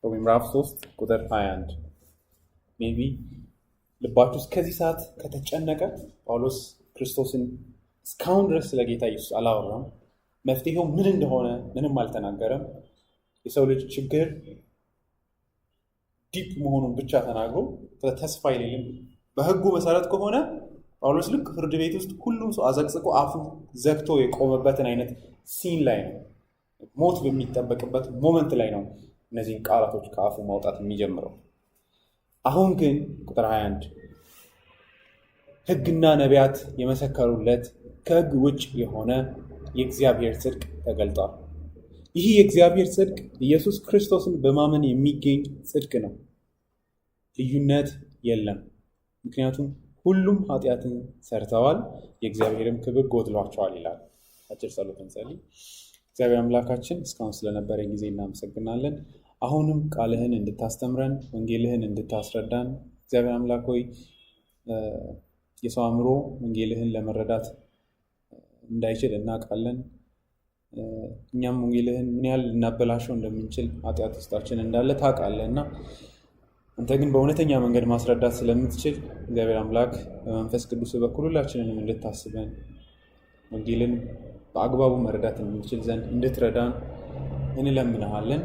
ሮሜ ምዕራፍ 3 ቁጥር 21 ሜቢ ልባችሁ እስከዚህ ሰዓት ከተጨነቀ ጳውሎስ ክርስቶስን እስካሁን ድረስ ስለ ጌታ ኢየሱስ አላወራም። መፍትሄው ምን እንደሆነ ምንም አልተናገረም። የሰው ልጅ ችግር ዲፕ መሆኑን ብቻ ተናግሮ ተስፋ የሌለም በሕጉ መሰረት ከሆነ ጳውሎስ ልክ ፍርድ ቤት ውስጥ ሁሉም ሰው አዘቅዝቆ አፉን ዘግቶ የቆመበትን አይነት ሲን ላይ ነው፣ ሞት በሚጠበቅበት ሞመንት ላይ ነው እነዚህን ቃላቶች ከአፉ ማውጣት የሚጀምረው። አሁን ግን ቁጥር 21 ሕግና ነቢያት የመሰከሩለት ከሕግ ውጭ የሆነ የእግዚአብሔር ጽድቅ ተገልጧል። ይህ የእግዚአብሔር ጽድቅ ኢየሱስ ክርስቶስን በማመን የሚገኝ ጽድቅ ነው። ልዩነት የለም፣ ምክንያቱም ሁሉም ኃጢአትን ሰርተዋል፣ የእግዚአብሔርም ክብር ጎድሏቸዋል ይላል። አጭር ጸሎት እንጸልይ። እግዚአብሔር አምላካችን እስካሁን ስለነበረ ጊዜ እናመሰግናለን። አሁንም ቃልህን እንድታስተምረን ወንጌልህን እንድታስረዳን እግዚአብሔር አምላክ ሆይ የሰው አእምሮ ወንጌልህን ለመረዳት እንዳይችል እናውቃለን። እኛም ወንጌልህን ምን ያህል ልናበላሸው እንደምንችል ኃጢአት ውስጣችን እንዳለ ታውቃለህ እና አንተ ግን በእውነተኛ መንገድ ማስረዳት ስለምትችል እግዚአብሔር አምላክ በመንፈስ ቅዱስ በኩል ሁላችንንም እንድታስበን ወንጌልን በአግባቡ መረዳት እንችል ዘንድ እንድትረዳን እንለምንሃለን።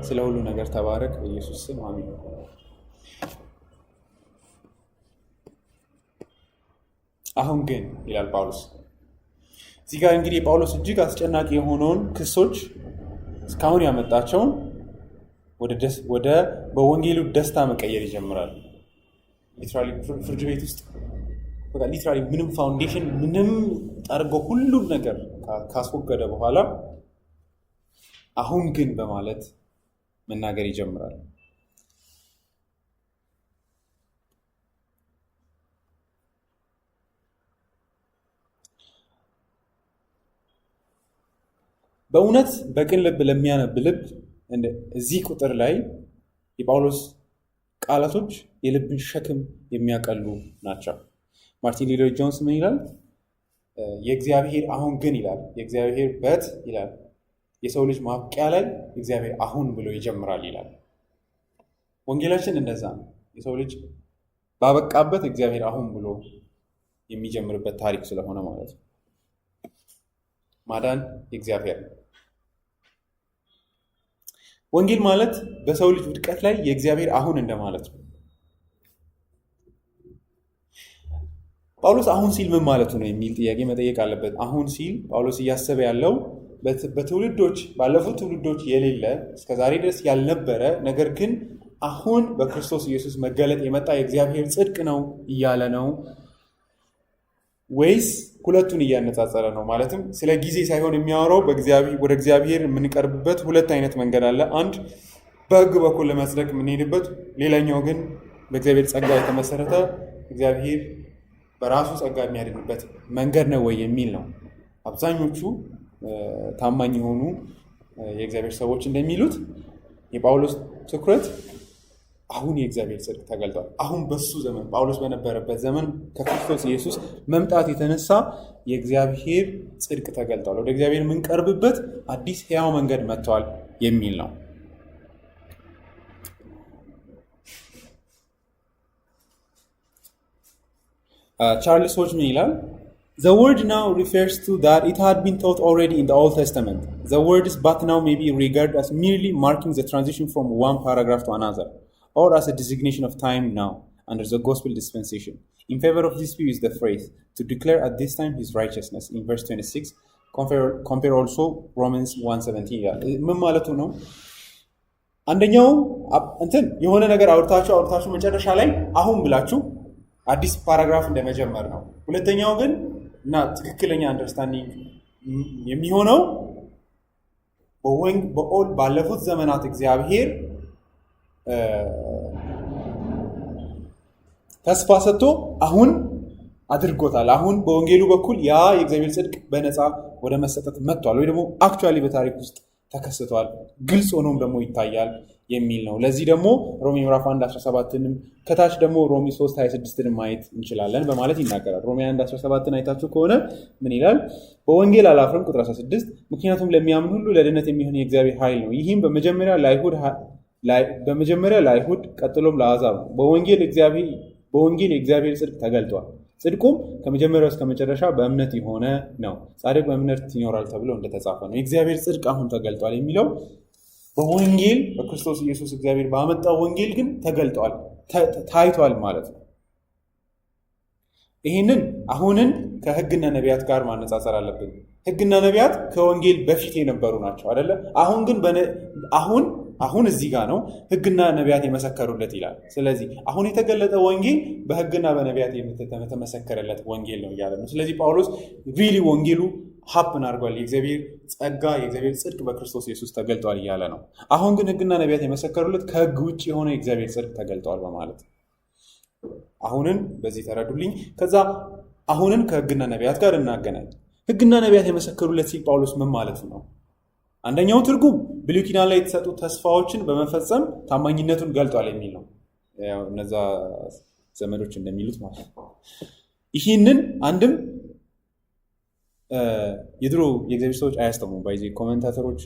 ስለ ሁሉ ነገር ተባረክ፣ በኢየሱስ ስም አሜን። አሁን ግን ይላል ጳውሎስ እዚህ ጋር እንግዲህ ጳውሎስ እጅግ አስጨናቂ የሆነውን ክሶች እስካሁን ያመጣቸውን ወደ በወንጌሉ ደስታ መቀየር ይጀምራል። ሊትራሊ ፍርድ ቤት ውስጥ በቃ ሊትራሊ ምንም ፋውንዴሽን ምንም ጠርጎ ሁሉን ነገር ካስወገደ በኋላ አሁን ግን በማለት መናገር ይጀምራል። በእውነት በቅን ልብ ለሚያነብ ልብ እዚህ ቁጥር ላይ የጳውሎስ ቃላቶች የልብን ሸክም የሚያቀሉ ናቸው። ማርቲን ሎይድ ጆንስ ምን ይላል? የእግዚአብሔር አሁን ግን ይላል፣ የእግዚአብሔር በት ይላል፣ የሰው ልጅ ማብቂያ ላይ እግዚአብሔር አሁን ብሎ ይጀምራል ይላል። ወንጌላችን እንደዛ ነው። የሰው ልጅ ባበቃበት እግዚአብሔር አሁን ብሎ የሚጀምርበት ታሪክ ስለሆነ ማለት ነው። ማዳን የእግዚአብሔር ነው። ወንጌል ማለት በሰው ልጅ ውድቀት ላይ የእግዚአብሔር አሁን እንደማለት ነው። ጳውሎስ አሁን ሲል ምን ማለቱ ነው የሚል ጥያቄ መጠየቅ አለበት። አሁን ሲል ጳውሎስ እያሰበ ያለው በትውልዶች ባለፉት ትውልዶች የሌለ እስከዛሬ ድረስ ያልነበረ ነገር ግን አሁን በክርስቶስ ኢየሱስ መገለጥ የመጣ የእግዚአብሔር ጽድቅ ነው እያለ ነው ወይስ ሁለቱን እያነጻጸረ ነው? ማለትም ስለ ጊዜ ሳይሆን የሚያወራው ወደ እግዚአብሔር የምንቀርብበት ሁለት አይነት መንገድ አለ። አንድ በሕግ በኩል ለመጽደቅ የምንሄድበት፣ ሌላኛው ግን በእግዚአብሔር ጸጋ የተመሰረተ እግዚአብሔር በራሱ ጸጋ የሚያድንበት መንገድ ነው ወይ የሚል ነው። አብዛኞቹ ታማኝ የሆኑ የእግዚአብሔር ሰዎች እንደሚሉት የጳውሎስ ትኩረት አሁን የእግዚአብሔር ጽድቅ ተገልጧል። አሁን በሱ ዘመን ጳውሎስ በነበረበት ዘመን ከክርስቶስ ኢየሱስ መምጣት የተነሳ የእግዚአብሔር ጽድቅ ተገልጧል፣ ወደ እግዚአብሔር የምንቀርብበት አዲስ ሕያው መንገድ መጥቷል የሚል ነው። ቻርልስ ሆጅ ምን ይላል? The word now refers to that it had been taught already in the Old Testament. The word is but now may be regarded as merely marking the transition from one paragraph to another, or as a designation of time now under the gospel dispensation. In favor of this view is the phrase, to declare at this time his righteousness, in verse 26. Compare also Romans 1:17. ምን ማለቱ ነው? አንደኛው እንትን የሆነ ነገር አውርታችሁ መጨረሻ ላይ አሁን ብላችሁ አዲስ ፓራግራፍ እንደመጀመር ነው። ሁለተኛው ግን እና ትክክለኛ አንደርስታንዲንግ የሚሆነው ባለፉት ዘመናት እግዚአብሔር ተስፋ ሰጥቶ አሁን አድርጎታል። አሁን በወንጌሉ በኩል ያ የእግዚአብሔር ጽድቅ በነፃ ወደ መሰጠት መጥቷል፣ ወይ ደግሞ አክቹዋሊ በታሪክ ውስጥ ተከስቷል፣ ግልጽ ሆኖም ደግሞ ይታያል የሚል ነው። ለዚህ ደግሞ ሮሜ ምዕራፍ 1:17ንም ከታች ደግሞ ሮሜ 3:26ንም ማየት እንችላለን በማለት ይናገራል። ሮሜ 1:17ን አይታችሁ ከሆነ ምን ይላል? በወንጌል አላፍርም፣ ቁጥር 16 ምክንያቱም ለሚያምን ሁሉ ለድነት የሚሆን የእግዚአብሔር ኃይል ነው። ይህም በመጀመሪያ ለአይሁድ በመጀመሪያ ለአይሁድ ቀጥሎም ለአሕዛብ ነው። በወንጌል የእግዚአብሔር ጽድቅ ተገልጧል። ጽድቁም ከመጀመሪያው እስከ መጨረሻ በእምነት የሆነ ነው። ጻድቅ በእምነት ይኖራል ተብሎ እንደተጻፈ ነው። የእግዚአብሔር ጽድቅ አሁን ተገልጧል የሚለው በወንጌል በክርስቶስ ኢየሱስ እግዚአብሔር ባመጣው ወንጌል ግን ተገልጧል፣ ታይቷል ማለት ነው። ይህንን አሁንን ከሕግና ነቢያት ጋር ማነጻጸር አለብን። ሕግና ነቢያት ከወንጌል በፊት የነበሩ ናቸው አይደለ? አሁን ግን አሁን እዚህ ጋር ነው ሕግና ነቢያት የመሰከሩለት ይላል። ስለዚህ አሁን የተገለጠ ወንጌል በሕግና በነቢያት የተመሰከረለት ወንጌል ነው እያለ ነው። ስለዚህ ጳውሎስ ሪሊ ወንጌሉ ሀፕን አድርጓል፣ የእግዚአብሔር ጸጋ የእግዚአብሔር ጽድቅ በክርስቶስ ኢየሱስ ተገልጧል እያለ ነው። አሁን ግን ሕግና ነቢያት የመሰከሩለት ከሕግ ውጭ የሆነ የእግዚአብሔር ጽድቅ ተገልጧል በማለት አሁንን በዚህ ተረዱልኝ። ከዛ አሁንን ከሕግና ነቢያት ጋር እናገናኝ። ሕግና ነቢያት የመሰከሩለት ሲል ጳውሎስ ምን ማለት ነው? አንደኛው ትርጉም ብሉይ ኪዳን ላይ የተሰጡ ተስፋዎችን በመፈጸም ታማኝነቱን ገልጧል የሚል ነው። እነዛ ዘመዶች እንደሚሉት ማለት ነው። ይህንን አንድም የድሮ የእግዚአብሔር ሰዎች አያስተሙም። ባይዜ ኮሜንታተሮች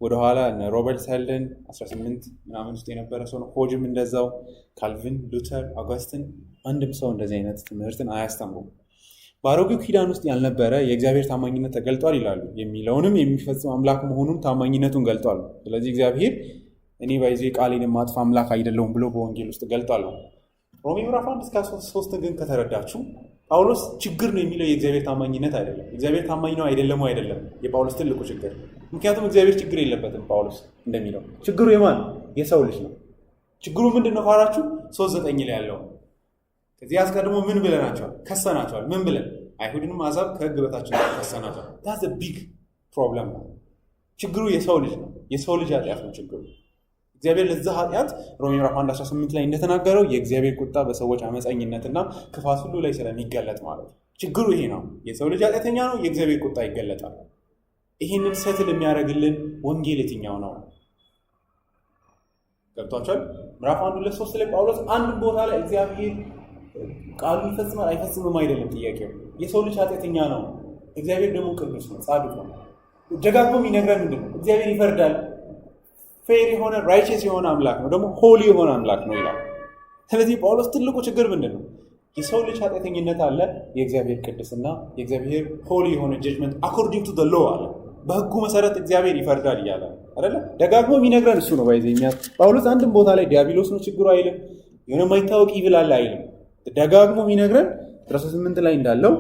ወደኋላ ሮበርት ሳይልደን 18 ምናምን ውስጥ የነበረ ሰው ነው። ሆጅም እንደዛው፣ ካልቪን፣ ሉተር፣ አውጋስትን አንድም ሰው እንደዚህ አይነት ትምህርትን አያስተምሩም። በአሮጌው ኪዳን ውስጥ ያልነበረ የእግዚአብሔር ታማኝነት ተገልጧል ይላሉ። የሚለውንም የሚፈጽም አምላክ መሆኑን ታማኝነቱን ገልጧል። ስለዚህ እግዚአብሔር እኔ ባይዜ ቃሌን የማጥፋ አምላክ አይደለሁም ብሎ በወንጌል ውስጥ ገልጧል ነው። ሮሜ ምዕራፍ 1-3 ግን ከተረዳችሁ ጳውሎስ ችግር ነው የሚለው የእግዚአብሔር ታማኝነት አይደለም። እግዚአብሔር ታማኝ ነው አይደለም የጳውሎስ ትልቁ ችግር። ምክንያቱም እግዚአብሔር ችግር የለበትም። ጳውሎስ እንደሚለው ችግሩ የማን የሰው ልጅ ነው። ችግሩ ምንድን ነው ካላችሁ 3:9 ላይ ያለው ከዚህ አስቀድሞ ምን ብለናቸዋል? ከሰናቸዋል። ምን ብለን? አይሁድንም አሕዛብ ከሕግ በታች ከሰናቸዋል። ዳትስ አ ቢግ ፕሮብለም ነው። ችግሩ የሰው ልጅ ነው። የሰው ልጅ ኃጢአት ነው ችግሩ። እግዚአብሔር ለዛ ኃጢአት ሮሜ ምዕራፍ 1:18 ላይ እንደተናገረው የእግዚአብሔር ቁጣ በሰዎች አመፀኝነትና ክፋት ሁሉ ላይ ስለሚገለጥ ማለት ነው። ችግሩ ይሄ ነው። የሰው ልጅ ኃጢአተኛ ነው፣ የእግዚአብሔር ቁጣ ይገለጣል። ይህንን ሰትል የሚያደርግልን ወንጌል የትኛው ነው? ገብቷቸዋል። ምዕራፍ 1-3 ላይ ጳውሎስ አንድ ቦታ ላይ እግዚአብሔር ቃሉ ይፈጽማል አይፈጽምም አይደለም ጥያቄው። የሰው ልጅ ኃጢአተኛ ነው፣ እግዚአብሔር ደግሞ ቅዱስ ነው፣ ጻድቅ ነው። ደጋግሞ የሚነግረን ምንድን ነው? እግዚአብሔር ይፈርዳል፣ ፌር የሆነ ራይቸስ የሆነ አምላክ ነው፣ ደግሞ ሆሊ የሆነ አምላክ ነው ይላል። ስለዚህ ጳውሎስ ትልቁ ችግር ምንድን ነው? የሰው ልጅ ኃጢአተኝነት አለ፣ የእግዚአብሔር ቅድስና፣ የእግዚአብሔር ሆሊ የሆነ ጀጅመንት አኮርዲንግ ቱ ዘ ሎው አለ። በህጉ መሰረት እግዚአብሔር ይፈርዳል እያለ አይደለ? ደጋግሞ የሚነግረን እሱ ነው። ባይዘኛ ጳውሎስ አንድም ቦታ ላይ ዲያብሎስ ነው ችግሩ አይልም፣ የሆነ የማይታወቅ ይብል አለ አይልም። ደጋግሞ የሚነግረን 18 ላይ እንዳለው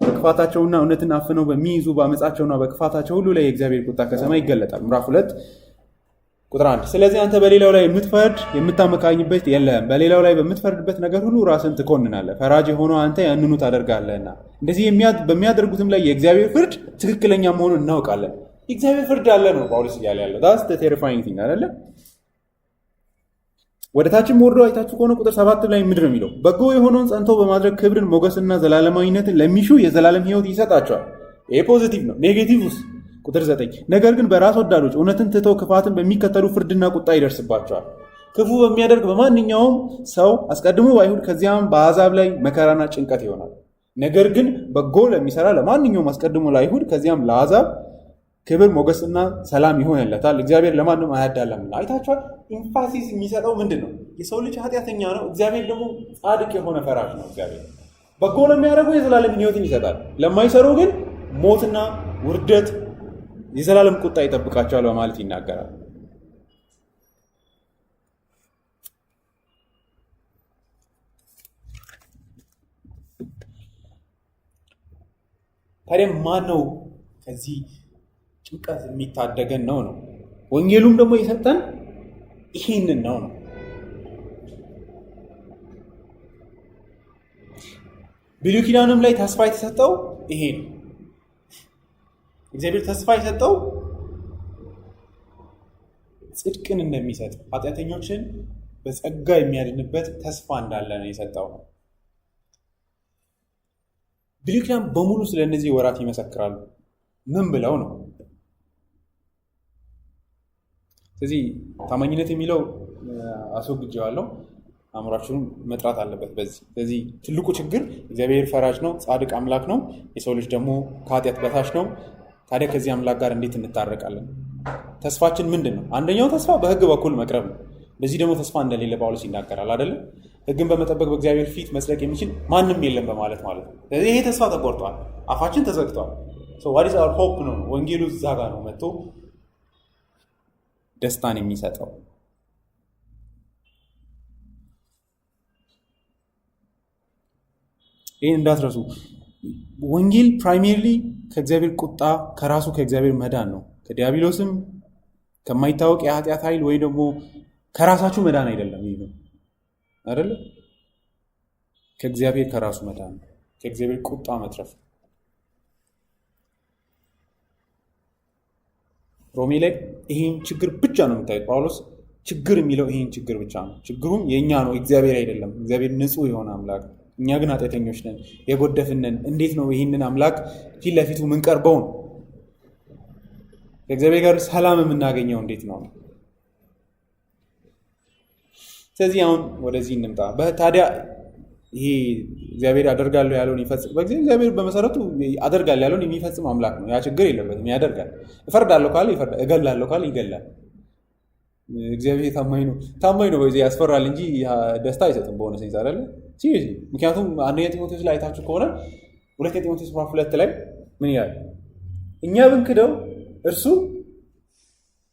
በክፋታቸውና እውነትን አፍነው በሚይዙ በአመፃቸውና በክፋታቸው ሁሉ ላይ የእግዚአብሔር ቁጣ ከሰማይ ይገለጣል። ምዕራፍ 2:1 ስለዚህ አንተ በሌላው ላይ የምትፈርድ የምታመካኝበት የለህም፣ በሌላው ላይ በምትፈርድበት ነገር ሁሉ ራስን ትኮንናለህ፣ ፈራጅ የሆነው አንተ ያንኑ ታደርጋለህና። እንደዚህ በሚያደርጉትም ላይ የእግዚአብሔር ፍርድ ትክክለኛ መሆኑን እናውቃለን። የእግዚአብሔር ፍርድ አለ ነው ጳውሎስ እያለ ያለው። ዳስ ቴሪፋይንግ ቲንግ አይደለ? ወደ ታችም ወርዶ አይታችሁ ከሆነ ቁጥር 7 ላይ ምንድን ነው የሚለው? በጎ የሆነውን ጸንቶ በማድረግ ክብርን ሞገስና ዘላለማዊነትን ለሚሹ የዘላለም ሕይወት ይሰጣቸዋል። ይሄ ፖዚቲቭ ነው። ኔጌቲቭ ውስጥ ቁጥር 9 ነገር ግን በራስ ወዳዶች እውነትን ትተው ክፋትን በሚከተሉ ፍርድና ቁጣ ይደርስባቸዋል። ክፉ በሚያደርግ በማንኛውም ሰው አስቀድሞ በአይሁድ ከዚያም በአሕዛብ ላይ መከራና ጭንቀት ይሆናል። ነገር ግን በጎ ለሚሰራ ለማንኛውም አስቀድሞ ለአይሁድ ከዚያም ለአሕዛብ ክብር ሞገስና ሰላም ይሆንለታል። እግዚአብሔር ለማንም አያዳላምና። አይታችኋል። ኢንፋሲስ የሚሰጠው ምንድን ነው? የሰው ልጅ ኃጢአተኛ ነው፣ እግዚአብሔር ደግሞ ጻድቅ የሆነ ፈራጅ ነው። እግዚአብሔር በጎ ለሚያደርጉ የዘላለም ሕይወትን ይሰጣል፣ ለማይሰሩ ግን ሞትና ውርደት የዘላለም ቁጣ ይጠብቃቸዋል በማለት ይናገራል። ታዲያ ማን ነው ከዚህ ጭንቀት የሚታደገን? ነው ወንጌሉም ደግሞ የሰጠን ይህንን ነው። ብሉይ ኪዳንም ላይ ተስፋ የተሰጠው ይሄ ነው። እግዚአብሔር ተስፋ የሰጠው ጽድቅን እንደሚሰጥ ኃጢአተኞችን በጸጋ የሚያድንበት ተስፋ እንዳለ ነው የሰጠው ነው። ብሉይ ኪዳን በሙሉ ስለ እነዚህ ወራት ይመሰክራሉ። ምን ብለው ነው? ስለዚህ ታማኝነት የሚለው አስወግጄዋለሁ፣ አእምሯችሁን መጥራት አለበት በዚህ። ስለዚህ ትልቁ ችግር እግዚአብሔር ፈራጅ ነው፣ ጻድቅ አምላክ ነው፣ የሰው ልጅ ደግሞ ከኃጢአት በታች ነው። ታዲያ ከዚህ አምላክ ጋር እንዴት እንታረቃለን? ተስፋችን ምንድን ነው? አንደኛው ተስፋ በሕግ በኩል መቅረብ ነው። በዚህ ደግሞ ተስፋ እንደሌለ ጳውሎስ ይናገራል አይደለም? ሕግን በመጠበቅ በእግዚአብሔር ፊት መጽደቅ የሚችል ማንም የለም በማለት ማለት ነው። ስለዚህ ይሄ ተስፋ ተቆርጧል፣ አፋችን ተዘግቷል። ዋት ኢዝ አወር ሆፕ ነው። ወንጌሉ እዛ ጋር ነው መጥቶ ደስታን የሚሰጠው። ይህን እንዳትረሱ። ወንጌል ፕራይሜርሊ ከእግዚአብሔር ቁጣ ከራሱ ከእግዚአብሔር መዳን ነው። ከዲያብሎስም ከማይታወቅ የኃጢአት ኃይል ወይ ደግሞ ከራሳችሁ መዳን አይደለም። ይህ ነው አይደለ? ከእግዚአብሔር ከራሱ መዳን ነው። ከእግዚአብሔር ቁጣ መትረፍ። ሮሜ ላይ ይህን ችግር ብቻ ነው የምታዩት። ጳውሎስ ችግር የሚለው ይህን ችግር ብቻ ነው። ችግሩም የእኛ ነው፣ እግዚአብሔር አይደለም። እግዚአብሔር ንጹሕ የሆነ አምላክ ነው። እኛ ግን ኃጢአተኞች ነን፣ የጎደፍነን። እንዴት ነው ይህንን አምላክ ፊት ለፊቱ የምንቀርበው ነው? ከእግዚአብሔር ጋር ሰላም የምናገኘው እንዴት ነው? ስለዚህ አሁን ወደዚህ እንምጣ። ታዲያ ይሄ እግዚአብሔር አደርጋለሁ ያለውን ይፈጽም። እግዚአብሔር በመሰረቱ አደርጋለሁ ያለውን የሚፈጽም አምላክ ነው። ያ ችግር የለበትም፣ ያደርጋል። እፈርዳለሁ ካለ ይፈርዳል፣ እገላለሁ ካለ ይገላል። እግዚአብሔር ታማኝ ነው። ታማኝ ነው በዚህ ያስፈራል እንጂ ደስታ አይሰጥም በሆነ ሴንስ አይደለ? ምክንያቱም አንደኛ ጢሞቴዎስ ላይ አይታችሁ ከሆነ ሁለተኛ ጢሞቴዎስ 2 ላይ ምን ይላል? እኛ ብንክደው እርሱ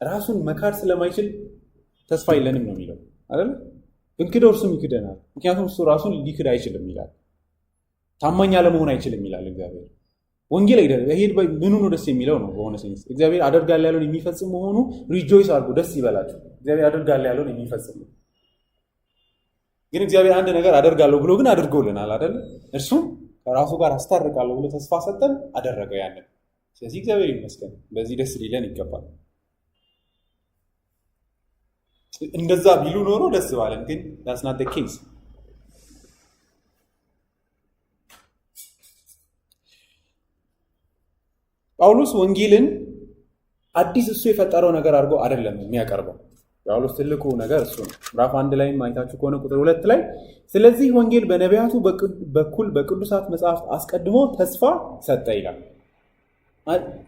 ራሱን መካድ ስለማይችል ተስፋ የለንም ነው የሚለው አይደለ? ብንክደው እርሱም ይክደናል፣ ምክንያቱም እሱ ራሱን ሊክድ አይችልም ይላል። ታማኝ አለመሆን አይችልም ይላል እግዚአብሔር። ወንጌል አይደለም ይሄ ምኑ ነው ደስ የሚለው ነው በሆነ ሴንስ። እግዚአብሔር አደርጋለሁ ያለውን የሚፈጽም መሆኑ ሪጆይስ አድርጉ፣ ደስ ይበላችሁ። እግዚአብሔር አደርጋለሁ ያለውን የሚፈጽም ነው። ግን እግዚአብሔር አንድ ነገር አደርጋለሁ ብሎ ግን አድርጎልናል አይደል? እርሱም ከራሱ ጋር አስታርቃለሁ ብሎ ተስፋ ሰጠን፣ አደረገው ያንን። ስለዚህ እግዚአብሔር ይመስገን፣ በዚህ ደስ ሊለን ይገባል። እንደዛ ቢሉ ኖሮ ደስ ባለን፣ ግን that's not the case። ጳውሎስ ወንጌልን አዲስ እሱ የፈጠረው ነገር አድርጎ አይደለም የሚያቀርበው። ጳውሎስ ትልቁ ነገር እሱ ነው። ምዕራፍ 1 ላይ ማየታችሁ ከሆነ ቁጥር 2 ላይ ስለዚህ ወንጌል በነቢያቱ በኩል በቅዱሳት መጽሐፍት አስቀድሞ ተስፋ ሰጠ ይላል።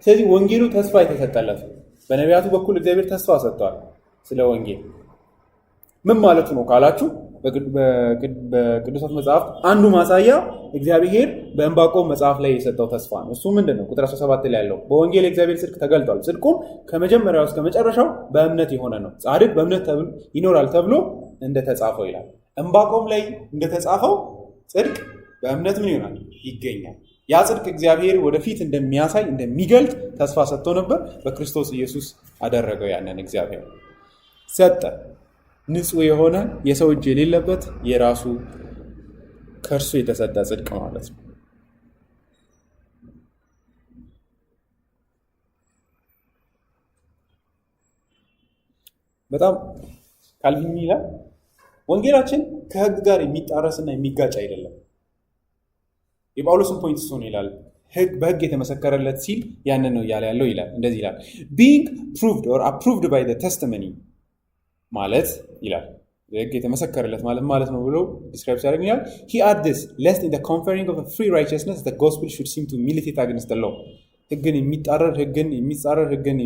ስለዚህ ወንጌሉ ተስፋ የተሰጠለት በነቢያቱ በኩል እግዚአብሔር ተስፋ ሰጥቷል። ስለ ወንጌል ምን ማለቱ ነው ካላችሁ በቅዱሳት መጽሐፍት አንዱ ማሳያ እግዚአብሔር በዕንባቆም መጽሐፍ ላይ የሰጠው ተስፋ ነው። እሱ ምንድን ነው? ቁጥር 17 ላይ ያለው በወንጌል የእግዚአብሔር ጽድቅ ተገልጧል፣ ጽድቁም ከመጀመሪያው እስከ መጨረሻው በእምነት የሆነ ነው፣ ጻድቅ በእምነት ይኖራል ተብሎ እንደተጻፈው ይላል። ዕንባቆም ላይ እንደተጻፈው ጽድቅ በእምነት ምን ይሆናል? ይገኛል። ያ ጽድቅ እግዚአብሔር ወደፊት እንደሚያሳይ እንደሚገልጥ ተስፋ ሰጥቶ ነበር። በክርስቶስ ኢየሱስ አደረገው። ያንን እግዚአብሔር ሰጠ። ንጹሕ የሆነ የሰው እጅ የሌለበት የራሱ ከእርሱ የተሰጠ ጽድቅ ማለት ነው። በጣም ካልቪን ይላል ወንጌላችን ከሕግ ጋር የሚጣረስና የሚጋጭ አይደለም። የጳውሎስን ፖይንት እሱ ነው ይላል። ሕግ በሕግ የተመሰከረለት ሲል ያንን ነው እያለ ያለው ይላል። እንደዚህ ይላል being proved or approved by the testimony ማለት ይላል። ሕግ የተመሰከረለት ማለት ነው ብሎ ዲስክራይብ ሲያደርግ ይላል he add this lest in the conferring of a free righteousness the gospel should seem to militate against the law ሕግን የሚጻረር ሕግን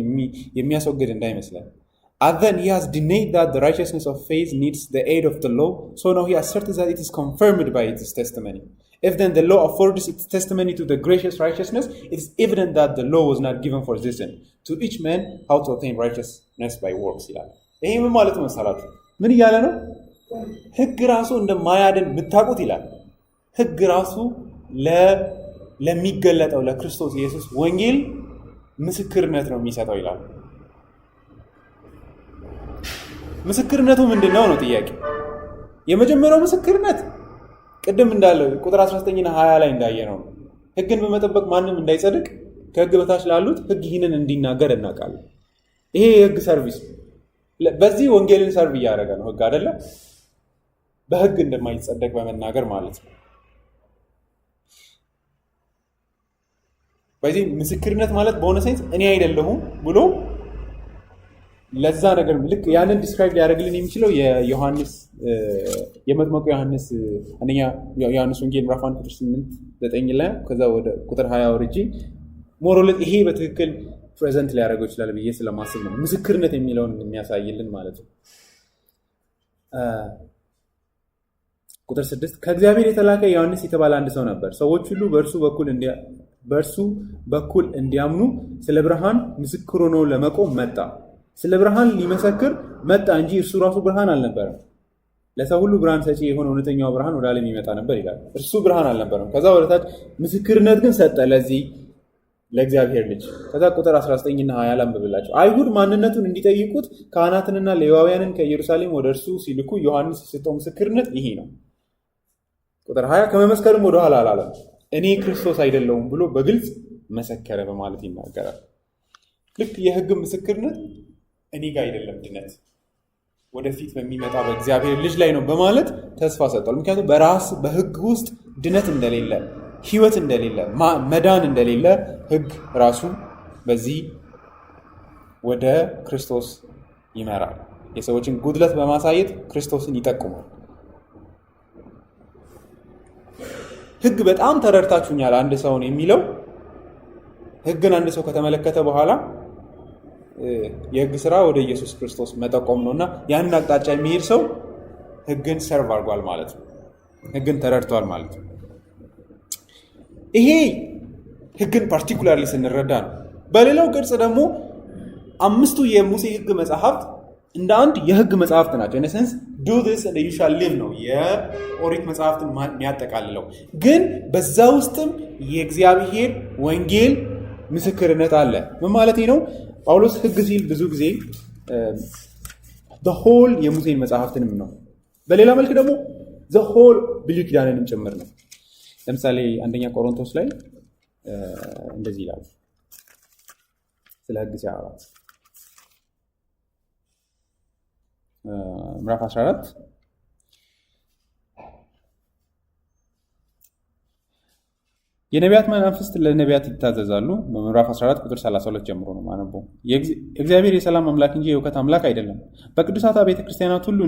የሚያስወግድ እንዳይመስለን and then he has denied that the righteousness of faith needs the aid of the law, so now he asserts that it is confirmed by its testimony. If then the law affords its testimony to the gracious righteousness, it is evident that the law was not given for this end, to each man how to attain righteousness by works ይላል። ይሄ ምን ማለት መሰላችሁ? ምን እያለ ነው? ሕግ ራሱ እንደማያድን ብታውቁት ይላል። ሕግ ራሱ ለሚገለጠው ለክርስቶስ ኢየሱስ ወንጌል ምስክርነት ነው የሚሰጠው ይላል። ምስክርነቱ ምንድነው ነው ጥያቄ። የመጀመሪያው ምስክርነት ቅድም እንዳለው ቁጥር 19 እና 20 ላይ እንዳየነው ነው። ሕግን በመጠበቅ ማንም እንዳይጸድቅ ከሕግ በታች ላሉት ሕግ ይህንን እንዲናገር እናውቃለን። ይሄ የሕግ ሰርቪስ በዚህ ወንጌልን ሰርቭ እያደረገ ነው። ሕግ አይደለም በሕግ እንደማይጸደቅ በመናገር ማለት ነው። በዚህ ምስክርነት ማለት በሆነ ሴንስ እኔ አይደለሁም ብሎ ለዛ ነገር ልክ ያንን ዲስክራይብ ሊያደርግልን የሚችለው የዮሐንስ የመጥምቁ ዮሐንስ አንደኛ ዮሐንስ ወንጌል ምዕራፍ 1 ቁጥር 8-9 ላይ ከዛ ወደ ቁጥር 20 ወርጄ ሞሮለት ይሄ በትክክል ፕሬዘንት ሊያደርገው ይችላል ብዬ ስለማስብ ነው። ምስክርነት የሚለውን የሚያሳይልን ማለት ነው። ቁጥር 6 ከእግዚአብሔር የተላከ ዮሐንስ የተባለ አንድ ሰው ነበር። ሰዎች ሁሉ በእርሱ በኩል እንዲያምኑ ስለ ብርሃን ምስክር ሆኖ ለመቆም መጣ። ስለ ብርሃን ሊመሰክር መጣ እንጂ እርሱ ራሱ ብርሃን አልነበረም። ለሰው ሁሉ ብርሃን ሰጪ የሆነ እውነተኛው ብርሃን ወደ ዓለም ይመጣ ነበር ይላል። እርሱ ብርሃን አልነበረም። ከዛ ወደታች ምስክርነት ግን ሰጠ ለዚህ ለእግዚአብሔር ልጅ። ከዛ ቁጥር 19ና 20 ላንብብላቸው። አይሁድ ማንነቱን እንዲጠይቁት ካህናትንና ሌዋውያንን ከኢየሩሳሌም ወደ እርሱ ሲልኩ ዮሐንስ የሰጠው ምስክርነት ይሄ ነው። ቁጥር 20 ከመመስከርም ወደኋላ አላለም፣ እኔ ክርስቶስ አይደለሁም ብሎ በግልጽ መሰከረ በማለት ይናገራል። ልክ የሕግ ምስክርነት እኔ ጋር አይደለም ድነት ወደፊት በሚመጣ በእግዚአብሔር ልጅ ላይ ነው በማለት ተስፋ ሰጥቷል። ምክንያቱም በሕግ ውስጥ ድነት እንደሌለ፣ ሕይወት እንደሌለ፣ መዳን እንደሌለ ሕግ ራሱ በዚህ ወደ ክርስቶስ ይመራል። የሰዎችን ጉድለት በማሳየት ክርስቶስን ይጠቁማል። ሕግ በጣም ተረድታችሁኛል አንድ ሰውን የሚለው ሕግን አንድ ሰው ከተመለከተ በኋላ የሕግ ስራ ወደ ኢየሱስ ክርስቶስ መጠቆም ነው እና ያንን አቅጣጫ የሚሄድ ሰው ሕግን ሰርቭ አድርጓል ማለት ነው። ሕግን ተረድቷል ማለት ነው። ይሄ ሕግን ፓርቲኩላርሊ ስንረዳ ነው። በሌላው ቅርጽ ደግሞ 5ቱ የሙሴ ሕግ መጽሐፍት እንደ አንድ የሕግ መጽሐፍት ናቸው። ኢነሰንስ ዱ ዚስ ኤንድ ዩ ሻል ሊቭ ነው የኦሪት መጽሐፍትን የሚያጠቃልለው። ግን በዛ ውስጥም የእግዚአብሔር ወንጌል ምስክርነት አለ። ምን ማለት ነው? ጳውሎስ ሕግ ሲል ብዙ ጊዜ ሆል የሙሴን መጽሐፍትንም ነው። በሌላ መልክ ደግሞ ሆል ብሉይ ኪዳንንም ጭምር ነው። ለምሳሌ አንደኛ ቆሮንቶስ ላይ እንደዚህ ይላል ስለ ሕግ ሲያወራ ምዕራፍ 14 የነቢያት መናፍስት ለነቢያት ይታዘዛሉ። በምዕራፍ 14 ቁጥር 32 ጀምሮ ነው ማነበው። እግዚአብሔር የሰላም አምላክ እንጂ የእውከት አምላክ አይደለም። በቅዱሳት ቤተ ክርስቲያናት ሁሉ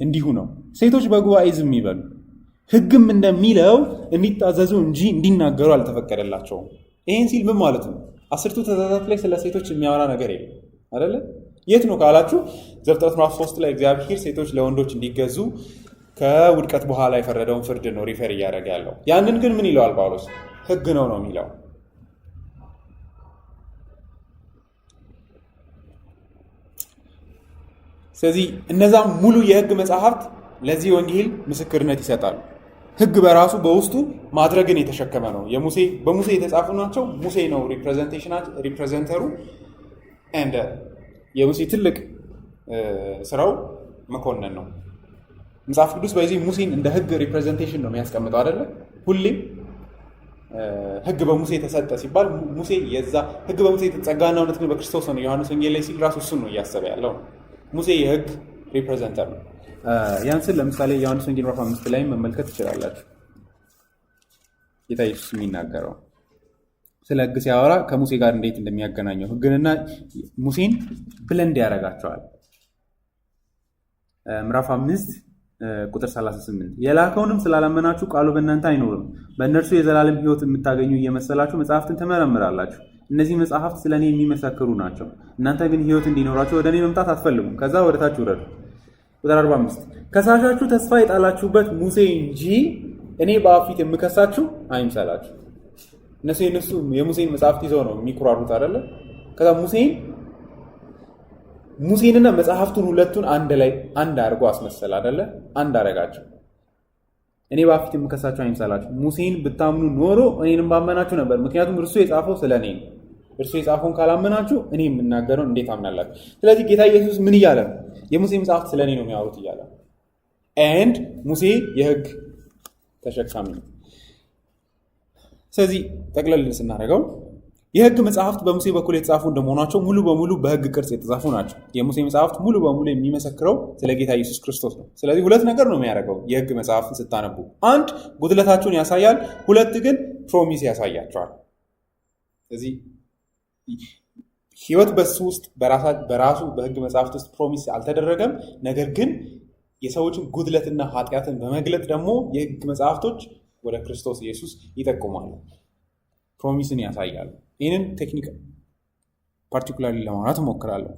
እንዲሁ ነው። ሴቶች በጉባኤ ዝም ይበሉ፣ ሕግም እንደሚለው እንዲታዘዙ እንጂ እንዲናገሩ አልተፈቀደላቸውም። ይህን ሲል ምን ማለት ነው? 10ቱ ትእዛዛት ላይ ስለ ሴቶች የሚያወራ ነገር የለም አይደለ? የት ነው ካላችሁ ዘፍጥረት ምዕራፍ 3 ላይ እግዚአብሔር ሴቶች ለወንዶች እንዲገዙ ከውድቀት በኋላ የፈረደውን ፍርድ ነው ሪፈር እያደረገ ያለው። ያንን ግን ምን ይለዋል ጳውሎስ? ሕግ ነው የሚለው። ስለዚህ እነዛ ሙሉ የሕግ መጽሐፍት ለዚህ ወንጌል ምስክርነት ይሰጣሉ። ሕግ በራሱ በውስጡ ማድረግን የተሸከመ ነው። በሙሴ የተጻፉ ናቸው። ሙሴ ነው ሪፕሬዘንተሩ። የሙሴ ትልቅ ስራው መኮንን ነው። መጽሐፍ ቅዱስ በዚህ ሙሴን እንደ ሕግ ሪፕሬዘንቴሽን ነው የሚያስቀምጠው አይደለ? ሁሌም ሕግ በሙሴ ተሰጠ ሲባል ሙሴ ሕግ በሙሴ ጸጋና እውነት ግን በክርስቶስ ነው ዮሐንስ ወንጌል ላይ ሲል ራሱ እሱን ነው እያሰበ ያለው። ሙሴ የሕግ ሪፕሬዘንተር ነው። ያንስን ለምሳሌ ዮሐንስ ወንጌል ምዕራፍ 5 ላይ መመልከት ትችላላችሁ። ጌታ ኢየሱስ የሚናገረው ስለ ሕግ ሲያወራ ከሙሴ ጋር እንዴት እንደሚያገናኘው ሕግንና ሙሴን ብለንድ ያደርጋቸዋል። ምዕራፍ 5 ቁጥር 38 የላከውንም ስላላመናችሁ ቃሉ በእናንተ አይኖርም። በእነርሱ የዘላለም ሕይወት የምታገኙ እየመሰላችሁ መጽሐፍትን ትመረምራላችሁ። እነዚህ መጽሐፍት ስለ እኔ የሚመሰክሩ ናቸው። እናንተ ግን ሕይወት እንዲኖራቸው ወደ እኔ መምጣት አትፈልጉም። ከዛ ወደ ታች ውረዱ። ቁጥር 45 ከሳሻችሁ ተስፋ የጣላችሁበት ሙሴ እንጂ እኔ በአብ ፊት የምከሳችሁ አይምሰላችሁ። እነሱ የሙሴን መጽሐፍት ይዘው ነው የሚኩራሩት አይደለ? ከዛ ሙሴንና መጽሐፍቱን ሁለቱን አንድ አድርጎ አስመሰል አይደለ? አንድ አደረጋቸው። እኔ በአብ ፊት የምከሳችሁ አይምሰላችሁ። ሙሴን ብታምኑ ኖሮ እኔንም ባመናችሁ ነበር፣ ምክንያቱም እርሱ የጻፈው ስለ እኔ ነው። እርሱ የጻፈውን ካላመናችሁ እኔ የምናገረው እንዴት አምናላችሁ? ስለዚህ ጌታ ኢየሱስ ምን እያለ ነው? የሙሴ መጽሐፍት ስለ እኔ ነው የሚያወሩት እያለ ኤንድ ሙሴ የሕግ ተሸካሚ ነው። ስለዚህ ጠቅለል ስናደርገው የሕግ መጽሐፍት በሙሴ በኩል የተጻፉ እንደመሆናቸው ሙሉ በሙሉ በሕግ ቅርጽ የተጻፉ ናቸው። የሙሴ መጽሐፍት ሙሉ በሙሉ የሚመሰክረው ስለ ጌታ ኢየሱስ ክርስቶስ ነው። ስለዚህ ሁለት ነገር ነው የሚያደርገው የሕግ መጽሐፍትን ስታነቡ፣ አንድ ጉድለታችሁን ያሳያል፣ ሁለት ግን ፕሮሚስ ያሳያቸዋል። ስለዚህ ሕይወት በሱ ውስጥ በራሱ በሕግ መጽሐፍት ውስጥ ፕሮሚስ አልተደረገም። ነገር ግን የሰዎችን ጉድለትና ኃጢአትን በመግለጥ ደግሞ የሕግ መጽሐፍቶች ወደ ክርስቶስ ኢየሱስ ይጠቁማሉ፣ ፕሮሚስን ያሳያሉ። ይህንን ቴክኒክ ፓርቲኩላርሊ ለማውራት እሞክራለሁ።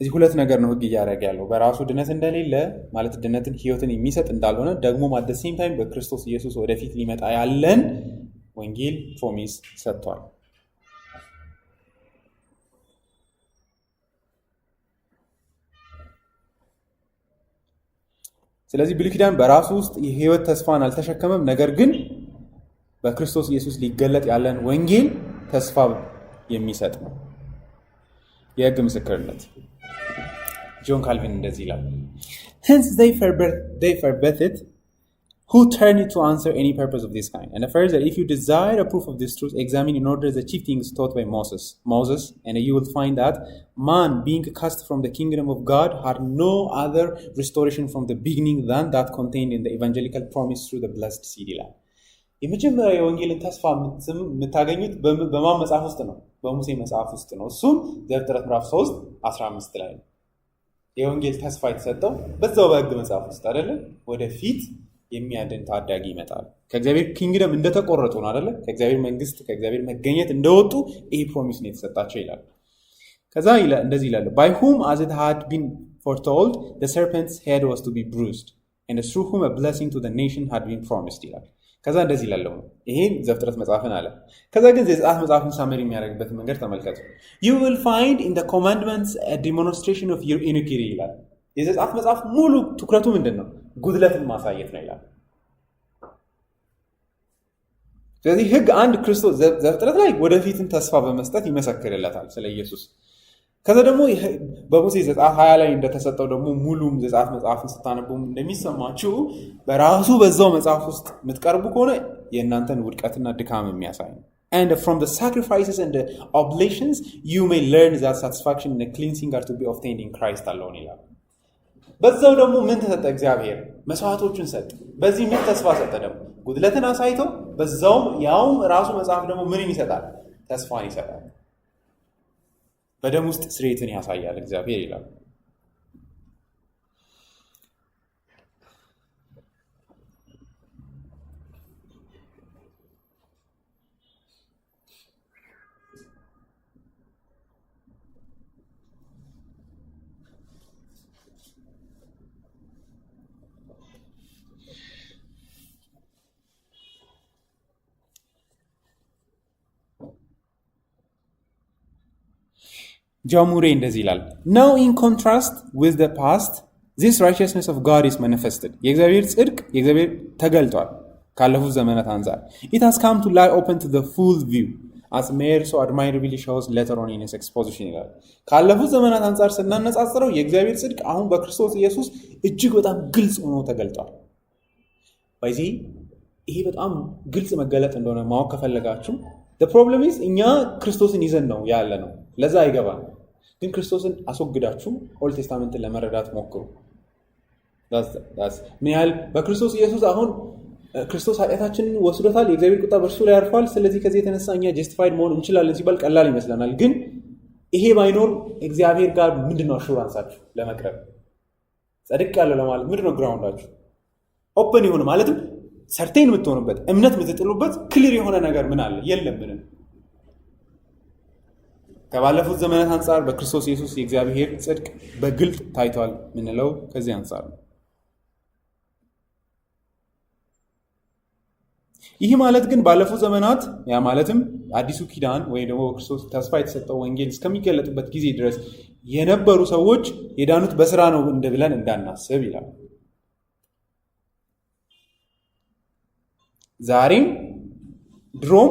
እዚህ ሁለት ነገር ነው ህግ እያደረገ ያለው። በራሱ ድነት እንደሌለ ማለት ድነትን ህይወትን የሚሰጥ እንዳልሆነ ደግሞ አት ዘ ሴም ታይም በክርስቶስ ኢየሱስ ወደፊት ሊመጣ ያለን ወንጌል ፕሮሚስ ሰጥቷል። ስለዚህ ብሉይ ኪዳን በራሱ ውስጥ የህይወት ተስፋን አልተሸከመም። ነገር ግን በክርስቶስ ኢየሱስ ሊገለጥ ያለን ወንጌል ተስፋ የሚሰጥ ነው። የህግ ምስክርነት ጆን ካልቪን እንደዚህ ይላል። Hence they forbid it who turn it to answer any purpose of this kind. And further, if you desire a proof of this truth, examine in order the chief things taught by Moses, and you will find that man, being cast from the kingdom of God, had no other restoration from the beginning than that contained in the evangelical promise through the blessed seed. የመጀመሪያ የወንጌልን ተስፋ የምታገኙት በማን መጽሐፍ ውስጥ ነው? በሙሴ መጽሐፍ ውስጥ ነው። እሱም ዘፍጥረት ምዕራፍ 3:15 ላይ ነው። የወንጌል ተስፋ የተሰጠው በዛው በህግ መጽሐፍ ውስጥ አይደለም። ወደፊት የሚያድን ታዳጊ ይመጣል። ከእግዚአብሔር ኪንግደም እንደተቆረጡ ነው አይደለ? ከእግዚአብሔር መንግስት ከእግዚአብሔር መገኘት እንደወጡ ይሄ ፕሮሚስ ነው የተሰጣቸው ይላል። ከዛ እንደዚህ ይላል by whom as it had been foretold the serpent's head was to be bruised and through whom a blessing to the nation had been promised ይላል። ከዛ እንደዚህ ይላል። ይሄን ዘፍጥረት መጽሐፍን አለ። ከዛ ግን ዘጸአት መጽሐፍን ሳመሪ የሚያደርግበት መንገድ ተመልከቱ። you will find in the commandments a demonstration of your iniquity ይላል። የዘጸአት መጽሐፍ ሙሉ ትኩረቱ ምንድነው? ጉድለትን ማሳየት ነው ይላል። ስለዚህ ህግ አንድ ክርስቶስ ዘፍጥረት ላይ ወደፊትን ተስፋ በመስጠት ይመሰክርለታል ስለ ኢየሱስ። ከዛ ደግሞ በሙሴ ዘጸአት 20 ላይ እንደተሰጠው ደግሞ ሙሉም ዘጸአት መጽሐፍን ስታነቡ እንደሚሰማችሁ በራሱ በዛው መጽሐፍ ውስጥ የምትቀርቡ ከሆነ የእናንተን ውድቀትና ድካም የሚያሳይ ነው። And from the sacrifices and the oblations you may learn that satisfaction and the cleansing are to be obtained in Christ alone ይላል። በዛው ደግሞ ምን ተሰጠ? እግዚአብሔር መስዋዕቶችን ሰጠ። በዚህ ምን ተስፋ ሰጠ? ደግሞ ጉድለትን አሳይቶ በዛውም ያውም ራሱ መጽሐፍ ደግሞ ምን ይሰጣል? ተስፋን ይሰጣል። በደም ውስጥ ስርየትን ያሳያል እግዚአብሔር ይላል። ጃሙሬ እንደዚህ ይላል now in contrast with the past this righteousness of God is manifested የእግዚአብሔር ጽድቅ የእግዚአብሔር ተገልጧል ካለፉት ዘመናት አንፃር it has come to lie open to the full view as Mayer so admirably shows later on in his exposition ይላል ካለፉት ዘመናት አንፃር ስናነጻጽረው የእግዚአብሔር ጽድቅ አሁን በክርስቶስ ኢየሱስ እጅግ በጣም ግልጽ ሆኖ ተገልጧል። በዚህ ይሄ በጣም ግልጽ መገለጥ እንደሆነ ማወቅ ከፈለጋችሁ the problem is እኛ ክርስቶስን ይዘን ነው ያለ ነው ለዛ አይገባም። ግን ክርስቶስን አስወግዳችሁ ኦልድ ቴስታመንትን ለመረዳት ሞክሩ። ምን ያህል በክርስቶስ ኢየሱስ አሁን ክርስቶስ ኃጢአታችንን ወስዶታል፣ የእግዚአብሔር ቁጣ በእርሱ ላይ ያርፋል፣ ስለዚህ ከዚህ የተነሳ እኛ ጀስቲፋይድ መሆን እንችላለን ሲባል ቀላል ይመስለናል። ግን ይሄ ባይኖር እግዚአብሔር ጋር ምንድነው አሹራንሳችሁ ለመቅረብ ጸድቅ ያለው ለማለት ምንድነው ግራውንዳችሁ? ኦፕን የሆነ ማለትም ሰርቴን የምትሆኑበት እምነት የምትጥሉበት ክሊር የሆነ ነገር ምን አለ? የለም ምንም። ከባለፉት ዘመናት አንፃር በክርስቶስ ኢየሱስ የእግዚአብሔር ጽድቅ በግልጥ ታይቷል ምንለው ከዚህ አንፃር ነው። ይህ ማለት ግን ባለፉት ዘመናት ያ ማለትም አዲሱ ኪዳን ወይ ደግሞ ክርስቶስ ተስፋ የተሰጠው ወንጌል እስከሚገለጥበት ጊዜ ድረስ የነበሩ ሰዎች የዳኑት በስራ ነው ብለን እንዳናስብ ይላል። ዛሬም ድሮም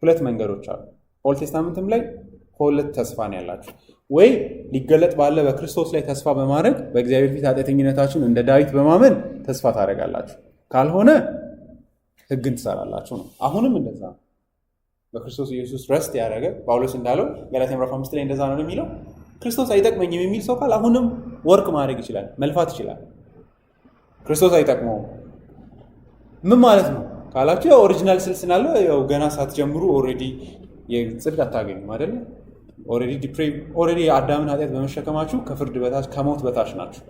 ሁለት መንገዶች አሉ። ኦልድ ቴስታመንትም ላይ ሁለት ተስፋ ነው ያላችሁ። ወይ ሊገለጥ ባለ በክርስቶስ ላይ ተስፋ በማድረግ በእግዚአብሔር ፊት ኃጢአተኝነታችሁን እንደ ዳዊት በማመን ተስፋ ታደርጋላችሁ፣ ካልሆነ ሕግን ትሰራላችሁ ነው። አሁንም እንደዛ ነው። በክርስቶስ ኢየሱስ ረስት ያደረገ ጳውሎስ እንዳለው ገላትያ ምዕራፍ 5 ላይ እንደዛ ነው የሚለው። ክርስቶስ አይጠቅመኝም የሚል ሰው ካል አሁንም ወርክ ማድረግ ይችላል፣ መልፋት ይችላል። ክርስቶስ አይጠቅመውም ምን ማለት ነው ካላችሁ ያው ኦሪጂናል ስልስናለው ያው ገና ሳትጀምሩ ኦሬዲ የጽድቅ አታገኙም አይደል? ኦሬዲ አዳምን ኃጢአት በመሸከማችሁ ከፍርድ በታች ከሞት በታች ናችሁ።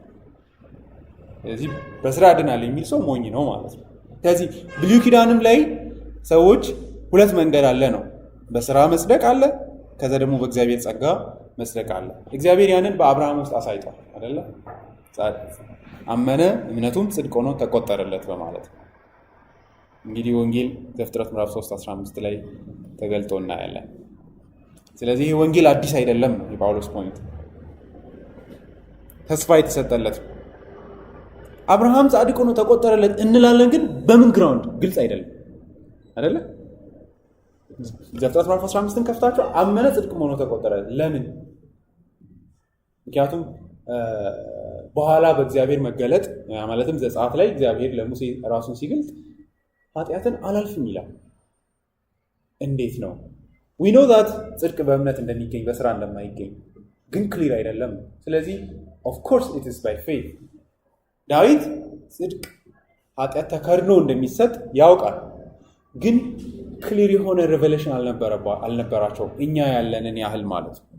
ስለዚህ በስራ ያድናል የሚል ሰው ሞኝ ነው ማለት ነው። ስለዚህ ብሉይ ኪዳንም ላይ ሰዎች ሁለት መንገድ አለ ነው። በስራ መጽደቅ አለ፣ ከዛ ደግሞ በእግዚአብሔር ጸጋ መጽደቅ አለ። እግዚአብሔር ያንን በአብርሃም ውስጥ አሳይቷል አይደለ? አመነ እምነቱም ጽድቅ ሆኖ ተቆጠረለት በማለት እንግዲህ ወንጌል ዘፍጥረት ምዕራፍ 3:15 ላይ ተገልጦ እናያለን። ስለዚህ ይህ ወንጌል አዲስ አይደለም ነው የጳውሎስ ፖይንት። ተስፋ የተሰጠለት አብርሃም ጻድቅ ሆኖ ተቆጠረለት እንላለን፣ ግን በምን ግራውንድ ግልጽ አይደለም አይደለ? ዘፍጥረት ምዕራፍ 15ን ከፍታችሁ አመነ ጽድቅ ሆኖ ተቆጠረለት ለምን? ምክንያቱም በኋላ በእግዚአብሔር መገለጥ ማለትም ዘጸአት ላይ እግዚአብሔር ለሙሴ ራሱን ሲገልጥ ኃጢአትን አላልፍም ይላል። እንዴት ነው? we know that ጽድቅ በእምነት እንደሚገኝ በስራ እንደማይገኝ ግን ክሊር አይደለም። ስለዚህ of course it is by faith ዳዊት ጽድቅ ኃጢአት ተከድኖ እንደሚሰጥ ያውቃል፣ ግን ክሊር የሆነ ሬቨሌሽን አልነበራቸው እኛ ያለንን ያህል ማለት ነው።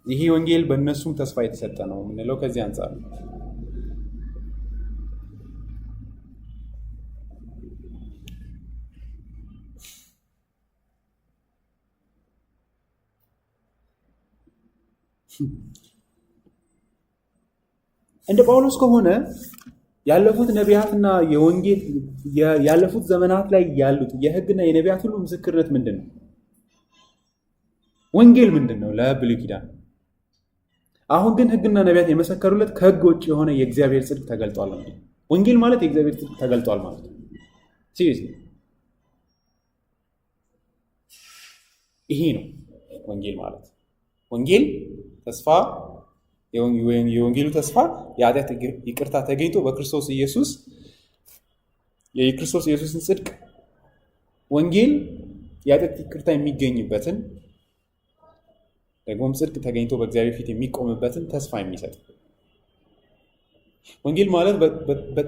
ይሄ ወንጌል በእነሱም ተስፋ የተሰጠ ነው የምንለው ከዚህ አንጻር ነው። እንደ ጳውሎስ ከሆነ ያለፉት ነቢያትና የወንጌል ያለፉት ዘመናት ላይ ያሉት የሕግና የነቢያት ሁሉ ምስክርነት ምንድን ነው? ወንጌል ምንድን ነው ለብሉይ ኪዳን? አሁን ግን ሕግና ነቢያት የመሰከሩለት ከሕግ ውጭ የሆነ የእግዚአብሔር ጽድቅ ተገልጧል ነው። ወንጌል ማለት የእግዚአብሔር ጽድቅ ተገልጧል ማለት ነው። ሲሪየስሊ ይሄ ነው ወንጌል ማለት። ወንጌል ተስፋ የወንጌሉ ተስፋ የኃጢአት ይቅርታ ተገኝቶ በክርስቶስ ኢየሱስ የክርስቶስ ኢየሱስን ጽድቅ ወንጌል የኃጢአት ይቅርታ የሚገኝበትን ደግሞም ጽድቅ ተገኝቶ በእግዚአብሔር ፊት የሚቆምበትን ተስፋ የሚሰጥ ወንጌል ማለት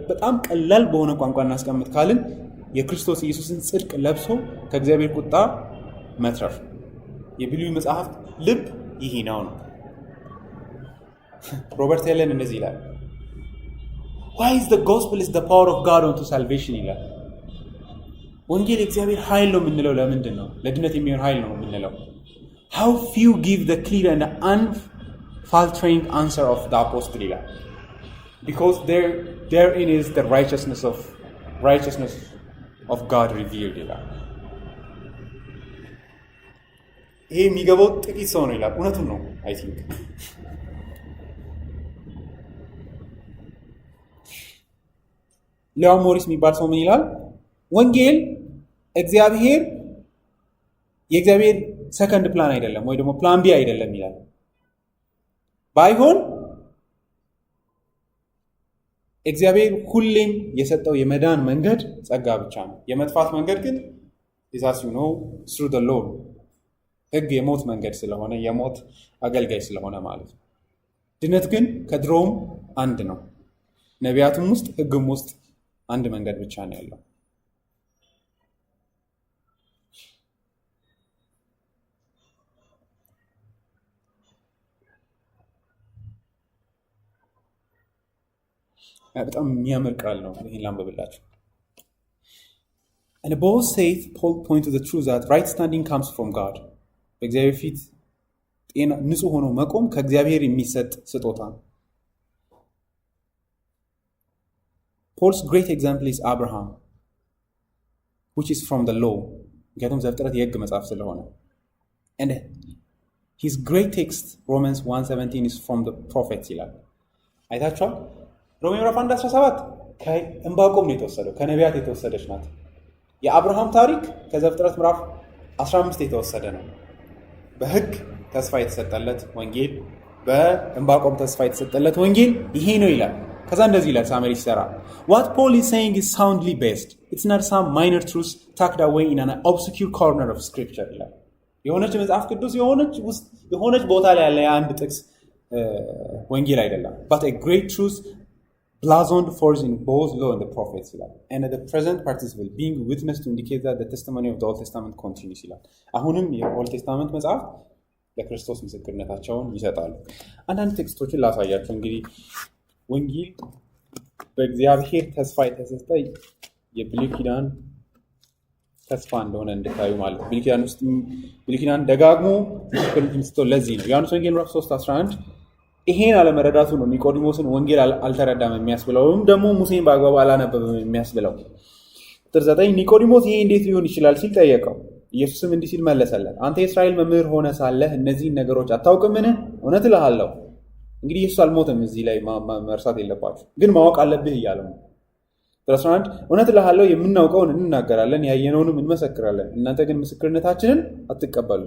በጣም ቀላል በሆነ ቋንቋ እናስቀምጥ ካልን የክርስቶስ ኢየሱስን ጽድቅ ለብሶ ከእግዚአብሔር ቁጣ መትረፍ። የብሉይ መጽሐፍት ልብ ይሄ ነው። ሮበርት ሄለን እንደዚህ ይላል፣ why is the gospel is the power of God unto salvation ይላል። ወንጌል የእግዚአብሔር ኃይል ነው የምንለው ለምንድን ነው? ለድነት የሚሆን ኃይል ነው የምንለው። how few give the clear and unfaltering answer of the apostle ይላል። because therein is the righteousness of God revealed ይላል። ይሄ የሚገባው ጥቂት ሰው ነው ይላል። እውነቱን ነው። አይ ቲንክ ሊያም ሞሪስ የሚባል ሰው ምን ይላል? ወንጌል የእግዚአብሔር ሰከንድ ፕላን አይደለም ወይ ደግሞ ፕላን ቢ አይደለም ይላል። ባይሆን እግዚአብሔር ሁሌም የሰጠው የመዳን መንገድ ጸጋ ብቻ ነው። የመጥፋት መንገድ ግን ኢሳሲው ነው ስሩ ደ ሎ ሕግ የሞት መንገድ ስለሆነ የሞት አገልጋይ ስለሆነ ማለት ነው። ድነት ግን ከድሮውም አንድ ነው። ነቢያትም ውስጥ ሕግም ውስጥ አንድ መንገድ ብቻ ነው ያለው። በጣም የሚያምር ቃል ነው። ይሄን ላንብብላችሁ። And both faith point to the truth that right standing comes from God. በእግዚአብሔር ፊት ንጹህ ሆኖ መቆም ከእግዚአብሔር የሚሰጥ ስጦታ ነው። Paul's great example is Abraham, which is from the law. ምክንያቱም ዘፍጥረት የሕግ መጽሐፍ ስለሆነ። And his great text Romans 1:17 is from the prophets ይላል። አይታችኋል? ሮሜ ምዕራፍ 1:17 ከዕንባቆም ነው የተወሰደው፣ ከነቢያት የተወሰደች ናት። የአብርሃም ታሪክ ከዘፍጥረት ምዕራፍ 15 የተወሰደ ነው። በሕግ ተስፋ የተሰጠለት ወንጌል፣ በዕንባቆም ተስፋ የተሰጠለት ወንጌል ይሄ ነው ይላል። ከዛ እንደዚህ ይላል ሳመሪ ሲሰራ what Paul is saying is soundly based, it's not some minor truth tucked away in an obscure corner of scripture ይላል። የሆነች መጽሐፍ ቅዱስ የሆነች ቦታ ላይ ያለ አንድ ጥቅስ ወንጌል አይደለም, but a great truth blazoned forth in both law and the prophets ይላል። and at the present participle being witness to indicate that the testimony of the Old Testament continues ይላል። አሁንም የኦልድ ቴስታመንት መጽሐፍ ለክርስቶስ ምስክርነታቸውን ይሰጣሉ። አንዳንድ ቴክስቶችን ላሳያቸው። እንግዲህ ወንጌል በእግዚአብሔር ተስፋ የተሰጠ የብሉይ ኪዳን ተስፋ እንደሆነ እንድታዩ ማለት ብሉይ ኪዳን ውስጥ ብሉይ ኪዳን ደጋግሞ ምስክርነት የሚሰጠው ለዚህ ነው። ዮሐንስ ወንጌል ምዕራፍ 3:11 ይሄን አለመረዳቱ ነው ኒቆዲሞስን ወንጌል አልተረዳም የሚያስብለው፣ ወይም ደግሞ ሙሴን በአግባቡ አላነበበም የሚያስብለው። ቁጥር 9 ኒቆዲሞስ ይሄ እንዴት ሊሆን ይችላል ሲል ጠየቀው። ኢየሱስም እንዲህ ሲል መለሰለት፣ አንተ የእስራኤል መምህር ሆነ ሳለህ እነዚህን ነገሮች አታውቅምን? እውነት እልሃለሁ። እንግዲህ ኢየሱስ አልሞተም፣ እዚህ ላይ መርሳት የለባችሁ፣ ግን ማወቅ አለብህ እያለው ነው። ቁጥር 11 እውነት እልሃለሁ የምናውቀውን እንናገራለን፣ ያየነውንም እንመሰክራለን፣ እናንተ ግን ምስክርነታችንን አትቀበሉ።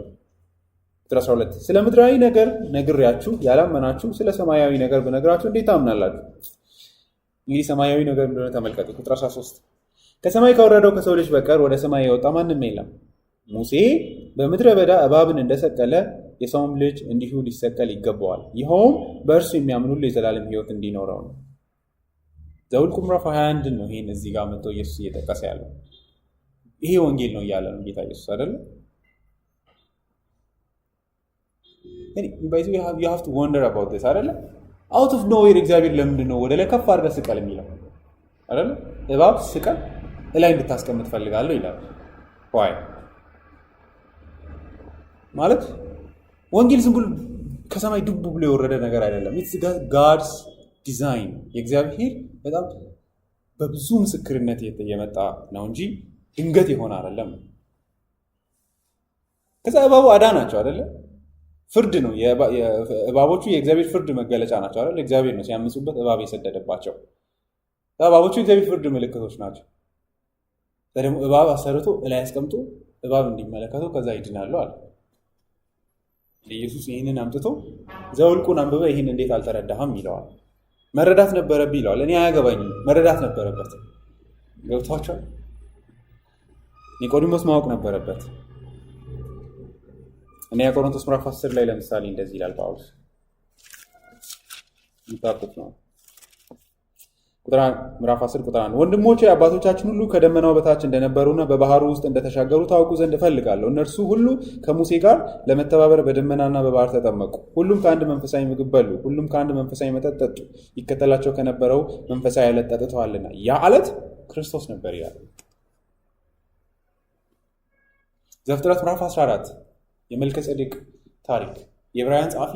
ቁጥር 12 ስለ ምድራዊ ነገር ነግሬያችሁ ያላመናችሁ ስለ ሰማያዊ ነገር ብነግራችሁ እንዴት ታምናላችሁ? እንግዲህ ሰማያዊ ነገር እንደሆነ ተመልከቱ። ቁጥር 13 ከሰማይ ከወረደው ከሰው ልጅ በቀር ወደ ሰማይ የወጣ ማንም የለም። ሙሴ በምድረ በዳ እባብን እንደሰቀለ የሰውም ልጅ እንዲሁ ሊሰቀል ይገባዋል፣ ይኸውም በእርሱ የሚያምን ሁሉ የዘላለም ሕይወት እንዲኖረው ነው። ዘኍልቍ ምዕራፍ 21 ነው ይሄን እዚህ ጋር መጥቶ ኢየሱስ እየጠቀሰ ያለው። ይሄ ወንጌል ነው እያለ ነው ጌታ ኢየሱስ አይደለ? you have to wonder about this አይደለ? out of nowhere እግዚአብሔር ለምንድን ነው ወደ ላይ ከፍ አድርገህ ስቀል የሚለው አይደለ? እባብ ስቀል ላይ እንድታስቀምጥ ፈልጋለሁ ይላል። why ማለት ወንጌል ዝም ብሎ ከሰማይ ዱብ ብሎ የወረደ ነገር አይደለም። it's God's design የእግዚአብሔር በጣም በብዙ ምስክርነት የመጣ ነው እንጂ ድንገት የሆነ አይደለም። ከዛ እባቡ አዳናቸው አይደለ? ፍርድ ነው። እባቦቹ የእግዚአብሔር ፍርድ መገለጫ ናቸው አይደል? እግዚአብሔር ነው ሲያምፁበት እባብ የሰደደባቸው። እባቦቹ የእግዚአብሔር ፍርድ ምልክቶች ናቸው። ደግሞ እባብ አሰርቶ እላይ አስቀምጦ እባብ እንዲመለከተው ከዛ ይድናሉ አለ። ኢየሱስ ይህንን አምጥቶ ዘኍልቍን አንብበ ይህን እንዴት አልተረዳህም ይለዋል። መረዳት ነበረብህ ይለዋል። እኔ አያገባኝም፣ መረዳት ነበረበት። ገብቷቸዋል። ኒቆዲሞስ ማወቅ ነበረበት። አንደኛ ቆሮንቶስ ምዕራፍ 10 ላይ ለምሳሌ እንደዚህ ይላል ጳውሎስ። ይታቁት ነው ምዕራፍ 10 ቁጥር 1 ወንድሞቼ አባቶቻችን ሁሉ ከደመናው በታች እንደነበሩና በባህሩ ውስጥ እንደተሻገሩ ታውቁ ዘንድ እፈልጋለሁ። እነርሱ ሁሉ ከሙሴ ጋር ለመተባበር በደመናና በባህር ተጠመቁ። ሁሉም ከአንድ መንፈሳዊ ምግብ በሉ፣ ሁሉም ከአንድ መንፈሳዊ መጠጥ ጠጡ። ይከተላቸው ከነበረው መንፈሳዊ ዓለት ጠጥተዋልና ያ ዓለት ክርስቶስ ነበር ይላል። ዘፍጥረት ምዕራፍ 14 የመልከጼዴቅ ታሪክ የዕብራውያን ጸሐፊ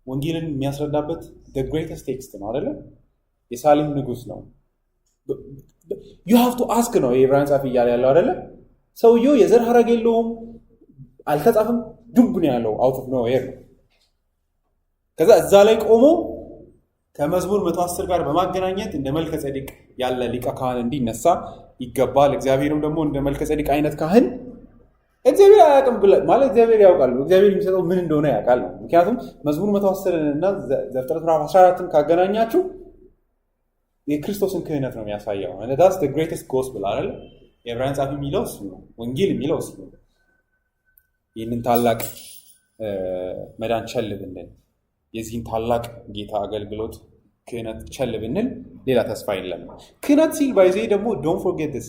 ወንጌልን የሚያስረዳበት the greatest text ነው አይደለ? የሳሌም ንጉስ ነው። you have to ask ነው የዕብራውያን ጸሐፊ እያለ ያለው አይደለ? ሰውየው የዘር ሐረግ የለውም፣ አልተጻፈም፣ ዱብ ነው ያለው out of nowhere ነው። ከዛ እዛ ላይ ቆሞ ከመዝሙር 110 ጋር በማገናኘት እንደ መልከጼዴቅ ያለ ሊቀ ካህን እንዲነሳ ይገባል። እግዚአብሔርም ደግሞ እንደ መልከጼዴቅ አይነት ካህን እግዚአብሔር አያውቅም ማለት እግዚአብሔር ያውቃል። እግዚአብሔር የሚሰጠው ምን እንደሆነ ያውቃል ነው። ምክንያቱም መዝሙር 110 እና ዘፍጥረት ምዕራፍ 14ን ካገናኛችሁ የክርስቶስን ክህነት ነው የሚያሳየው። that's the greatest gospel አይደል? የዕብራውያን ጸሐፊ የሚለው እሱ ነው። ወንጌል የሚለው እሱ ነው። ይህንን ታላቅ መዳን ቸል ብንል፣ የዚህን ታላቅ ጌታ አገልግሎት ክህነት ቸል ብንል ሌላ ተስፋ የለም። ክህነት ሲል ባይዜ ደግሞ don't forget this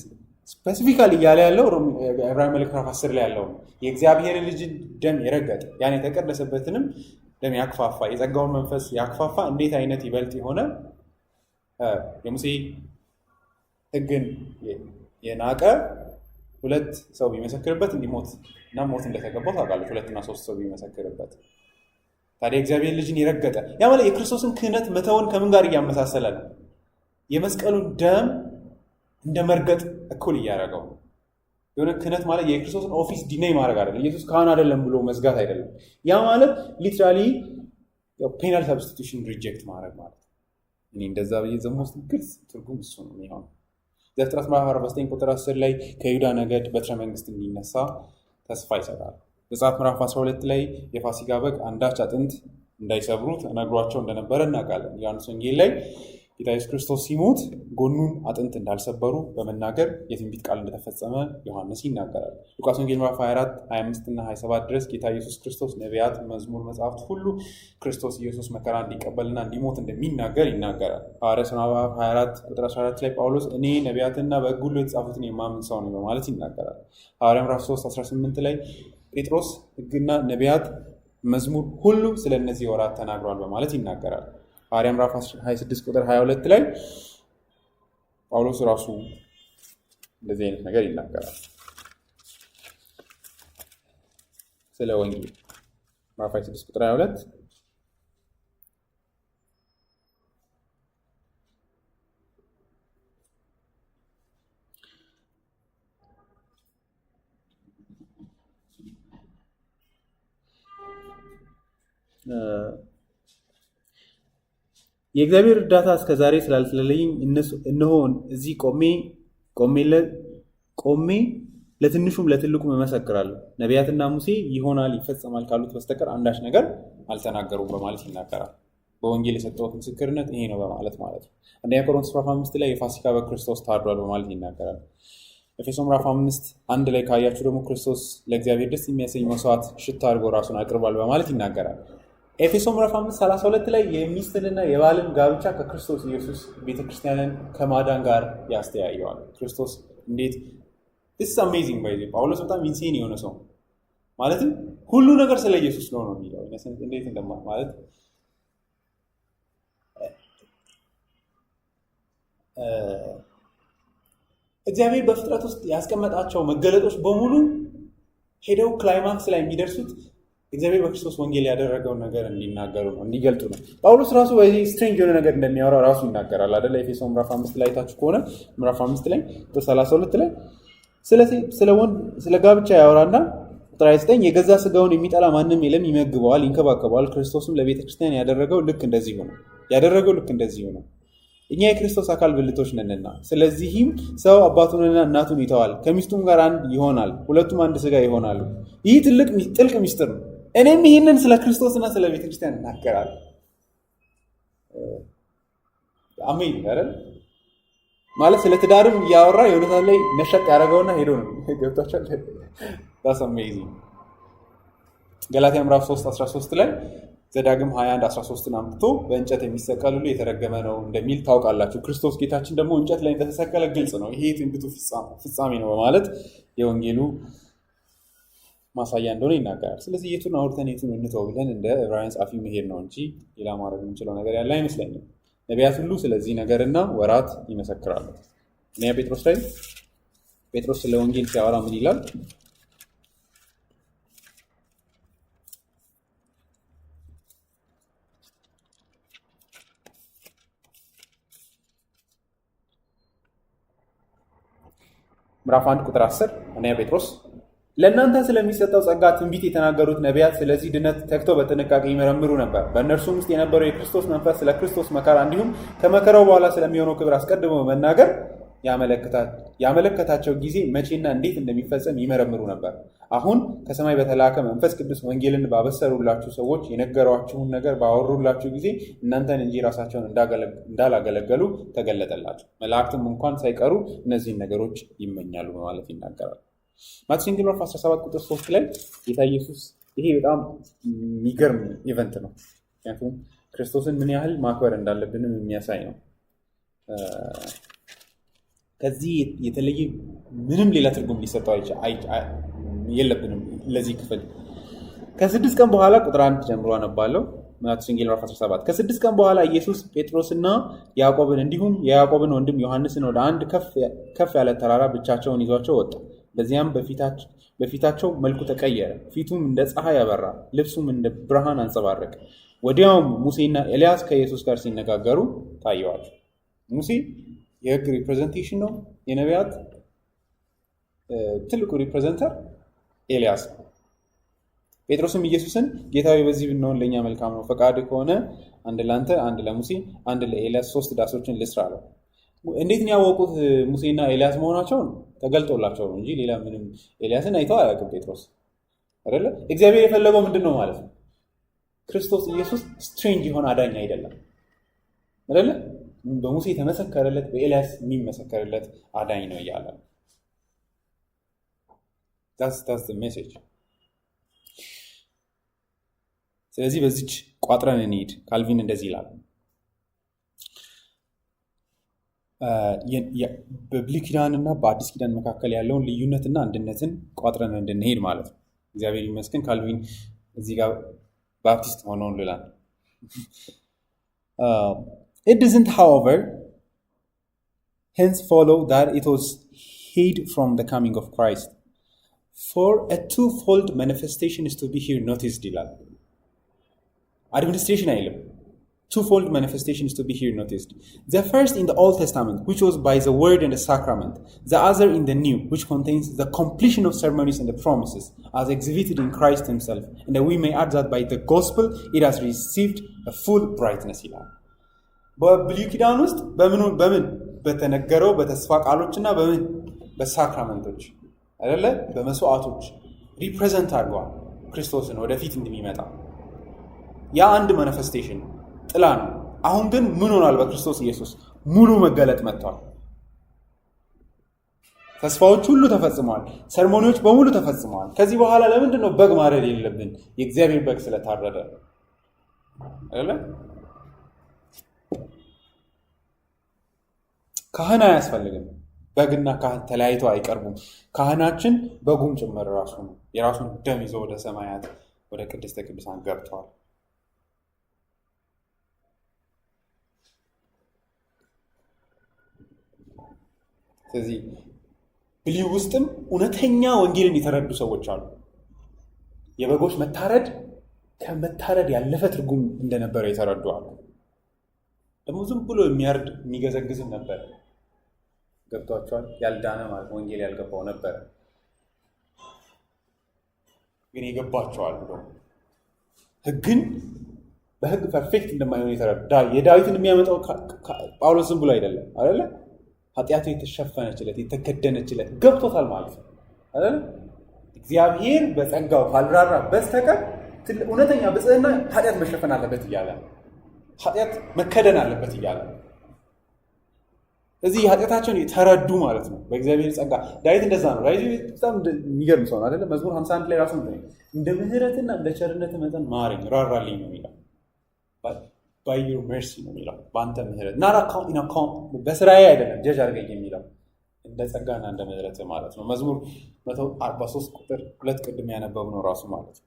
ስፔሲፊካሊ እያለ ያለው ዕብራውያን መልእክት ምዕራፍ 10 ላይ ያለው የእግዚአብሔርን ልጅ ደም የረገጠ ያን የተቀደሰበትንም ደም ያክፋፋ የጸጋውን መንፈስ ያክፋፋ እንዴት አይነት ይበልጥ የሆነ የሙሴ ሕግን የናቀ ሁለት ሰው ቢመሰክርበት እንዲሞት እና ሞት እንደተገባው ታውቃለች። 2 እና 3 ሰው ቢመሰክርበት ታዲያ እግዚአብሔር ልጅን የረገጠ ያ ማለት የክርስቶስን ክህነት መተውን ከምን ጋር እያመሳሰለ ነው? የመስቀሉን ደም እንደ መርገጥ እኩል እያደረገው ነው። የሆነ ክህነት ማለት የክርስቶስን ኦፊስ ዲናይ ማድረግ አይደለም። ኢየሱስ ካህን አይደለም ብሎ መዝጋት አይደለም። ያ ማለት ሊትራሊ ፔናል ሰብስቲቱሽን ሪጀክት ማድረግ ማለት ነው። እኔ እንደዛ ብዬ ዘሞስ ግልጽ ትርጉም እሱ ነው የሚሆነው። ዘፍጥረት ምዕራፍ 49 ቁጥር 10 ላይ ከይሁዳ ነገድ በትረ መንግስት እንዲነሳ ተስፋ ይሰጣል። ዘጸአት ምዕራፍ 12 ላይ የፋሲካ በግ አንዳች አጥንት እንዳይሰብሩ ተነግሯቸው እንደነበረ እናውቃለን። ዮሐንስ ወንጌል ላይ ጌታ ኢየሱስ ክርስቶስ ሲሞት ጎኑን አጥንት እንዳልሰበሩ በመናገር የትንቢት ቃል እንደተፈጸመ ዮሐንስ ይናገራል። ሉቃስ ወንጌል ምዕራፍ 24 25 እና 27 ድረስ ጌታ ኢየሱስ ክርስቶስ ነቢያት፣ መዝሙር፣ መጽሐፍት ሁሉ ክርስቶስ ኢየሱስ መከራ እንዲቀበልና እንዲሞት እንደሚናገር ይናገራል። ሐዋርያት ሥራ ምዕራፍ 24 ቁጥር 14 ላይ ጳውሎስ እኔ ነቢያትና በሕግ ሁሉ የተጻፉትን የማምን ሰው ነኝ በማለት ይናገራል። ሐዋርያት ምዕራፍ 3 18 ላይ ጴጥሮስ ሕግና ነቢያት፣ መዝሙር ሁሉ ስለ እነዚህ ወራት ተናግሯል በማለት ይናገራል። ሐዋርያት ምዕራፍ 26 ቁጥር 22 ላይ ጳውሎስ ራሱ እንደዚህ አይነት ነገር ይናገራል። ስለ ወንጌል ምዕራፍ 26 ቁጥር 22 የእግዚአብሔር እርዳታ እስከዛሬ ስላልተለየኝ እነሆ እዚህ ቆሜ ለትንሹም ለትልቁም እመሰክራለሁ። ነቢያትና ሙሴ ይሆናል ይፈጸማል ካሉት በስተቀር አንዳች ነገር አልተናገሩም በማለት ይናገራል። በወንጌል የሰጠሁት ምስክርነት ይሄ ነው በማለት ማለት ነው። አንደኛ ቆሮንቶስ ምዕራፍ 5 ላይ የፋሲካ በክርስቶስ ታርዷል በማለት ይናገራል። ኤፌሶን ምዕራፍ 5 1 ላይ ካያችሁ ደግሞ ክርስቶስ ለእግዚአብሔር ደስ የሚያሰኝ መስዋዕት ሽታ አድርጎ ራሱን አቅርቧል በማለት ይናገራል። ኤፌሶን ምዕራፍ 5:32 ላይ የሚስትንና የባልን ጋብቻ ከክርስቶስ ኢየሱስ ቤተክርስቲያንን ከማዳን ጋር ያስተያየዋል። ክርስቶስ እንዴት this is amazing by the ጳውሎስ በጣም ኢንሴን የሆነ ሰው ማለትም ሁሉ ነገር ስለ ኢየሱስ ነው የሚለው እንዴት ማለት እግዚአብሔር በፍጥረት ውስጥ ያስቀመጣቸው መገለጦች በሙሉ ሄደው ክላይማክስ ላይ የሚደርሱት እግዚአብሔር በክርስቶስ ወንጌል ያደረገውን ነገር እንዲናገሩ ነው፣ እንዲገልጡ ነው። ጳውሎስ ራሱ በዚህ ስትሬንጅ የሆነ ነገር እንደሚያወራ ራሱ ይናገራል አይደለ? ኤፌሶን ምዕራፍ 5 ላይ ታችሁ ከሆነ ምዕራፍ 5 ላይ ቁጥር 32 ላይ ስለ ጋብቻ ያወራና ቁጥር 29 የገዛ ስጋውን የሚጠላ ማንም የለም፣ ይመግበዋል፣ ይንከባከበዋል። ክርስቶስም ለቤተ ክርስቲያን ያደረገው ልክ እንደዚሁ ነው። እኛ የክርስቶስ አካል ብልቶች ነንና፣ ስለዚህም ሰው አባቱንና እናቱን ይተዋል፣ ከሚስቱም ጋር አንድ ይሆናል፣ ሁለቱም አንድ ስጋ ይሆናሉ። ይህ ጥልቅ ሚስጥር ነው። እኔም ይህንን ስለ ክርስቶስና ስለ ቤተ ክርስቲያን እናገራለሁ። አሜን አይደል? ማለት ስለ ትዳርም እያወራ የሆነታ ላይ ነሸጥ ያደረገውና ሄዶ ነው ገብቷቸዋል። that's amazing። ገላትያ ምዕራፍ 3:13 ላይ ዘዳግም 21:13 አምጥቶ በእንጨት የሚሰቀል ሁሉ የተረገመ ነው እንደሚል ታውቃላችሁ። ክርስቶስ ጌታችን ደግሞ እንጨት ላይ እንደተሰቀለ ግልጽ ነው። ይሄ ትንቢቱ ፍጻሜ ነው በማለት የወንጌሉ ማሳያ እንደሆነ ይናገራል። ስለዚህ የቱን አውርተን የቱን እንተው ብለን እንደ ዕብራውያን ጻፊ መሄድ ነው እንጂ ሌላ ማድረግ የምንችለው ነገር ያለ አይመስለኝም። ነቢያት ሁሉ ስለዚህ ነገርና ወራት ይመሰክራሉ። እኔ ጴጥሮስ ስለ ወንጌል ሲያወራ ምን ይላል? ምዕራፍ 1 ቁጥር 10 እኔ ጴጥሮስ ለእናንተ ስለሚሰጠው ጸጋ ትንቢት የተናገሩት ነቢያት ስለዚህ ድነት ተግተው በጥንቃቄ ይመረምሩ ነበር። በእነርሱም ውስጥ የነበረው የክርስቶስ መንፈስ ስለ ክርስቶስ መከራ እንዲሁም ከመከራው በኋላ ስለሚሆነው ክብር አስቀድሞ በመናገር ያመለከታቸው ጊዜ መቼና እንዴት እንደሚፈጸም ይመረምሩ ነበር። አሁን ከሰማይ በተላከ መንፈስ ቅዱስ ወንጌልን ባበሰሩላችሁ ሰዎች የነገሯችሁን ነገር ባወሩላችሁ ጊዜ እናንተን እንጂ ራሳቸውን እንዳላገለገሉ ተገለጠላቸው። መላእክትም እንኳን ሳይቀሩ እነዚህን ነገሮች ይመኛሉ በማለት ይናገራል። ማቴዎስ ወንጌል ምዕራፍ 17 ቁጥር 3 ላይ ጌታ ኢየሱስ ይሄ በጣም የሚገርም ኢቨንት ነው። ምክንያቱም ክርስቶስን ምን ያህል ማክበር እንዳለብንም የሚያሳይ ነው። ከዚህ የተለየ ምንም ሌላ ትርጉም ሊሰጠው የለብንም ለዚህ ክፍል። ከ6 ቀን በኋላ ቁጥር 1 ጀምሮ አነባለሁ። ማቴዎስ ወንጌል ምዕራፍ 17 ከ6 ቀን በኋላ ኢየሱስ ጴጥሮስና ያዕቆብን እንዲሁም የያዕቆብን ወንድም ዮሐንስን ወደ አንድ ከፍ ያለ ተራራ ብቻቸውን ይዟቸው ወጣ። በዚያም በፊታቸው መልኩ ተቀየረ፣ ፊቱም እንደ ፀሐይ አበራ፣ ልብሱም እንደ ብርሃን አንጸባረቀ። ወዲያውም ሙሴና ኤልያስ ከኢየሱስ ጋር ሲነጋገሩ ታየዋቸው። ሙሴ የሕግ ሪፕሬዘንቴሽን ነው። የነቢያት ትልቁ ሪፕሬዘንተር ኤልያስ ነው። ጴጥሮስም ኢየሱስን ጌታዊ በዚህ ብንሆን ለእኛ መልካም ነው፣ ፈቃድ ከሆነ አንድ ለአንተ፣ አንድ ለሙሴ፣ አንድ ለኤልያስ 3 ዳሶችን ልስራ አለው። እንዴት ነው ያወቁት ሙሴና ኤልያስ መሆናቸውን? ተገልጦላቸው ነው እንጂ ሌላ ምንም። ኤልያስን አይተው አያውቅም ጴጥሮስ አይደለ? እግዚአብሔር የፈለገው ምንድን ነው ማለት ነው? ክርስቶስ ኢየሱስ ስትሬንጅ የሆነ አዳኝ አይደለም አይደለ? በሙሴ የተመሰከረለት በኤልያስ የሚመሰከርለት አዳኝ ነው እያለ ነው። that's the message። ስለዚህ በዚች ቋጥረን እንሂድ። ካልቪን እንደዚህ ይላል፣ በብሉይ ኪዳንና በአዲስ ኪዳን መካከል ያለውን ልዩነትና አንድነትን ቋጥረን እንድንሄድ ማለት ነው። እግዚአብሔር ይመስገን ካልቪን እዚህ ጋር ባፕቲስት ሆነው ልላል። It doesn't, however, hence follow that it was hid from the coming of Christ. for a twofold manifestation is to be here noticed ይላል። administration አይልም። Twofold manifestation is to be here noticed. The first in the Old Testament, which was by the word and the sacrament. The other in the New, which contains the completion of ceremonies and the promises, as exhibited in Christ himself. And that we may add that by the gospel, it has received a full brightness ይላል። በብሉይ ኪዳን ውስጥ በምን በተነገረው በተስፋ ቃሎችና በምን በሳክራመንቶች አይደለ በመስዋዕቶች ሪፕሬዘንት አድርገዋል ክርስቶስን ወደፊት እንደሚመጣ። ያ አንድ ማኒፌስቴሽን ጥላ ነው። አሁን ግን ምን ሆኗል? በክርስቶስ ኢየሱስ ሙሉ መገለጥ መጥቷል። ተስፋዎች ሁሉ ተፈጽመዋል። ሰርሞኒዎች በሙሉ ተፈጽመዋል። ከዚህ በኋላ ለምንድን ነው በግ ማረድ የሌለብን? የእግዚአብሔር በግ ስለታረደ አይደለ? ካህን አያስፈልግም። በግና ካህን ተለያይተው አይቀርቡም። ካህናችን በጉም ጭምር ራሱ ነው። የራሱን ደም ይዞ ወደ ሰማያት ወደ ቅድስተ ቅዱሳን ገብቷል። ስለዚህ ብሉይ ውስጥም እውነተኛ ወንጌልን የተረዱ ሰዎች አሉ። የበጎች መታረድ ከመታረድ ያለፈ ትርጉም እንደነበረ የተረዱ አሉ። ደግሞ ዝም ብሎ የሚያርድ የሚገዘግዝም ነበር። ገብቷቸዋል። ያልዳነ ማለት ወንጌል ያልገባው ነበር። ግን የገባቸዋል ብሎ ሕግን በሕግ ፐርፌክት እንደማይሆን የተረዳ የዳዊትን የሚያመጣው ጳውሎስ ዝም ብሎ አይደለም አይደለ? ኃጢአቱ የተሸፈነችለት የተከደነችለት ገብቶታል ማለት ነው አይደል? እግዚአብሔር በጸጋው ካልራራ በስተቀር እውነተኛ ብጽዕና ኃጢአት መሸፈን አለበት እያለ ኃጢአት መከደን አለበት እያለ እዚህ ኃጢአታቸውን የተረዱ ማለት ነው በእግዚአብሔር ጸጋ። ዳዊት እንደዛ ነው። ዳዊት በጣም የሚገርም ሰው ነው አይደለ? መዝሙር 51 ላይ ራሱ እንደ ምህረትና እንደ ቸርነት መጠን ማረኝ ራራልኝ ነው የሚለው። by your mercy ነው የሚለው። በአንተ ምህረት not account በስራዬ አይደለም ጀጅ አድርገኝ የሚለው እንደ ጸጋና እንደ ምህረት ማለት ነው። መዝሙር 143 ቁጥር 2 ቅድም ያነበብነው ራሱ ማለት ነው።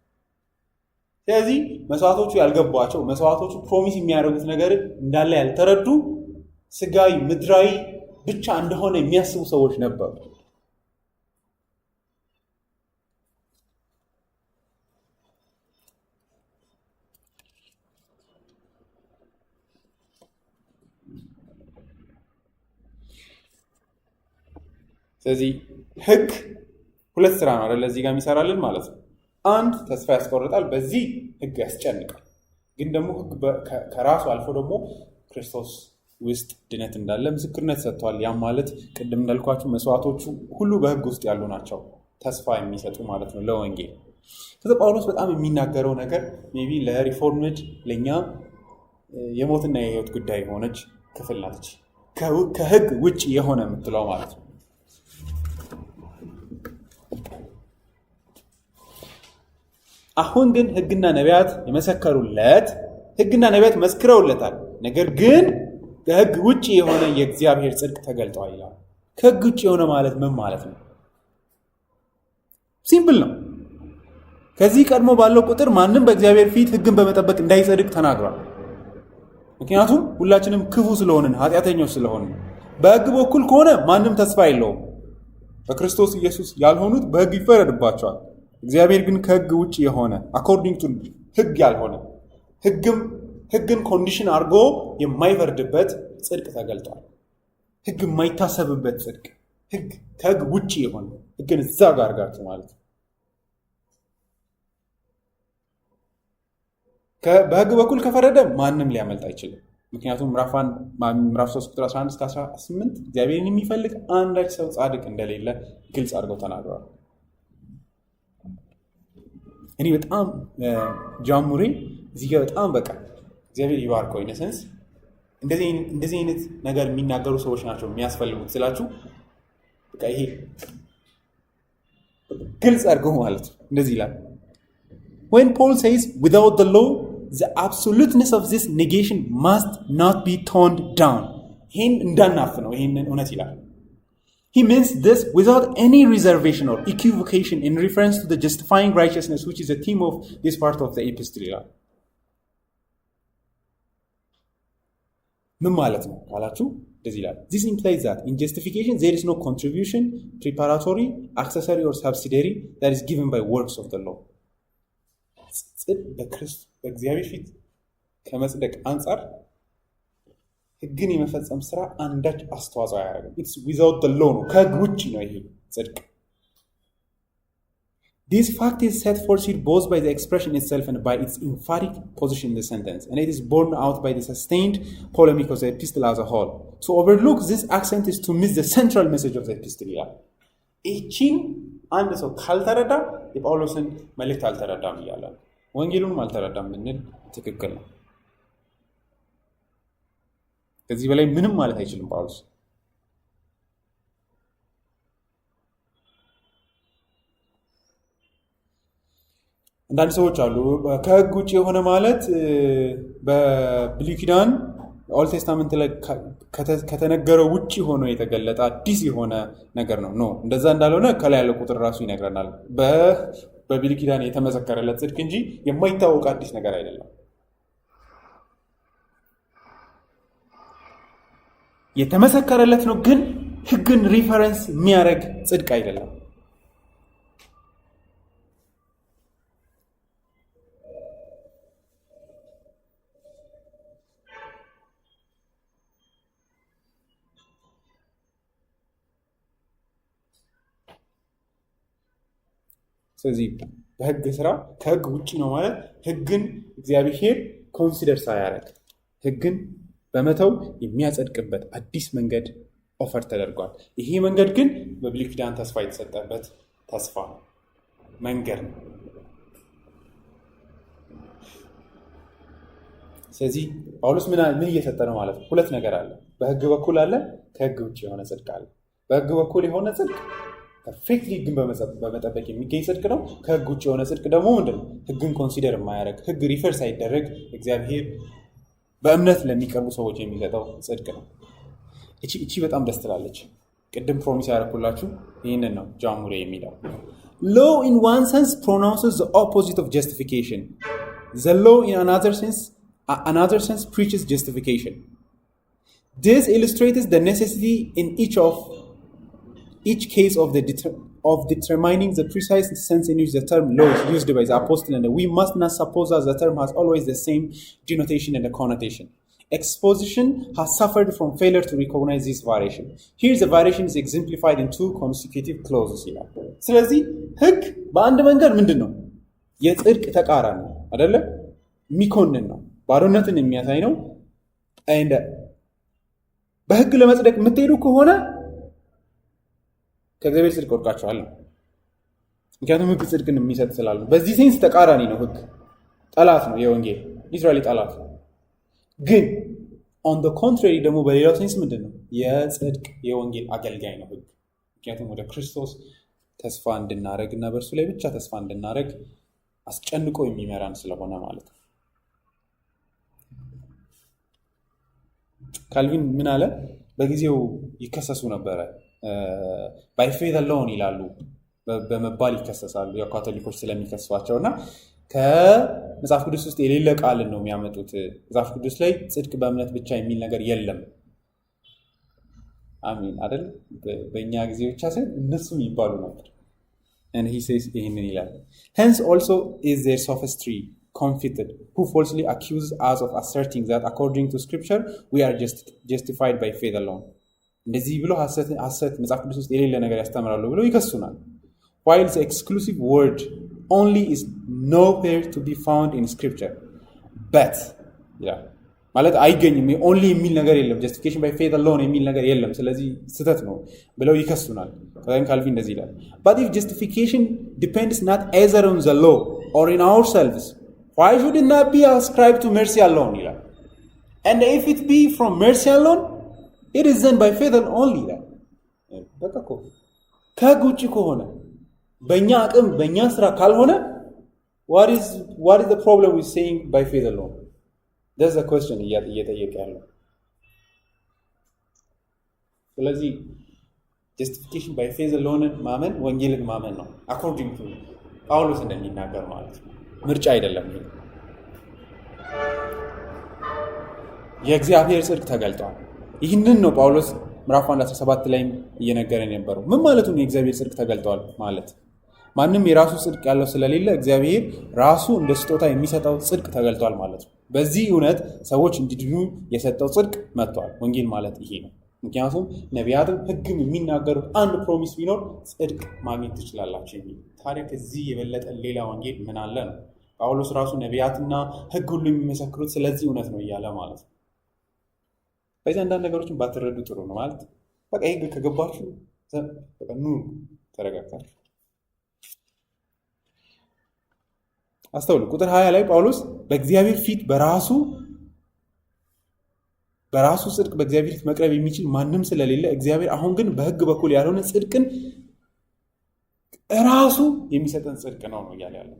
ስለዚህ መስዋዕቶቹ ያልገባቸው መስዋዕቶቹ ፕሮሚስ የሚያደርጉት ነገር እንዳለ ያልተረዱ ስጋዊ ምድራዊ ብቻ እንደሆነ የሚያስቡ ሰዎች ነበሩ። ስለዚህ ሕግ ሁለት ስራ ነው አይደል? እዚህ ጋር የሚሰራልን ማለት ነው። አንድ ተስፋ ያስቆርጣል፣ በዚህ ሕግ ያስጨንቃል። ግን ደግሞ ሕግ ከራሱ አልፎ ደግሞ ክርስቶስ ውስጥ ድነት እንዳለ ምስክርነት ሰጥቷል። ያም ማለት ቅድም እንዳልኳችሁ መስዋዕቶቹ ሁሉ በሕግ ውስጥ ያሉ ናቸው፣ ተስፋ የሚሰጡ ማለት ነው ለወንጌል። ከዛ ጳውሎስ በጣም የሚናገረው ነገር ሜቢ ለሪፎርምድ ለእኛ የሞትና የህይወት ጉዳይ የሆነች ክፍል ናች። ከሕግ ውጭ የሆነ የምትለው ማለት ነው። አሁን ግን ሕግና ነቢያት የመሰከሩለት ሕግና ነቢያት መስክረውለታል። ነገር ግን ከሕግ ውጭ የሆነ የእግዚአብሔር ጽድቅ ተገልጧል ይላል። ከሕግ ውጭ የሆነ ማለት ምን ማለት ነው? ሲምፕል ነው። ከዚህ ቀድሞ ባለው ቁጥር ማንም በእግዚአብሔር ፊት ሕግን በመጠበቅ እንዳይጸድቅ ተናግሯል። ምክንያቱም ሁላችንም ክፉ ስለሆንን ኃጢአተኞች ስለሆንን። በሕግ በኩል ከሆነ ማንም ተስፋ የለውም። በክርስቶስ ኢየሱስ ያልሆኑት በሕግ ይፈረድባቸዋል። እግዚአብሔር ግን ከሕግ ውጭ የሆነ አኮርዲንግ ቱ ሕግ ያልሆነ ሕግን ኮንዲሽን አድርጎ የማይፈርድበት ጽድቅ ተገልጧል። ሕግ የማይታሰብበት ጽድቅ፣ ከሕግ ውጭ የሆነ ሕግን እዛ ጋር አድርጋችሁ ማለት ነው። በሕግ በኩል ከፈረደ ማንም ሊያመልጥ አይችልም። ምክንያቱም ምዕራፍ 3 ቁጥር 11 እስከ 18 እግዚአብሔርን የሚፈልግ አንዳች ሰው ጻድቅ እንደሌለ ግልጽ አድርገው ተናግረዋል። እኔ በጣም ጃሙሬ እዚህ ጋር በጣም በቃ እግዚአብሔር ይባርከው ኢነሰንስ እንደዚህ አይነት ነገር የሚናገሩ ሰዎች ናቸው የሚያስፈልጉት ስላችሁ በቃ ይሄ ግልጽ አድርገው ማለት ነው። እንደዚህ ይላል when Paul says without the law the absoluteness of this negation must not be toned down ይሄን እንዳናፍ ነው ይሄንን እውነት ይላል። He means this without any reservation or equivocation in reference to the justifying righteousness, which is the theme of this part of the epistle. ምን ማለት ነው ካላችሁ እንደዚህ ይላል this implies that in justification there is no contribution preparatory accessory or subsidiary that is given by works of the law በእግዚአብሔር ፊት ከመጽደቅ አንጻር ህግን የመፈጸም ስራ አንዳች አስተዋጽኦ አያደርግም it's without the law ነው ከህግ ውጪ ነው ይሄ ጽድቅ This fact is set forth both by the expression itself and by its emphatic position in the sentence, and it is borne out by the sustained polemic of the epistle as a whole. To overlook this accent is to miss the central message of the epistle. ይህችን አንድ ሰው ካልተረዳ የጳውሎስን መልእክት አልተረዳም እያለ ወንጌሉንም አልተረዳም ብንል ትክክል ነው። ከዚህ በላይ ምንም ማለት አይችልም ጳውሎስ። አንዳንድ ሰዎች አሉ ከህግ ውጭ የሆነ ማለት በብሉይ ኪዳን ኦልድ ቴስታመንት ላይ ከተነገረው ውጭ ሆኖ የተገለጠ አዲስ የሆነ ነገር ነው። እንደዛ እንዳልሆነ ከላይ ያለው ቁጥር ራሱ ይነግረናል። በብሉይ ኪዳን የተመሰከረለት ጽድቅ እንጂ የማይታወቅ አዲስ ነገር አይደለም። የተመሰከረለት ነው፣ ግን ህግን ሪፈረንስ የሚያደርግ ጽድቅ አይደለም። ስለዚህ በህግ ስራ ከህግ ውጪ ነው ማለት ህግን እግዚአብሔር ኮንሲደር ሳያደርግ ህግን በመተው የሚያጸድቅበት አዲስ መንገድ ኦፈር ተደርጓል። ይሄ መንገድ ግን በብሉይ ኪዳን ተስፋ የተሰጠበት ተስፋ መንገድ ነው። ስለዚህ ጳውሎስ ምን እየሰጠ ነው ማለት ነው? ሁለት ነገር አለ። በህግ በኩል አለ፣ ከህግ ውጪ የሆነ ጽድቅ አለ። በህግ በኩል የሆነ ጽድቅ ፐርፌክትሊ ህግን በመጠበቅ የሚገኝ ጽድቅ ነው። ከህግ ውጭ የሆነ ጽድቅ ደግሞ ምንድነው? ህግን ኮንሲደር የማያደርግ ህግ ሪፈር ሳይደረግ እግዚአብሔር በእምነት ለሚቀርቡ ሰዎች የሚሰጠው ጽድቅ ነው። እቺ በጣም ደስ ትላለች። ቅድም ፕሮሚስ ያደረኩላችሁ ይህንን ነው ጃሙሬ የሚለው law in one sense pronounces the opposite of justification. The law in another sense preaches justification. This illustrates the necessity in each case of determining the precise sense in which the term law is used by the apostle, and we must not suppose that the term has always the same denotation and connotation. Exposition has suffered from failure to recognize this variation. Here the variation is exemplified in two consecutive clauses. ስለዚህ ህግ በአንድ መንገድ ምንድነው? የጽድቅ ተቃራኒ ነው አይደለ? የሚኮንን ነው፣ ባዶነትን የሚያሳይ ነው። and በህግ ለመጽደቅ የምትሄዱ ከሆነ ከእግዚአብሔር ጽድቅ ወድቃችኋል ነው። ምክንያቱም ህግ ጽድቅን የሚሰጥ ስላለ በዚህ ሴንስ ተቃራኒ ነው። ህግ ጠላት ነው፣ የወንጌል ሊትራሊ ጠላት ነው። ግን ኦን ዘ ኮንትራሪ ደግሞ በሌላው ሴንስ ምንድነው? የጽድቅ የወንጌል አገልጋይ ነው ህግ። ምክንያቱም ወደ ክርስቶስ ተስፋ እንድናረግ እና በእርሱ ላይ ብቻ ተስፋ እንድናረግ አስጨንቆ የሚመራን ስለሆነ ማለት ነው። ካልቪን ምን አለ? በጊዜው ይከሰሱ ነበረ። ባይ ፌዝ አሎን ይላሉ በመባል ይከሰሳሉ። ያው ካቶሊኮች ስለሚከሷቸው እና ከመጽሐፍ ቅዱስ ውስጥ የሌለ ቃልን ነው የሚያመጡት። መጽሐፍ ቅዱስ ላይ ጽድቅ በእምነት ብቻ የሚል ነገር የለም። አሜን አይደል? በእኛ ጊዜ ብቻ ሳይሆን እነሱም ይባሉ ነበር። and he says ይህንን ይላል hence also is their sophistry confuted who falsely accuse us of asserting that according to scripture we are justified by faith alone. እንደዚህ ብሎ ሐሰት መጽሐፍ ቅዱስ ውስጥ የሌለ ነገር ያስተምራሉ ብለው ይከሱናል። while the exclusive word only is nowhere to be found in scripture but ይላል ማለት አይገኝም። only የሚል ነገር የለም፣ justification by faith alone የሚል ነገር የለም፣ ስለዚህ ስህተት ነው ብለው ይከሱናል። ከዛም ካልቪን እንደዚህ ይላል but if justification depends not either on the law or in ourselves why should it not be ascribed to mercy alone ይላል and if it be from mercy alone it is then by faith only ይላል። በቃ እኮ ከህግ ውጭ ከሆነ በእኛ አቅም በእኛ ስራ ካልሆነ what is the problem with saying by faith alone? That's the question እየጠየቀ ያለው። ስለዚህ justification by faith alone ማመን ወንጌልን ማመን ነው according to ጳውሎስ እንደሚናገር ማለት ነው። ምርጫ አይደለም። የእግዚአብሔር ጽድቅ ተገልጧል። ይህንን ነው ጳውሎስ ምዕራፍ 1:17 ላይ እየነገረን የነበረው። ምን ማለቱ ነው? የእግዚአብሔር ጽድቅ ተገልጧል ማለት ማንም የራሱ ጽድቅ ያለው ስለሌለ እግዚአብሔር ራሱ እንደ ስጦታ የሚሰጠው ጽድቅ ተገልጧል ማለት ነው። በዚህ እውነት ሰዎች እንዲድኑ የሰጠው ጽድቅ መጥቷል። ወንጌል ማለት ይሄ ነው። ምክንያቱም ነቢያትም ሕግም የሚናገሩት አንድ ፕሮሚስ ቢኖር ጽድቅ ማግኘት ትችላላችሁ የሚል። ታዲያ ከዚህ የበለጠ ሌላ ወንጌል ምን አለ ነው? ጳውሎስ ራሱ ነቢያትና ሕግ ሁሉ የሚመሰክሩት ስለዚህ እውነት ነው እያለ ማለት ነው። በዚህ አንዳንድ ነገሮችን ባትረዱ ጥሩ ነው ማለት በቃ ሕግ ከገባችሁ ኑ ተረጋግታችሁ አስተውሉ። ቁጥር 20 ላይ ጳውሎስ በእግዚአብሔር ፊት በራሱ ጽድቅ በእግዚአብሔር ፊት መቅረብ የሚችል ማንም ስለሌለ እግዚአብሔር አሁን ግን በሕግ በኩል ያልሆነ ጽድቅን ራሱ የሚሰጠን ጽድቅ ነው እያለ ያለው።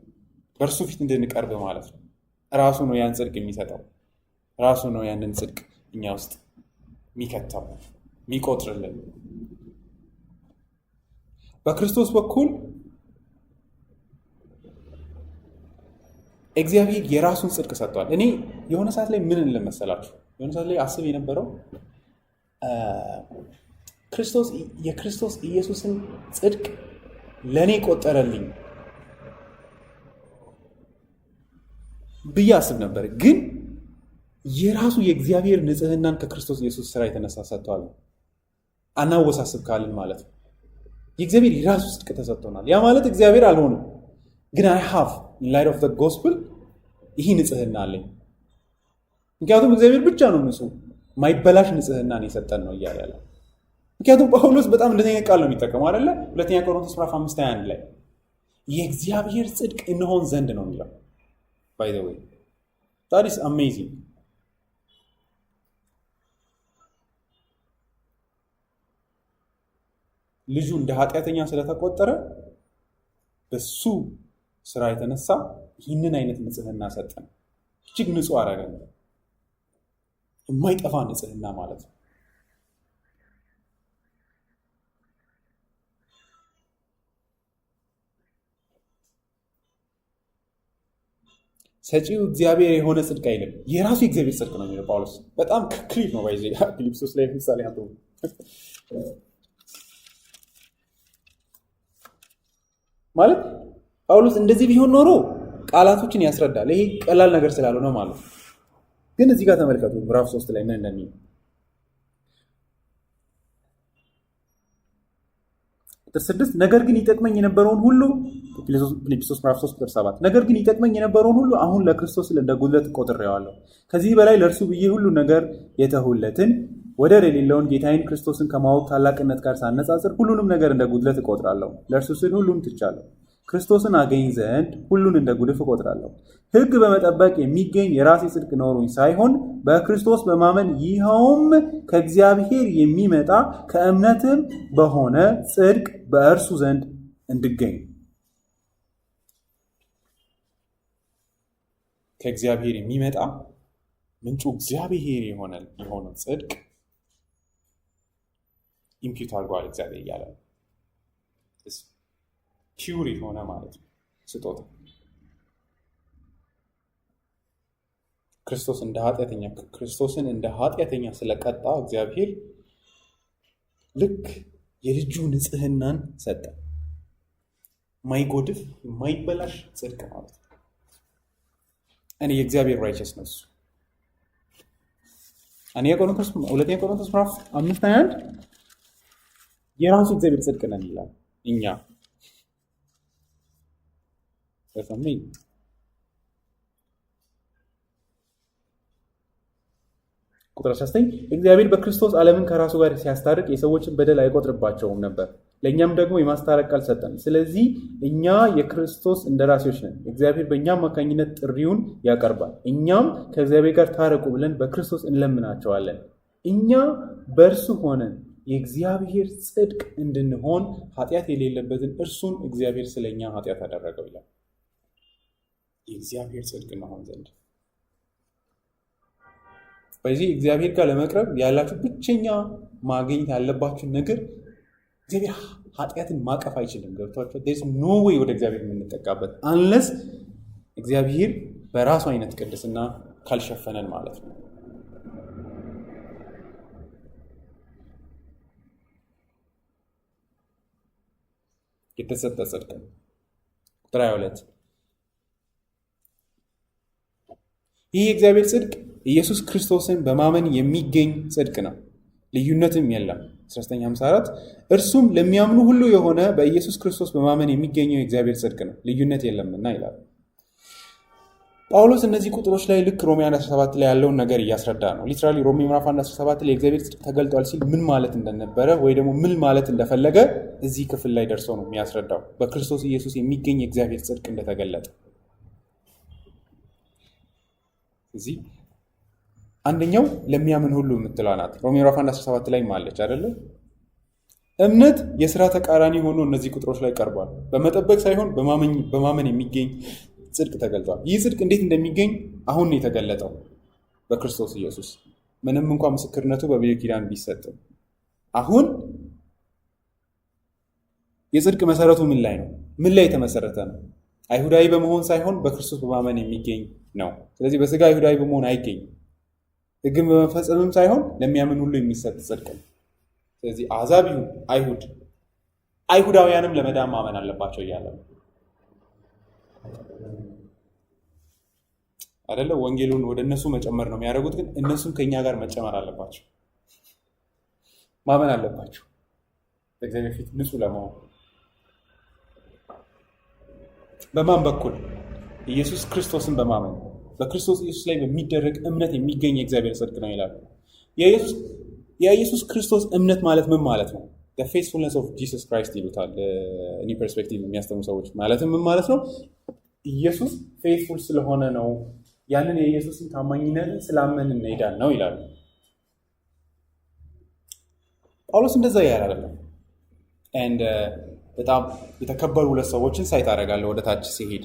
በእርሱ ፊት እንድንቀርብ ማለት ነው። ራሱ ነው ያን ጽድቅ የሚሰጠው። ራሱ ነው ያንን ጽድቅ እኛ ውስጥ የሚከተው የሚቆጥርልን። በክርስቶስ በኩል እግዚአብሔር የራሱን ጽድቅ ሰጥቷል። እኔ የሆነ ሰዓት ላይ ምን እንለመሰላችሁ? የሆነ ሰዓት ላይ አስብ የነበረው የክርስቶስ ኢየሱስን ጽድቅ ለእኔ ቆጠረልኝ ብዬ አስብ ነበር። ግን የራሱ የእግዚአብሔር ንጽሕናን ከክርስቶስ ኢየሱስ ስራ የተነሳ ሰጥቷል። አናወሳስብ ካልን ማለት ነው። የእግዚአብሔር የራሱ ጽድቅ ተሰጥቶናል። ያ ማለት እግዚአብሔር አልሆንም፣ ግን አይ ሃቭ ኢን ላይት ኦፍ ዘ ጎስፕል ይህ ንጽሕና አለኝ። ምክንያቱም እግዚአብሔር ብቻ ነው ንጹሕ፣ ማይበላሽ ንጽሕናን የሰጠን ነው እያለ ያለ። ምክንያቱም ጳውሎስ በጣም እንደዚህ አይነት ቃል ነው የሚጠቀመው አይደለ? ሁለተኛ ቆሮንቶስ ምዕራፍ 5:21 ላይ የእግዚአብሔር ጽድቅ እንሆን ዘንድ ነው የሚለው። ባይ ዘ ዌይ that is amazing። ልጁ እንደ ኃጢአተኛ ስለተቆጠረ በሱ ስራ የተነሳ ይህንን አይነት ንጽሕና ሰጠን። እጅግ ንጹሕ አደረገን። የማይጠፋ ንጽሕና ማለት ነው። ሰጪው እግዚአብሔር የሆነ ጽድቅ አይልም፣ የራሱ የእግዚአብሔር ጽድቅ ነው የሚለው ጳውሎስ። በጣም ክሊር ነው። ባይዘ ፊልጵስዩስ ላይ ምሳሌ አንተ ማለት ጳውሎስ እንደዚህ ቢሆን ኖሮ ቃላቶችን ያስረዳል። ይሄ ቀላል ነገር ስላልሆነ ማለት ነው። ግን እዚህ ጋር ተመልከቱ ምዕራፍ 3 ላይ ምን እንደሚል ቁጥር 6 ነገር ግን ይጠቅመኝ የነበረውን ሁሉ ፊልጵስዩስ ምዕራፍ 3 ቁጥር 7 ነገር ግን ይጠቅመኝ የነበረውን ሁሉ አሁን ለክርስቶስ እንደ ጉድለት ቆጥሬዋለሁ። ከዚህ በላይ ለእርሱ ብዬ ሁሉ ነገር የተሁለትን ወደር የሌለውን ጌታዬን ክርስቶስን ከማወቅ ታላቅነት ጋር ሳነጻጽር ሁሉንም ነገር እንደ ጉድለት እቆጥራለሁ። ለእርሱ ስል ሁሉን ትቻለሁ፣ ክርስቶስን አገኝ ዘንድ ሁሉን እንደ ጉድፍ እቆጥራለሁ። ሕግ በመጠበቅ የሚገኝ የራሴ ጽድቅ ኖሮኝ ሳይሆን በክርስቶስ በማመን ይኸውም ከእግዚአብሔር የሚመጣ ከእምነትም በሆነ ጽድቅ በእርሱ ዘንድ እንድገኝ። ከእግዚአብሔር የሚመጣ ምንጩ እግዚአብሔር የሆነ ጽድቅ ኢምፒውት አድርጓል እግዚአብሔር እያለ ፒውር የሆነ ማለት ነው ስጦታ። ክርስቶስን እንደ ኃጢአተኛ ስለቀጣ እግዚአብሔር ልክ የልጁ ንጽሕናን ሰጠ። ማይጎድፍ የማይበላሽ ጽድቅ ማለት ነው። እኔ የእግዚአብሔር ራይቸስነስ ሁለተኛ ቆሮንቶስ ምዕራፍ 5:21 የራሱ እግዚአብሔር ጽድቅ ነን ይላል። እኛ ቁጥር 19 እግዚአብሔር በክርስቶስ ዓለምን ከራሱ ጋር ሲያስታርቅ የሰዎችን በደል አይቆጥርባቸውም ነበር፣ ለእኛም ደግሞ የማስታረቅ ቃል ሰጠን። ስለዚህ እኛ የክርስቶስ እንደራሴዎች ነን። እግዚአብሔር በእኛ አማካኝነት ጥሪውን ያቀርባል። እኛም ከእግዚአብሔር ጋር ታረቁ ብለን በክርስቶስ እንለምናቸዋለን። እኛ በእርሱ ሆነን የእግዚአብሔር ጽድቅ እንድንሆን ኃጢአት የሌለበትን እርሱን እግዚአብሔር ስለኛ ኃጢአት አደረገው ይላል። የእግዚአብሔር ጽድቅ እንሆን ዘንድ በዚህ እግዚአብሔር ጋር ለመቅረብ ያላችሁ ብቸኛ ማግኘት ያለባችሁን ነገር እግዚአብሔር ኃጢአትን ማቀፍ አይችልም። ገብቷችሁ? there's no way ወደ እግዚአብሔር የምንጠጋበት አንለስ እግዚአብሔር በራሱ አይነት ቅድስና ካልሸፈነን ማለት ነው። የተሰጠ ጽድቅ ነው። ቁጥር 22 ይህ የእግዚአብሔር ጽድቅ ኢየሱስ ክርስቶስን በማመን የሚገኝ ጽድቅ ነው፣ ልዩነትም የለም። 1954 እርሱም ለሚያምኑ ሁሉ የሆነ በኢየሱስ ክርስቶስ በማመን የሚገኘው የእግዚአብሔር ጽድቅ ነው፣ ልዩነት የለምና ይላል ጳውሎስ። እነዚህ ቁጥሮች ላይ ልክ ሮሜ 17 ላይ ያለውን ነገር እያስረዳ ነው። ሊትራሊ ሮሜ ምዕራፍ 17 ላይ የእግዚአብሔር ጽድቅ ተገልጧል ሲል ምን ማለት እንደነበረ ወይ ደግሞ ምን ማለት እንደፈለገ እዚህ ክፍል ላይ ደርሶ ነው የሚያስረዳው። በክርስቶስ ኢየሱስ የሚገኝ የእግዚአብሔር ጽድቅ እንደተገለጠ እዚህ አንደኛው ለሚያምን ሁሉ የምትለው ናት። ሮሜ ምዕራፍ 17 ላይ ማለች አይደለ? እምነት የሥራ ተቃራኒ ሆኖ እነዚህ ቁጥሮች ላይ ቀርቧል። በመጠበቅ ሳይሆን በማመን የሚገኝ ጽድቅ ተገልጧል። ይህ ጽድቅ እንዴት እንደሚገኝ አሁን ነው የተገለጠው በክርስቶስ ኢየሱስ። ምንም እንኳን ምስክርነቱ በብሉይ ኪዳን ቢሰጥም አሁን የጽድቅ መሰረቱ ምን ላይ ነው? ምን ላይ የተመሰረተ ነው? አይሁዳዊ በመሆን ሳይሆን በክርስቶስ በማመን የሚገኝ ነው። ስለዚህ በስጋ አይሁዳዊ በመሆን አይገኝም። ሕግን በመፈጸምም ሳይሆን ለሚያምን ሁሉ የሚሰጥ ጽድቅ ነው። ስለዚህ አሕዛብ ይሁን አይሁድ፣ አይሁዳውያንም ለመዳን ማመን አለባቸው እያለ ነው አይደለ? ወንጌሉን ወደ እነሱ መጨመር ነው የሚያደርጉት፣ ግን እነሱም ከኛ ጋር መጨመር አለባቸው፣ ማመን አለባቸው በእግዚአብሔር ፊት ንጹሕ ለመሆን። በማን በኩል? ኢየሱስ ክርስቶስን በማመን በክርስቶስ ኢየሱስ ላይ በሚደረግ እምነት የሚገኝ የእግዚአብሔር ጽድቅ ነው ይላል። የኢየሱስ ክርስቶስ እምነት ማለት ምን ማለት ነው? the faithfulness of Jesus Christ ይሉታል እኔ ፐርስፔክቲቭ የሚያስተምሩ ሰዎች። ማለትም ምን ማለት ነው? ኢየሱስ ፌይትፉል ስለሆነ ነው፣ ያንን የኢየሱስን ታማኝነትን ስላመንን እንሄዳለን ነው ይላሉ። ጳውሎስ እንደዛ ያለ አይደለም። and በጣም የተከበሩ ሁለት ሰዎችን ሳይት አደርጋለሁ ወደ ታች ሲሄድ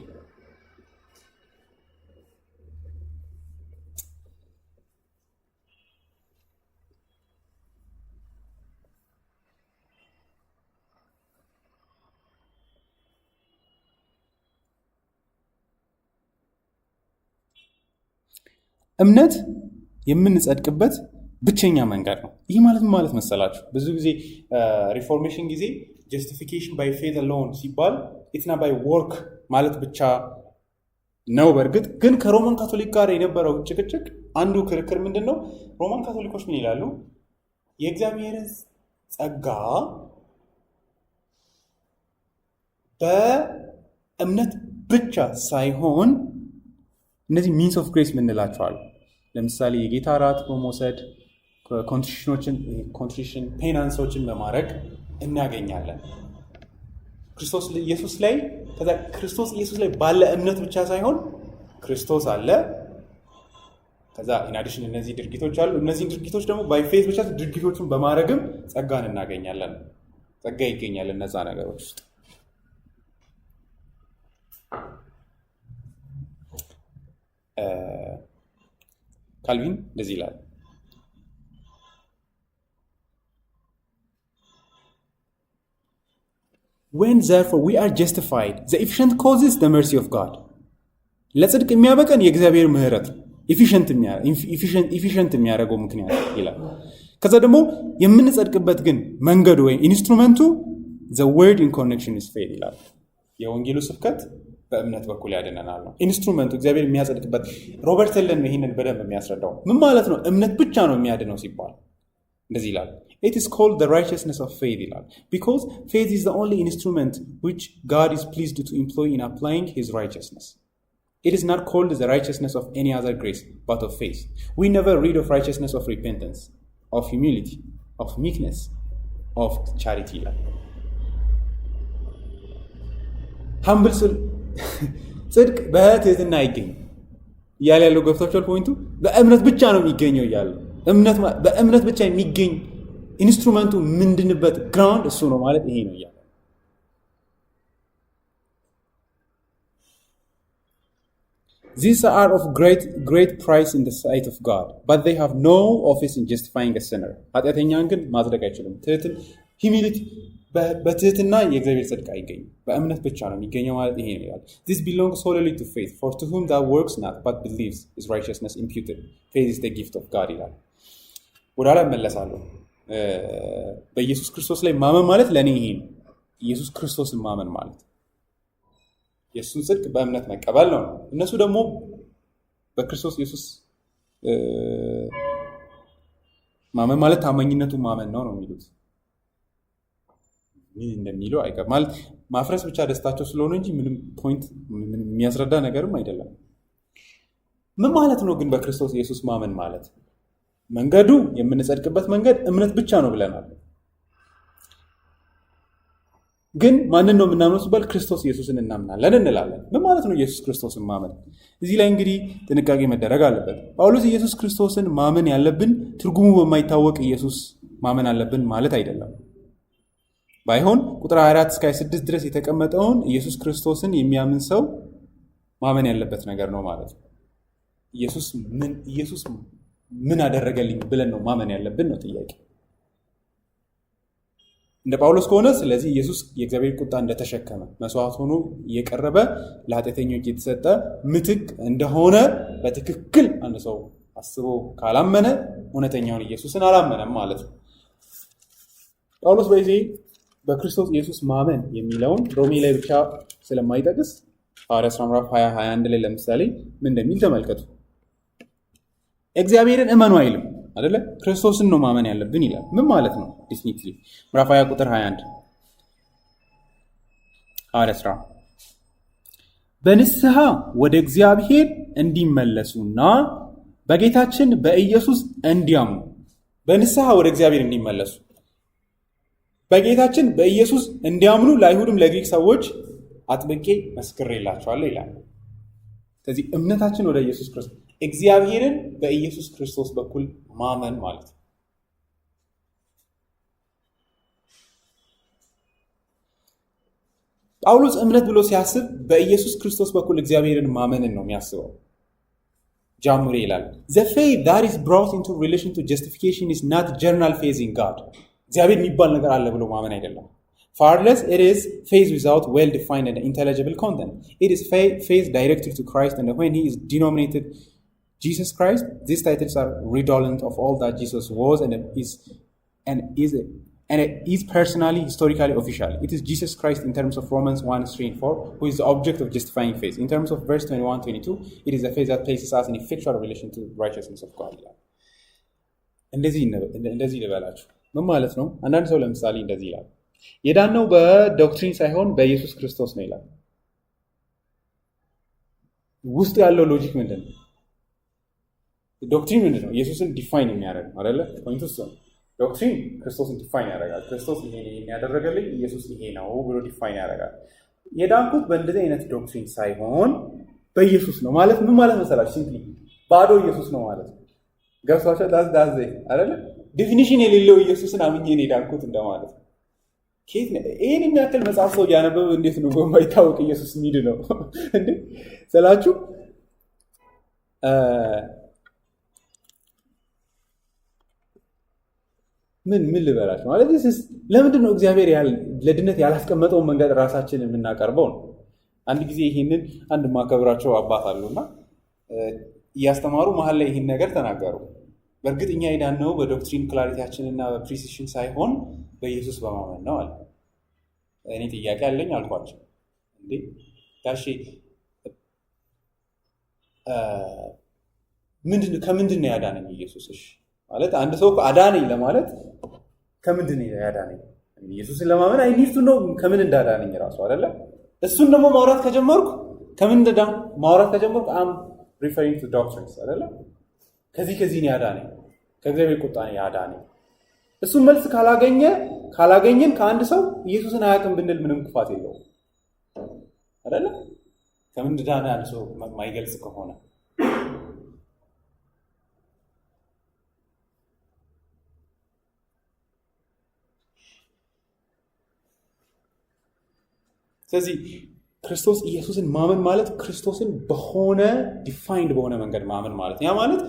እምነት የምንጸድቅበት ብቸኛ መንገድ ነው። ይህ ማለት ምን ማለት መሰላችሁ? ብዙ ጊዜ ሪፎርሜሽን ጊዜ ጀስቲፊኬሽን ባይ ፌዝ አሎን ሲባል ኢትና ባይ ወርክ ማለት ብቻ ነው። በእርግጥ ግን ከሮማን ካቶሊክ ጋር የነበረው ጭቅጭቅ አንዱ ክርክር ምንድን ነው? ሮማን ካቶሊኮች ምን ይላሉ? የእግዚአብሔርን ጸጋ በእምነት ብቻ ሳይሆን እነዚህ ሚንስ ኦፍ ግሬስ ምንላቸዋል። ለምሳሌ የጌታ እራት በመውሰድ ኮንትሪሽን ፔናንሶችን በማድረግ እናገኛለን። ክርስቶስ ኢየሱስ ላይ ከዛ ክርስቶስ ኢየሱስ ላይ ባለ እምነት ብቻ ሳይሆን ክርስቶስ አለ፣ ከዛ ኢናዲሽን እነዚህ ድርጊቶች አሉ። እነዚህ ድርጊቶች ደግሞ ባይ ፌዝ ብቻ ድርጊቶችን በማድረግም ጸጋን እናገኛለን። ጸጋ ይገኛል እነዛ ነገሮች ውስጥ። ካልቪን እንደዚህ ይላል፣ when therefore we are justified the efficient causes the mercy of God ለጽድቅ የሚያበቀን የእግዚአብሔር ምህረት ኢፊሽንት የሚያደርገው ምክንያት ይላል። ከዛ ደግሞ የምንጸድቅበት ግን መንገዱ ወይም ኢንስትሩመንቱ the word in connection is faith ይላል። የወንጌሉ ስብከት በእምነት በኩል ያድነናል ነው ኢንስትሩመንቱ፣ እግዚአብሔር የሚያጸድቅበት። ሮበርት ለን ይህንን በደንብ የሚያስረዳው ምን ማለት ነው እምነት ብቻ ነው የሚያድነው ሲባል እንደዚህ ይላል። it is called the righteousness of faith ይላል because faith is the only instrument which God is pleased to employ in applying his righteousness. It is not called the righteousness of any other grace but of faith. We never read of righteousness of repentance, of humility, of meekness, of charity ይላል። humble ጽድቅ በትህትና አይገኝም እያለ ያለው ገብቷችኋል? ፖይንቱ በእምነት ብቻ ነው የሚገኘው እያለ በእምነት ብቻ የሚገኝ ኢንስትሩመንቱ ምንድንበት ግራውንድ እሱ ነው ማለት ይሄ ነው እያለ These are of great price in the sight of God, but they have no office in justifying a sinner. ኃጢአተኛን ግን ማጽደቅ አይችልም። ሂሚሊቲ በትህትና የእግዚአብሔር ጽድቅ አይገኝም፣ በእምነት ብቻ ነው የሚገኘው ማለት ይሄ ነው ይላል። This belongs solely to faith, for to whom that works not but believes is righteousness imputed. Faith is the gift of God ይላል። ወደ ኋላ እመለሳለሁ። በኢየሱስ ክርስቶስ ላይ ማመን ማለት ለእኔ ይሄ ነው። ኢየሱስ ክርስቶስን ማመን ማለት የእሱን ጽድቅ በእምነት መቀበል ነው። እነሱ ደግሞ በክርስቶስ ኢየሱስ ማመን ማለት ታማኝነቱን ማመን ነው የሚሉት። ምን እንደሚለው አይቀር ማለት ማፍረስ ብቻ ደስታቸው ስለሆነ እንጂ ምንም ፖይንት የሚያስረዳ ነገርም አይደለም። ምን ማለት ነው ግን በክርስቶስ ኢየሱስ ማመን ማለት? መንገዱ የምንጸድቅበት መንገድ እምነት ብቻ ነው ብለናል። ግን ማንን ነው የምናምነው ሲባል ክርስቶስ ኢየሱስን እናምናለን እንላለን። ምን ማለት ነው ኢየሱስ ክርስቶስን ማመን? እዚህ ላይ እንግዲህ ጥንቃቄ መደረግ አለበት። ጳውሎስ ኢየሱስ ክርስቶስን ማመን ያለብን ትርጉሙ በማይታወቅ ኢየሱስ ማመን አለብን ማለት አይደለም። ባይሆን ቁጥር 24 እስከ 26 ድረስ የተቀመጠውን ኢየሱስ ክርስቶስን የሚያምን ሰው ማመን ያለበት ነገር ነው ማለት ነው። ኢየሱስ ምን አደረገልኝ ብለን ነው ማመን ያለብን ነው ጥያቄ። እንደ ጳውሎስ ከሆነ ስለዚህ ኢየሱስ የእግዚአብሔር ቁጣ እንደተሸከመ መስዋዕት ሆኖ የቀረበ ለኃጢአተኞች የተሰጠ ምትክ እንደሆነ በትክክል አንድ ሰው አስቦ ካላመነ እውነተኛውን ኢየሱስን አላመነም ማለት ነው። ጳውሎስ በዚህ በክርስቶስ ኢየሱስ ማመን የሚለውን ሮሜ ላይ ብቻ ስለማይጠቅስ ሐዋርያት ሥራ ምዕራፍ 20-21 ላይ ለምሳሌ ምን እንደሚል ተመልከቱ። እግዚአብሔርን እመኑ አይልም አይደለ? ክርስቶስን ነው ማመን ያለብን ይላል። ምን ማለት ነው? ዲስኒትሊ ምዕራፍ 20 ቁጥር 21 ሐዋርያት ሥራ በንስሐ ወደ እግዚአብሔር እንዲመለሱና በጌታችን በኢየሱስ እንዲያምኑ። በንስሐ ወደ እግዚአብሔር እንዲመለሱ በጌታችን በኢየሱስ እንዲያምኑ ለአይሁድም ለግሪክ ሰዎች አጥብቄ መስክሬላቸዋለሁ ይላል። ስለዚህ እምነታችን ወደ ኢየሱስ ክርስቶስ እግዚአብሔርን በኢየሱስ ክርስቶስ በኩል ማመን ማለት ነው። ጳውሎስ እምነት ብሎ ሲያስብ በኢየሱስ ክርስቶስ በኩል እግዚአብሔርን ማመንን ነው የሚያስበው። ጃሙሬ ይላል the faith that is brought into relation to justification is not general faith in God። እግዚአብሔር የሚባል ነገር አለ ብሎ ማመን አይደለም። Far less it is faith without well-defined and intelligible content. It is faith directed to Christ, and when he is denominated Jesus Christ, these titles are redolent of all that Jesus was and is personally, historically, officially. It is Jesus Christ in terms of Romans 1:3-4, who is the object of justifying faith. In terms of verse 21-22, it is the faith that places us in effectual relation to righteousness of God. እንደዚህ ልበላችሁ ምን ማለት ነው? አንዳንድ ሰው ለምሳሌ እንደዚህ ይላል፣ የዳነው በዶክትሪን ሳይሆን በኢየሱስ ክርስቶስ ነው ይላል። ውስጥ ያለው ሎጂክ ምንድን ነው? ዶክትሪን ምንድን ነው? ኢየሱስን ዲፋይን የሚያደርግ አይደለ? ፖይንቱ እሱ ነው። ዶክትሪን ክርስቶስን ዲፋይን ያደርጋል። ክርስቶስ ይሄ ያደረገልኝ ኢየሱስ ይሄ ነው ብሎ ዲፋይን ያደርጋል። የዳንኩት በእንደዚህ አይነት ዶክትሪን ሳይሆን በኢየሱስ ነው ማለት ምን ማለት መሰላችሁ? ሲምፕሊ ባዶ ኢየሱስ ነው ማለት ነው። ገብቷቸው ዳዝ አይደለ? ዲፊኒሽን የሌለው ኢየሱስን አምኜ ነው የዳንኩት እንደማለት ነው። ኬት ነው ይሄን የሚያክል መጽሐፍ ሰው ያነበበ እንዴት ነው በማይታወቅ ኢየሱስ ሚድ ነው እንዴ ስላችሁ ምን ልበላችሁ ማለት ለምንድን ነው እግዚአብሔር ለድነት ያላስቀመጠውን መንገድ ራሳችንን የምናቀርበው ነው። አንድ ጊዜ ይሄንን አንድ ማከብራቸው አባት አሉና እያስተማሩ መሀል ላይ ይሄን ነገር ተናገሩ። በእርግጥ እኛ የዳነው በዶክትሪን ክላሪቲያችንና በፕሪሲሽን ሳይሆን በኢየሱስ በማመን ነው አለ። እኔ ጥያቄ አለኝ አልኳቸው። እንዴ ጋሼ ከምንድን ነው ያዳነኝ ኢየሱስ? እሺ ማለት አንድ ሰው አዳነኝ ለማለት ከምንድን ነው ያዳነኝ? ኢየሱስን ለማመን አይኒፍቱ ነው ከምን እንዳዳነኝ ራሱ አይደለ? እሱን ደግሞ ማውራት ከጀመርኩ ከምን እንደዳን ማውራት ከጀመርኩ አም ሪፈሪንግ ቱ ዶክትሪንስ አይደለ? ከዚህ ነው ያዳነኝ፣ ከእግዚአብሔር ቁጣ ነው ያዳነኝ። እሱን መልስ ካላገኘን ከአንድ ሰው ኢየሱስን አያውቅም ብንል ምንም ክፋት የለውም አይደለ? ከምን እንደዳነ አንድ ሰው ማይገልጽ ከሆነ ስለዚህ ክርስቶስ ኢየሱስን ማመን ማለት ክርስቶስን በሆነ ዲፋይንድ በሆነ መንገድ ማመን ማለት ያ ማለት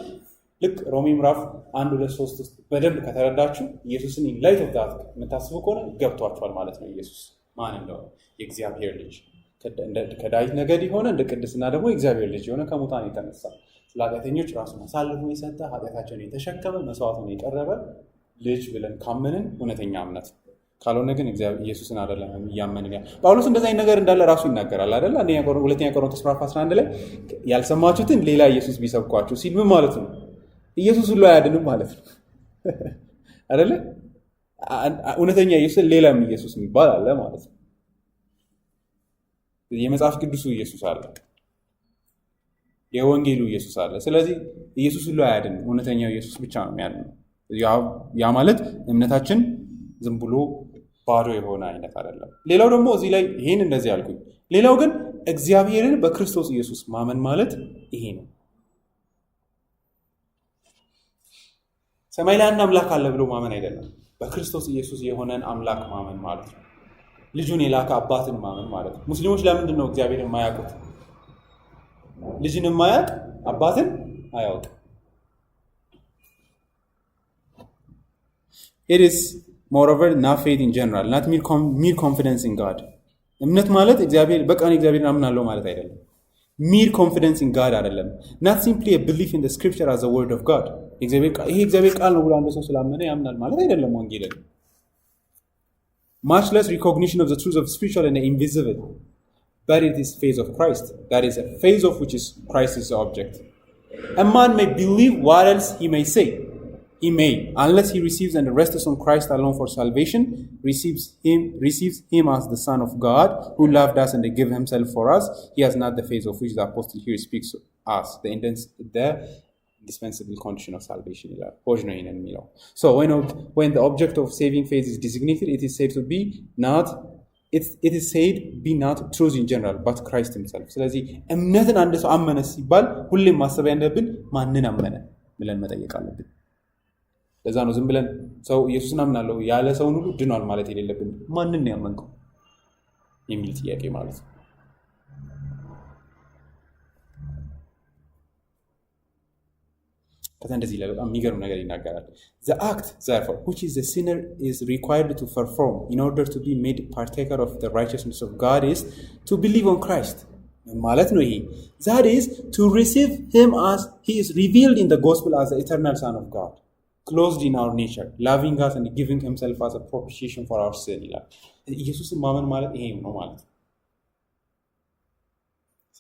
ልክ ሮሜ ምዕራፍ 1-2-3 ውስጥ በደንብ ከተረዳችሁ ኢየሱስን ላይት ኦፍ ዳት የምታስቡ ከሆነ ገብቷችኋል ማለት ነው። ኢየሱስ ማን እንደሆነ የእግዚአብሔር ልጅ ከዳዊት ነገድ የሆነ እንደ ቅድስና ደግሞ የእግዚአብሔር ልጅ የሆነ ከሙታን የተነሳ ስለ ኃጢአተኞች ራሱን አሳልፎ የሰጠ ኃጢአታቸውን የተሸከመ መስዋዕቱን የቀረበ ልጅ ብለን ካመንን እውነተኛ እምነት ካልሆነ ግን ኢየሱስን አይደለም እያመንን ያ ጳውሎስ እንደዛ አይነት ነገር እንዳለ ራሱ ይናገራል አይደል? ሁለተኛ ቆሮንቶስ ምዕራፍ 11 ላይ ያልሰማችሁትን ሌላ ኢየሱስ ቢሰብኳችሁ ሲል ምን ማለት ነው? ኢየሱስ ሁሉ አያድንም ማለት ነው አይደለ? እውነተኛ ኢየሱስ ሌላም ኢየሱስ የሚባል አለ ማለት ነው። የመጽሐፍ ቅዱሱ ኢየሱስ አለ፣ የወንጌሉ ኢየሱስ አለ። ስለዚህ ኢየሱስ ሁሉ አያድንም፣ እውነተኛው ኢየሱስ ብቻ ነው የሚያድነው። ያ ማለት እምነታችን ዝም ብሎ ባዶ የሆነ አይነት አይደለም። ሌላው ደግሞ እዚህ ላይ ይሄን እንደዚህ ያልኩኝ፣ ሌላው ግን እግዚአብሔርን በክርስቶስ ኢየሱስ ማመን ማለት ይሄ ነው። ሰማይ ላይ አንድ አምላክ አለ ብሎ ማመን አይደለም። በክርስቶስ ኢየሱስ የሆነን አምላክ ማመን ማለት ነው። ልጁን የላከ አባትን ማመን ማለት ነው። ሙስሊሞች ለምንድን ነው እግዚአብሔርን የማያውቁት? ልጅን የማያውቅ አባትን አያውቅ። It is moreover not faith in general, not mere confidence in God. እምነት ማለት እግዚአብሔር በቃ እግዚአብሔርን አምናለሁ ማለት አይደለም። mere confidence in God አይደለም። not simply a belief in the scripture as a word of God. ይሄ እግዚአብሔር ቃል ነው ብሎ አንድ ሰው ስላመነ ያምናል ማለት አይደለም ወንጌልን። much less recognition of the truth of spiritual and the invisible, but it is faith of Christ. That is a faith of which is Christ is the object. A man may believe what else he may say. He may, unless he receives and rests on Christ alone for salvation, receives him as the Son of God, who loved us and gave himself for us. He has not the faith of which the apostle here speaks to us, the indispensable condition of salvation. So when the object of saving faith is designated, it is said to be not truth in general, but Christ himself. ስለዚህ እምነትን አንድ ሰው አመነ ሲባል ሁሌም ማሰብ ያለብን ማንን አመነ ብለን መጠየቅ አለብን። ለዛ ነው ዝም ብለን ሰው ኢየሱስን አምናለሁ ያለ ሰውን ሁሉ ድኗል ማለት የሌለብን። ማንን ነው ያመንከው የሚል ጥያቄ ማለት ነው። ከዛ እንደዚህ ላይ በጣም የሚገርም ነገር ይናገራል። The act therefore which is the sinner is required to perform in order to be made partaker of the righteousness of God is to believe on Christ. ማለት ነው ይሄ that is to receive him as he is revealed in the gospel as the eternal Son of God, clothed in our nature, loving us and giving himself as a propitiation for our sin ይላል። ኢየሱስን ማመን ማለት ይሄ ነው ማለት ነው።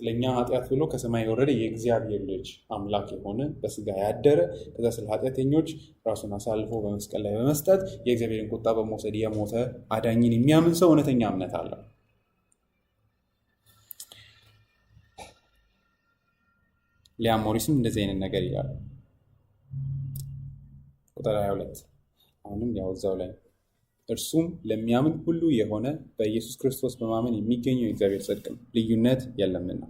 ስለኛ ኃጢአት ብሎ ከሰማይ የወረደ የእግዚአብሔር ልጅ አምላክ የሆነ በስጋ ያደረ ከዛ ስለ ኃጢአተኞች ራሱን አሳልፎ በመስቀል ላይ በመስጠት የእግዚአብሔርን ቁጣ በመውሰድ የሞተ አዳኝን የሚያምን ሰው እውነተኛ እምነት አለው። ሊያም ሞሪስም እንደዚህ አይነት ነገር ይላል። ቁጥር 22 አሁንም ያው እዛው ላይ እርሱም ለሚያምን ሁሉ የሆነ በኢየሱስ ክርስቶስ በማመን የሚገኘው የእግዚአብሔር ጽድቅ ነው፣ ልዩነት የለምና።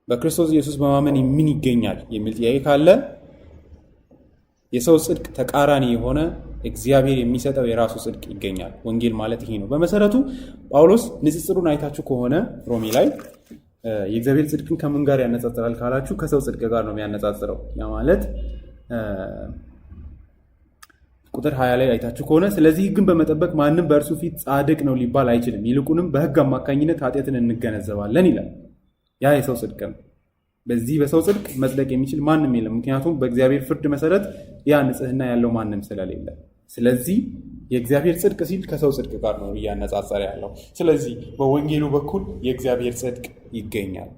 በክርስቶስ ኢየሱስ በማመን ምን ይገኛል የሚል ጥያቄ ካለ የሰው ጽድቅ ተቃራኒ የሆነ እግዚአብሔር የሚሰጠው የራሱ ጽድቅ ይገኛል። ወንጌል ማለት ይሄ ነው። በመሰረቱ ጳውሎስ ንጽጽሩን አይታችሁ ከሆነ ሮሜ ላይ የእግዚአብሔር ጽድቅን ከምን ጋር ያነጻጽራል ካላችሁ ከሰው ጽድቅ ጋር ነው የሚያነጻጽረው። ያ ማለት ቁጥር 20 ላይ አይታችሁ ከሆነ ስለዚህ ሕግን በመጠበቅ ማንም በእርሱ ፊት ጻድቅ ነው ሊባል አይችልም፣ ይልቁንም በሕግ አማካኝነት ኃጢአትን እንገነዘባለን ይላል። ያ የሰው ጽድቅ ነው። በዚህ በሰው ጽድቅ መጽደቅ የሚችል ማንም የለም፣ ምክንያቱም በእግዚአብሔር ፍርድ መሰረት ያ ንጽህና ያለው ማንም ስለሌለ። ስለዚህ የእግዚአብሔር ጽድቅ ሲል ከሰው ጽድቅ ጋር ነው እያነጻጸረ ያለው። ስለዚህ በወንጌሉ በኩል የእግዚአብሔር ጽድቅ ይገኛል።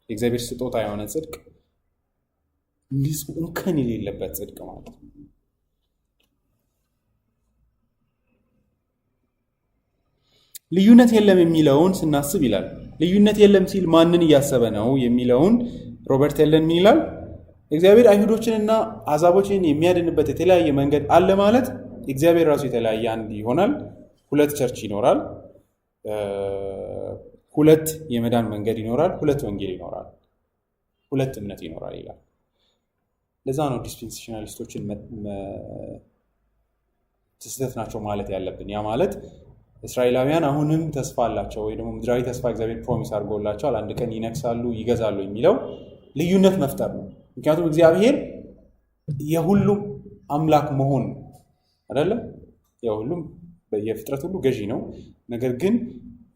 የእግዚአብሔር ስጦታ የሆነ ጽድቅ ንጹህ እንከን የሌለበት ጽድቅ ማለት ነው። ልዩነት የለም የሚለውን ስናስብ ይላል። ልዩነት የለም ሲል ማንን እያሰበ ነው የሚለውን ሮበርት ኤለን ምን ይላል? እግዚአብሔር አይሁዶችንና አሕዛቦችን የሚያድንበት የተለያየ መንገድ አለ ማለት እግዚአብሔር ራሱ የተለያየ አንድ ይሆናል። ሁለት ቸርች ይኖራል፣ ሁለት የመዳን መንገድ ይኖራል፣ ሁለት ወንጌል ይኖራል፣ ሁለት እምነት ይኖራል ይላል። ለዛ ነው ዲስፔንሴሽናሊስቶችን ስህተት ናቸው ማለት ያለብን። ያ ማለት እስራኤላውያን አሁንም ተስፋ አላቸው ወይ ደግሞ ምድራዊ ተስፋ እግዚአብሔር ፕሮሚስ አድርጎላቸዋል፣ አንድ ቀን ይነግሳሉ፣ ይገዛሉ የሚለው ልዩነት መፍጠር ነው። ምክንያቱም እግዚአብሔር የሁሉም አምላክ መሆን አይደለም፣ የሁሉም የፍጥረት ሁሉ ገዢ ነው። ነገር ግን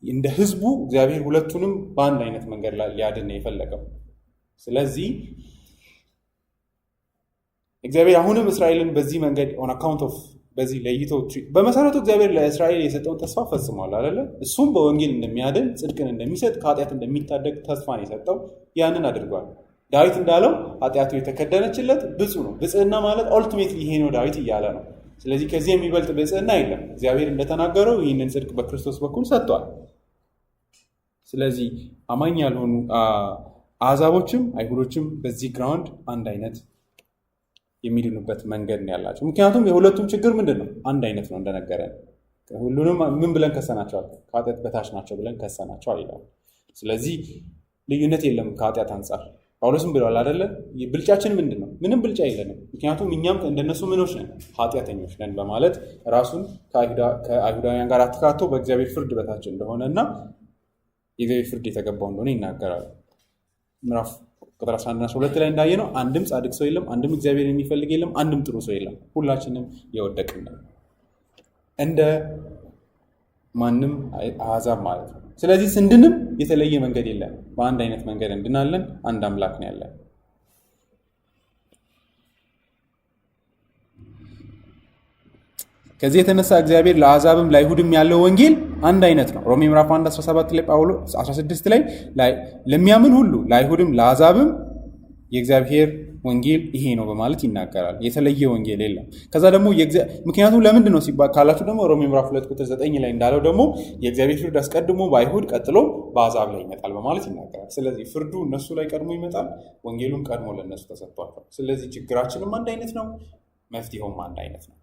እንደ ህዝቡ እግዚአብሔር ሁለቱንም በአንድ አይነት መንገድ ሊያድን ነው የፈለገው። ስለዚህ እግዚአብሔር አሁንም እስራኤልን በዚህ መንገድ ኦን አካውንት ኦፍ በዚህ ለይቶ በመሰረቱ እግዚአብሔር ለእስራኤል የሰጠውን ተስፋ ፈጽሟል አይደለ? እሱም በወንጌል እንደሚያድን ጽድቅን እንደሚሰጥ ከኃጢአት እንደሚታደግ ተስፋን የሰጠው ያንን አድርጓል። ዳዊት እንዳለው ኃጢአቱ የተከደነችለት ብፁዕ ነው። ብፅዕና ማለት ኦልቲሜትሊ ይሄ ነው ዳዊት እያለ ነው። ስለዚህ ከዚህ የሚበልጥ ብፅዕና የለም። እግዚአብሔር እንደተናገረው ይህንን ጽድቅ በክርስቶስ በኩል ሰጥቷል። ስለዚህ አማኝ ያልሆኑ አሕዛቦችም አይሁዶችም በዚህ ግራውንድ አንድ አይነት የሚድኑበት መንገድ ነው ያላቸው። ምክንያቱም የሁለቱም ችግር ምንድን ነው? አንድ አይነት ነው። እንደነገረን ሁሉንም ምን ብለን ከሰናቸዋል? ከኃጢአት በታች ናቸው ብለን ከሰናቸዋል ይላል። ስለዚህ ልዩነት የለም ከኃጢአት አንጻር። ጳውሎስም ብለዋል አይደለ? ብልጫችን ምንድን ነው? ምንም ብልጫ የለንም። ምክንያቱም እኛም እንደነሱ ምኖች ነን፣ ኃጢአተኞች ነን በማለት ራሱን ከአይሁዳውያን ጋር አትካቶ በእግዚአብሔር ፍርድ በታች እንደሆነ እና የእግዚአብሔር ፍርድ የተገባው እንደሆነ ይናገራል። ምዕራፍ ቁጥር 11-12 ላይ እንዳየ ነው አንድም ጻድቅ ሰው የለም፣ አንድም እግዚአብሔር የሚፈልግ የለም፣ አንድም ጥሩ ሰው የለም፣ ሁላችንም የወደቅን ነን እንደ ማንም አሕዛብ ማለት ነው። ስለዚህ ስንድንም የተለየ መንገድ የለም፣ በአንድ አይነት መንገድ እንድናለን። አንድ አምላክ ነው ያለን። ከዚህ የተነሳ እግዚአብሔር ለአሕዛብም ለአይሁድም ያለው ወንጌል አንድ አይነት ነው። ሮሜ ምዕራፍ 1:17 ላይ ጳውሎስ 16 ላይ ለሚያምን ሁሉ ለአይሁድም ለአሕዛብም የእግዚአብሔር ወንጌል ይሄ ነው በማለት ይናገራል። የተለየ ወንጌል የለም። ከዛ ደግሞ ምክንያቱም ለምንድን ነው ሲባል ካላችሁ ደግሞ ሮሜ ምዕራፍ 2:9 ላይ እንዳለው ደግሞ የእግዚአብሔር ፍርድ አስቀድሞ በአይሁድ ቀጥሎ በአሕዛብ ላይ ይመጣል በማለት ይናገራል። ስለዚህ ፍርዱ እነሱ ላይ ቀድሞ ይመጣል፣ ወንጌሉም ቀድሞ ለእነሱ ተሰጥቷል። ስለዚህ ችግራችንም አንድ አይነት ነው፣ መፍትሄውም አንድ አይነት ነው።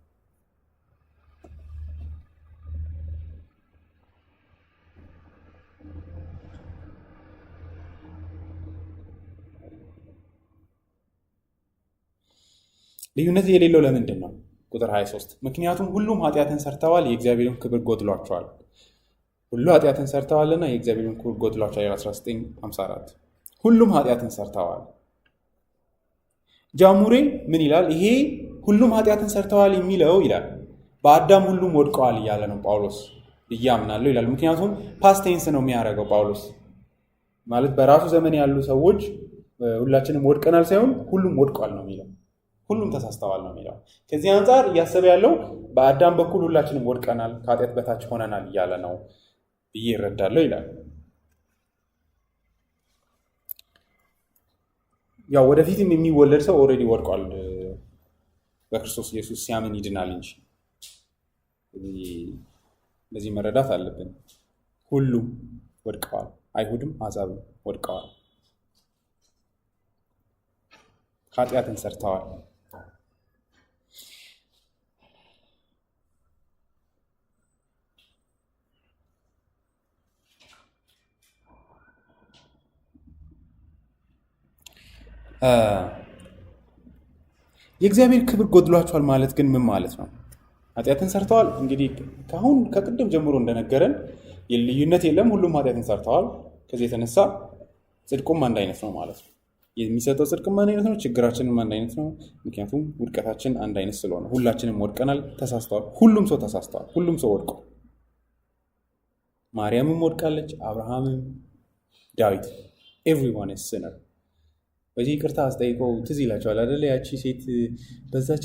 ልዩነት የሌለው ለምንድን ነው? ቁጥር 23 ምክንያቱም ሁሉም ኃጢአትን ሰርተዋል የእግዚአብሔርን ክብር ጎድሏቸዋል። ሁሉ ኃጢአትን ሰርተዋልና የእግዚአብሔርን ክብር ጎድሏቸዋል። 1954 ሁሉም ኃጢአትን ሰርተዋል። ጃሙሬ ምን ይላል? ይሄ ሁሉም ኃጢአትን ሰርተዋል የሚለው ይላል በአዳም ሁሉም ወድቀዋል እያለ ነው ጳውሎስ ብዬ አምናለሁ ይላል። ምክንያቱም ፓስቴንስ ነው የሚያደርገው ጳውሎስ ማለት በራሱ ዘመን ያሉ ሰዎች ሁላችንም ወድቀናል ሳይሆን ሁሉም ወድቀዋል ነው የሚለው፣ ሁሉም ተሳስተዋል ነው የሚለው። ከዚህ አንጻር እያሰበ ያለው በአዳም በኩል ሁላችንም ወድቀናል፣ ከኃጢአት በታች ሆነናል እያለ ነው ብዬ ይረዳለሁ ይላል። ያው ወደፊትም የሚወለድ ሰው ኦልሬዲ ወድቋል፣ በክርስቶስ ኢየሱስ ሲያምን ይድናል እንጂ። ለዚህ መረዳት አለብን። ሁሉም ወድቀዋል፣ አይሁድም አሕዛብም ወድቀዋል፣ ኃጢአትን ሰርተዋል። የእግዚአብሔር ክብር ጎድሏቸዋል ማለት ግን ምን ማለት ነው? ኃጢአትን ሰርተዋል። እንግዲህ ከቅድም ጀምሮ እንደነገረን ልዩነት የለም፣ ሁሉም ኃጢአትን ሰርተዋል። ከዚህ የተነሳ ጽድቁም አንድ አይነት ነው ማለት ነው። የሚሰጠው ጽድቅም አንድ አይነት ነው፣ ችግራችንም አንድ አይነት ነው። ምክንያቱም ውድቀታችን አንድ አይነት ስለሆነ ሁላችንም ወድቀናል፣ ተሳስተዋል። ሁሉም ሰው ተሳስተዋል፣ ሁሉም ሰው ወድቋል። ማርያምም ወድቃለች፣ አብርሃምም፣ ዳዊት ኤቭሪዋን ኢዝ ሲነር። በዚህ ይቅርታ አስጠይቀው ትዝ ይላቸዋል አይደለ? ያቺ ሴት በዛች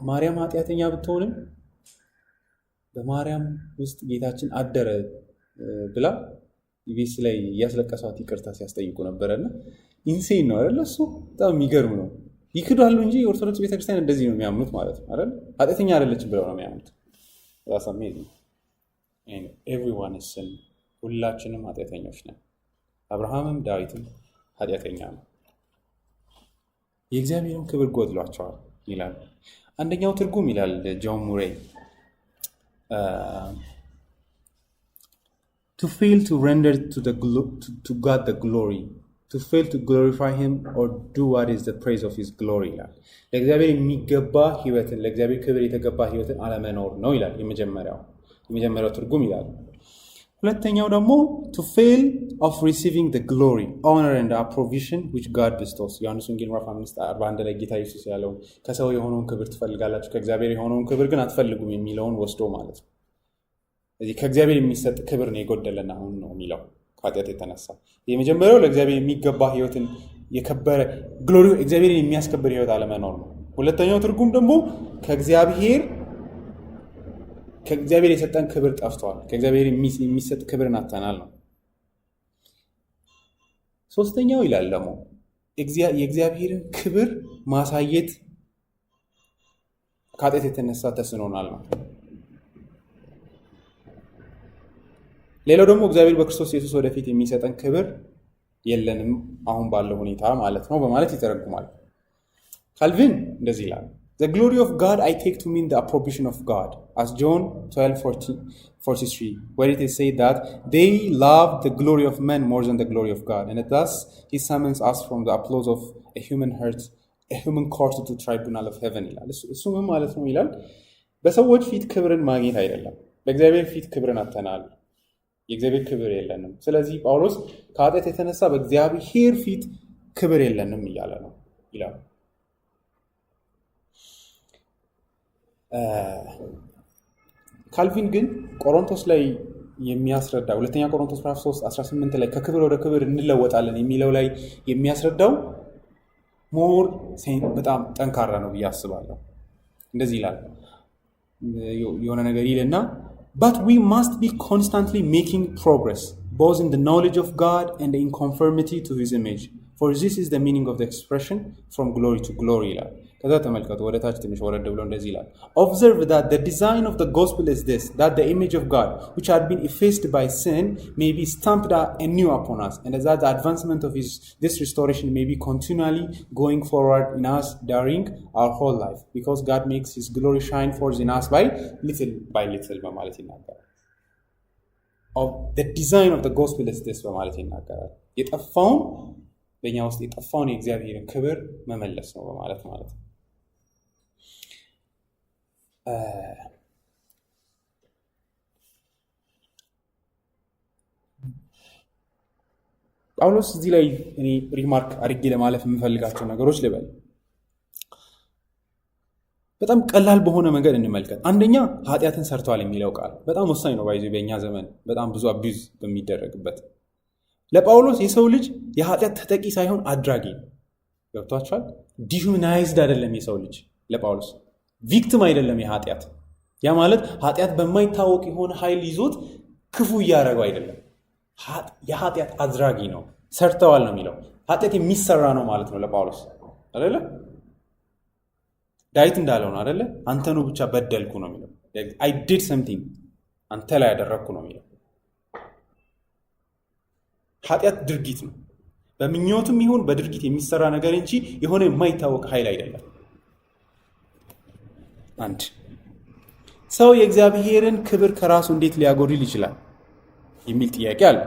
ማርያም ኃጢአተኛ ብትሆንም በማርያም ውስጥ ጌታችን አደረ ብላ ኢቢኤስ ላይ እያስለቀሷት ይቅርታ ሲያስጠይቁ ነበረና ኢንሴን ነው አይደለ? እሱ በጣም የሚገርም ነው። ይክዳሉ እንጂ የኦርቶዶክስ ቤተክርስቲያን እንደዚህ ነው የሚያምኑት ማለት ነው አይደል? ኃጢአተኛ አይደለችም ብለው ነው የሚያምኑት። ኤቭሪዋን ኢዝ ሲን፣ ሁላችንም ኃጢአተኞች ነን። አብርሃምም ዳዊትም ኃጢአተኛ ነው። የእግዚአብሔርን ክብር ጎድሏቸዋል ይላል። አንደኛው ትርጉም ይላል ጆን ሙሬ to fail to render to God the glory to fail to glorify him or do what is the praise of his glory ይላል። ለእግዚአብሔር የሚገባ ህይወትን ለእግዚአብሔር ክብር የተገባ ህይወትን አለመኖር ነው ይላል የመጀመሪያው ትርጉም ይላል። ሁለተኛው ደግሞ to fail of receiving the glory, honor and approbation which God bestows ዮሐንስ ወንጌል ምዕራፍ 5:41 ላይ ጌታ ኢየሱስ ያለው ከሰው የሆነውን ክብር ትፈልጋላችሁ ከእግዚአብሔር የሆነውን ክብር ግን አትፈልጉም የሚለውን ወስዶ ማለት ነው። ስለዚህ ከእግዚአብሔር የሚሰጥ ክብር ነው የጎደለን አሁን ነው የሚለው ከኃጢአት የተነሳ። የመጀመሪያው ለእግዚአብሔር የሚገባ ህይወትን የከበረ ግሎሪ እግዚአብሔርን የሚያስከብር ህይወት አለመኖር ነው። ሁለተኛው ትርጉም ደግሞ ከእግዚአብሔር የሰጠን ክብር ጠፍቷል። ከእግዚአብሔር የሚሰጥ ክብርን አጥተናል ነው። ሶስተኛው ይላል ደግሞ የእግዚአብሔርን ክብር ማሳየት ከኃጢአት የተነሳ ተስኖናል ነው። ሌላው ደግሞ እግዚአብሔር በክርስቶስ ኢየሱስ ወደፊት የሚሰጠን ክብር የለንም አሁን ባለው ሁኔታ ማለት ነው በማለት ይተረጉማል። ካልቪን እንደዚህ ይላል The glory of God I take to mean the approbation of God, as John 12:43, where it is said that they love the glory of men more than the glory of God, and thus he summons us from the applause of a human heart, a human court to the tribunal of heaven ይላል። እሱ ምን ማለት ነው ይላል? በሰዎች ፊት ክብርን ማግኘት አይደለም፣ በእግዚአብሔር ፊት ክብርን አጥተናል። የእግዚአብሔር ክብር የለንም። ስለዚህ ጳውሎስ ከኃጢአት የተነሳ በእግዚአብሔር ፊት ክብር የለንም እያለ ነው ይላል። ካልቪን ግን ቆሮንቶስ ላይ የሚያስረዳ ሁለተኛ ቆሮንቶስ ምዕራፍ 3:18 ላይ ከክብር ወደ ክብር እንለወጣለን የሚለው ላይ የሚያስረዳው ሞር በጣም ጠንካራ ነው ብዬ አስባለሁ። እንደዚህ ይላል የሆነ ነገር ይልና But we must be constantly making progress, both in the knowledge of God and in conformity to his image. For this is the meaning of the expression from glory to glory ይላል። ከዛ ተመልከቱ ወደ ታች ትንሽ ወረድ ብሎ እንደዚህ ይላል Observe that the design of the gospel is this, that the image of God, which had been effaced by sin, may be stamped anew upon us, and that the advancement of this restoration may be continually going forward in us during our whole life, because God makes his glory shine forth in us by little በማለት ይናገራል። The design of the gospel is this በማለት ይናገራል። የጠፋውን በእኛ ውስጥ የጠፋውን የእግዚአብሔርን ክብር መመለስ ነው በማለት ማለት ነው። ጳውሎስ እዚህ ላይ እኔ ሪማርክ አድርጌ ለማለፍ የምፈልጋቸው ነገሮች ልበል። በጣም ቀላል በሆነ መንገድ እንመልከት። አንደኛ ኃጢአትን ሰርተዋል የሚለው ቃል በጣም ወሳኝ ነው። ባይዞ በእኛ ዘመን በጣም ብዙ አቢዩዝ በሚደረግበት ለጳውሎስ የሰው ልጅ የኃጢአት ተጠቂ ሳይሆን አድራጊ ነው። ገብቷችኋል? ዲሁማናይዝድ አይደለም የሰው ልጅ ለጳውሎስ ቪክቲም አይደለም የኃጢአት። ያ ማለት ኃጢአት በማይታወቅ የሆነ ኃይል ይዞት ክፉ እያደረገው አይደለም። የኃጢአት አድራጊ ነው። ሰርተዋል ነው የሚለው። ኃጢአት የሚሰራ ነው ማለት ነው ለጳውሎስ አይደለ? ዳዊት እንዳለው ነው አይደለ? አንተኑ ብቻ በደልኩ ነው የሚለው። I did something አንተ ላይ ያደረግኩ ነው የሚለው። ኃጢአት ድርጊት ነው። በምኞትም ይሁን በድርጊት የሚሰራ ነገር እንጂ የሆነ የማይታወቅ ኃይል አይደለም። አንድ ሰው የእግዚአብሔርን ክብር ከራሱ እንዴት ሊያጎድል ይችላል የሚል ጥያቄ አለ።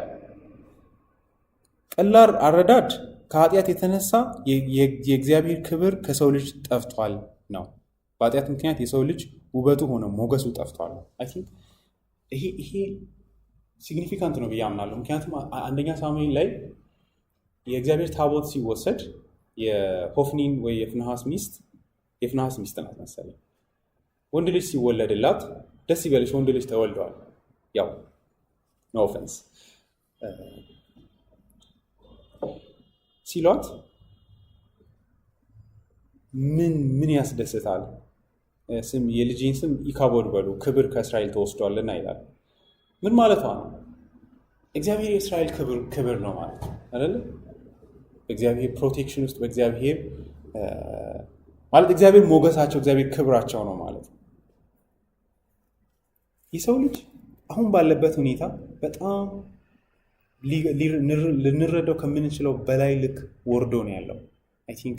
ቀላል አረዳድ ከኃጢአት የተነሳ የእግዚአብሔር ክብር ከሰው ልጅ ጠፍቷል ነው። በኃጢአት ምክንያት የሰው ልጅ ውበቱ ሆነ ሞገሱ ጠፍቷል። አይ ቲንክ ይሄ ሲግኒፊካንት ነው ብዬ አምናለሁ። ምክንያቱም አንደኛ ሳሙኤል ላይ የእግዚአብሔር ታቦት ሲወሰድ የሆፍኒን ወይ የፍንሐስ ሚስት ናት መሰለኝ ወንድ ልጅ ሲወለድላት ደስ ይበልሽ ወንድ ልጅ ተወልደዋል፣ ያው ኖ ኦፌንስ ሲሏት ምን ያስደስታል? የልጅን ስም ኢካቦድ በሉ ክብር ከእስራኤል ተወስዷልና ይላል። ምን ማለቷ ነው? እግዚአብሔር የእስራኤል ክብር ነው ማለት ነው አይደለ? በእግዚአብሔር ፕሮቴክሽን ውስጥ በእግዚአብሔር ማለት እግዚአብሔር ሞገሳቸው፣ እግዚአብሔር ክብራቸው ነው ማለት ነው። የሰው ልጅ አሁን ባለበት ሁኔታ በጣም ልንረዳው ከምንችለው በላይ ልክ ወርዶ ነው ያለው። አይ ቲንክ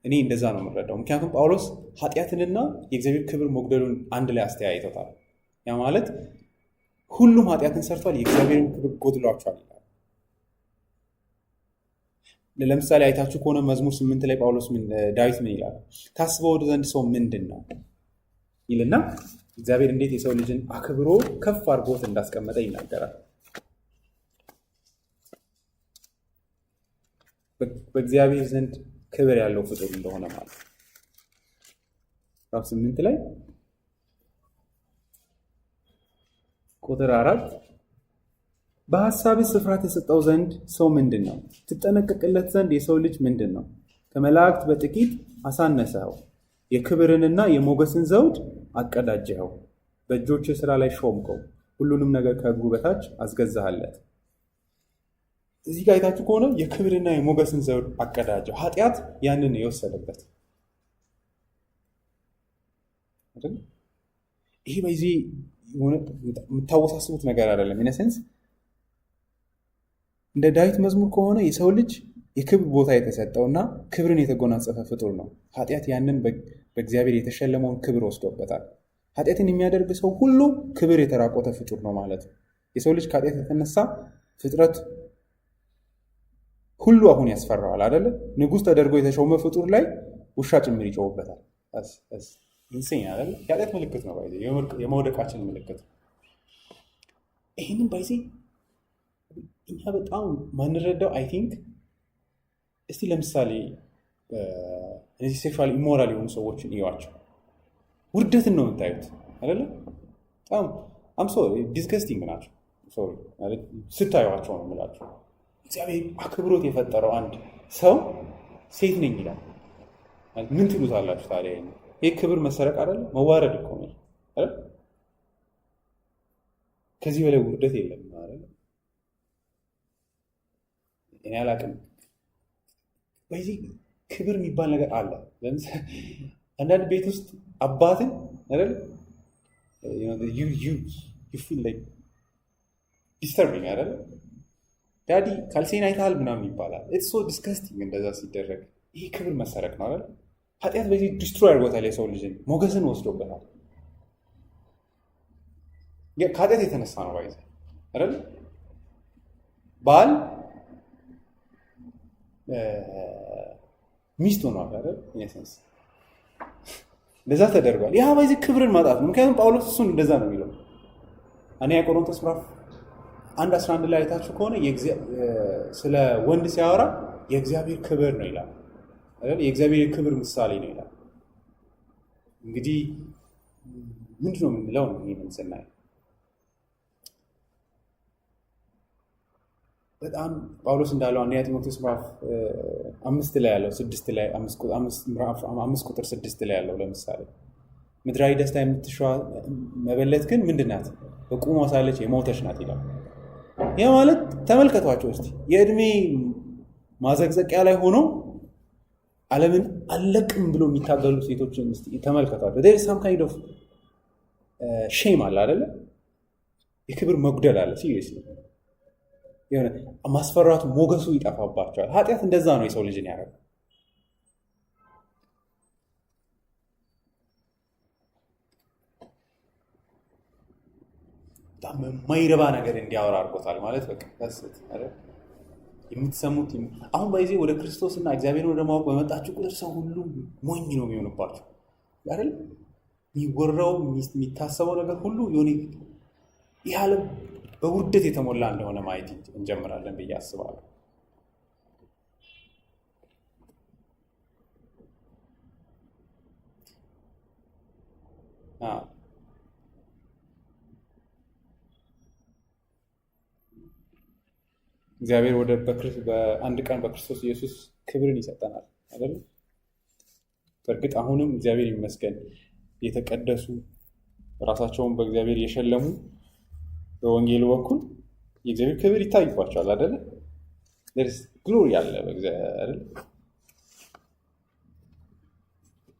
እኔ እንደዛ ነው የምረዳው። ምክንያቱም ጳውሎስ ኃጢአትንና የእግዚአብሔር ክብር መጉደሉን አንድ ላይ አስተያይቶታል። ያ ማለት ሁሉም ኃጢአትን ሰርቷል፣ የእግዚአብሔርን ክብር ጎድሏቸዋል ይላል። ለምሳሌ አይታችሁ ከሆነ መዝሙር 8 ላይ ጳውሎስ ዳዊት ምን ይላል? ታስበው ዘንድ ሰው ምንድን ነው ይልና እግዚአብሔር እንዴት የሰው ልጅን አክብሮ ከፍ አድርጎት እንዳስቀመጠ ይናገራል። በእግዚአብሔር ዘንድ ክብር ያለው ፍጡር እንደሆነ ማለት ነው። ምዕራፍ 8 ላይ ቁጥር 4 በሐሳብህ ስፍራ ተሰጠው ዘንድ ሰው ምንድን ነው? ትጠነቀቅለት ዘንድ የሰው ልጅ ምንድን ነው? ከመላእክት በጥቂት አሳነሰኸው፣ የክብርንና የሞገስን ዘውድ አቀዳጀኸው። በእጆች ሥራ ላይ ሾምከው፣ ሁሉንም ነገር ከሕጉ በታች አስገዛሃለት። እዚህ ጋር አይታችሁ ከሆነ የክብርና የሞገስን ዘውድ አቀዳጀው። ኃጢአት ያንን የወሰደበት ይሄ በዚህ የምታወሳስቡት ነገር አይደለም። ኢነሰንስ እንደ ዳዊት መዝሙር ከሆነ የሰው ልጅ የክብር ቦታ የተሰጠውና ክብርን የተጎናጸፈ ፍጡር ነው። ኃጢአት ያንን በእግዚአብሔር የተሸለመውን ክብር ወስዶበታል። ኃጢአትን የሚያደርግ ሰው ሁሉ ክብር የተራቆተ ፍጡር ነው ማለት ነው። የሰው ልጅ ከኃጢአት የተነሳ ፍጥረት ሁሉ አሁን ያስፈራዋል አይደለ? ንጉሥ ተደርጎ የተሾመ ፍጡር ላይ ውሻ ጭምር ይጮውበታል። ኢንሴን አይደለ? የኃጢአት ምልክት ነው፣ የመውደቃችን ምልክት ነው። ይህንን ባይዜ እኛ በጣም ማንረዳው አይ ቲንክ እስቲ ለምሳሌ እነዚህ ሴክሹዋል ኢሞራል የሆኑ ሰዎችን እዩዋቸው። ውርደትን ነው የምታዩት አይደለ? በጣም አምሶ ዲስገስቲንግ ናቸው ስታዩዋቸው ነው የምላቸው። እግዚአብሔር አክብሮት የፈጠረው አንድ ሰው ሴት ነኝ ይላል። ምን ትሉታላችሁ ታዲያ? ይህ ክብር መሰረቅ አይደለ? መዋረድ እኮ ነው አይደል? ከዚህ በላይ ውርደት የለም አይደል? እኔ አላቅም። በዚህ ክብር የሚባል ነገር አለ። አንዳንድ ቤት ውስጥ አባትን አይደል you feel like disturbing አይደል? ዳዲ ካልሴን አይተሃል ምናምን ይባላል። ኢትስ ሶ ዲስከስቲንግ እንደዛ ሲደረግ። ይሄ ክብር መሰረቅ ነው አይደል? ኃጢአት በዚህ ዲስትሮይ አድርጎታል። የሰው ልጅን ሞገስን ወስዶበታል። ከኃጢአት የተነሳ ነው ባይዘ አይደል? ባል ሚስት ሆኗል አይደል? ኢነሰንስ እንደዛ ተደርጓል። ያ በዚህ ክብርን ማጣት ነው። ምክንያቱም ጳውሎስ እሱን እንደዛ ነው የሚለው። አንደኛ ቆሮንቶስ ምዕራፍ 1:11 ላይ አይታችሁ ከሆነ ስለ ወንድ ሲያወራ የእግዚአብሔር ክብር ነው ይላል አይደል? የእግዚአብሔር ክብር ምሳሌ ነው ይላል። እንግዲህ ምንድን ነው የምንለው ነው ይሄንን ስናይ በጣም ጳውሎስ እንዳለው አንደኛ ጢሞቴዎስ ምዕራፍ 5 ላይ ያለው 6 ላይ 5 ቁጥር 6 ላይ ያለው ለምሳሌ ምድራዊ ደስታ የምትሻዋ መበለት ግን ምንድን ናት? በቁሟ ሳለች የሞተች ናት ይላል። ያ ማለት ተመልከቷቸው እስቲ የእድሜ ማዘቅዘቂያ ላይ ሆኖ ዓለምን አለቅም ብሎ የሚታገሉ ሴቶችን እስቲ ተመልከቷቸው። there is some kind of shame አለ አይደለ? የክብር መጉደል አለ። ሲሪየስሊ የሆነ ማስፈራቱ ሞገሱ ይጠፋባቸዋል። ኃጢአት እንደዛ ነው የሰው ልጅን ያደረገው። በጣም የማይረባ ነገር እንዲያወራ አድርጎታል ማለት በቃ ታስት አይደል? የምትሰሙት አሁን ባይዜ ወደ ክርስቶስና እግዚአብሔርን ወደ ማወቅ በመጣችሁ ቁጥር ሰው ሁሉ ሞኝ ነው የሚሆንባችሁ አይደል? የሚወራው የሚታሰበው ነገር ሁሉ የሆነ ይህ ዓለም በውርደት የተሞላ እንደሆነ ማየት እንጀምራለን ብዬ አስባለሁ። እግዚአብሔር በአንድ ቀን በክርስቶስ ኢየሱስ ክብርን ይሰጠናል አይደል? በእርግጥ አሁንም እግዚአብሔር ይመስገን የተቀደሱ ራሳቸውን በእግዚአብሔር የሸለሙ በወንጌሉ በኩል የእግዚአብሔር ክብር ይታይባቸዋል አይደል? ግሎሪ አለ በእግዚአብሔር አይደል?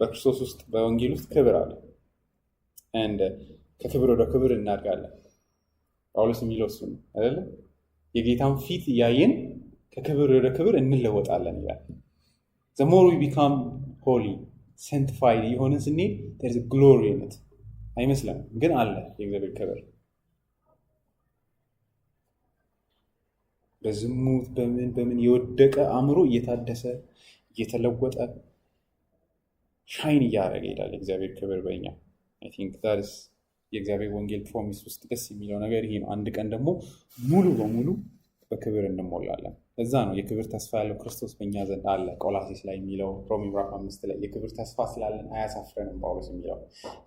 በክርስቶስ ውስጥ በወንጌል ውስጥ ክብር አለ። ከክብር ወደ ክብር እናድጋለን። ጳውሎስ የሚለው እሱ ነው አይደል? የጌታን ፊት እያየን ከክብር ወደ ክብር እንለወጣለን ይላል። the more we become holy sanctified የሆነን ስንሄድ there is a glory in it አይመስልም? ግን አለ የእግዚአብሔር ክብር። በዝሙት በምን የወደቀ አእምሮ እየታደሰ እየተለወጠ ሻይን እያደረገ ይሄዳል የእግዚአብሔር ክብር በእኛ። አይ ቲንክ ዛትስ የእግዚአብሔር ወንጌል ፕሮሚስ ውስጥ ደስ የሚለው ነገር ይሄ ነው። አንድ ቀን ደግሞ ሙሉ በሙሉ በክብር እንሞላለን። እዛ ነው የክብር ተስፋ ያለው ክርስቶስ በእኛ ዘንድ አለ። ቆላሲስ ላይ የሚለው ሮሜ ምዕራፍ 5 ላይ የክብር ተስፋ ስላለን አያሳፍረንም ጳውሎስ የሚለው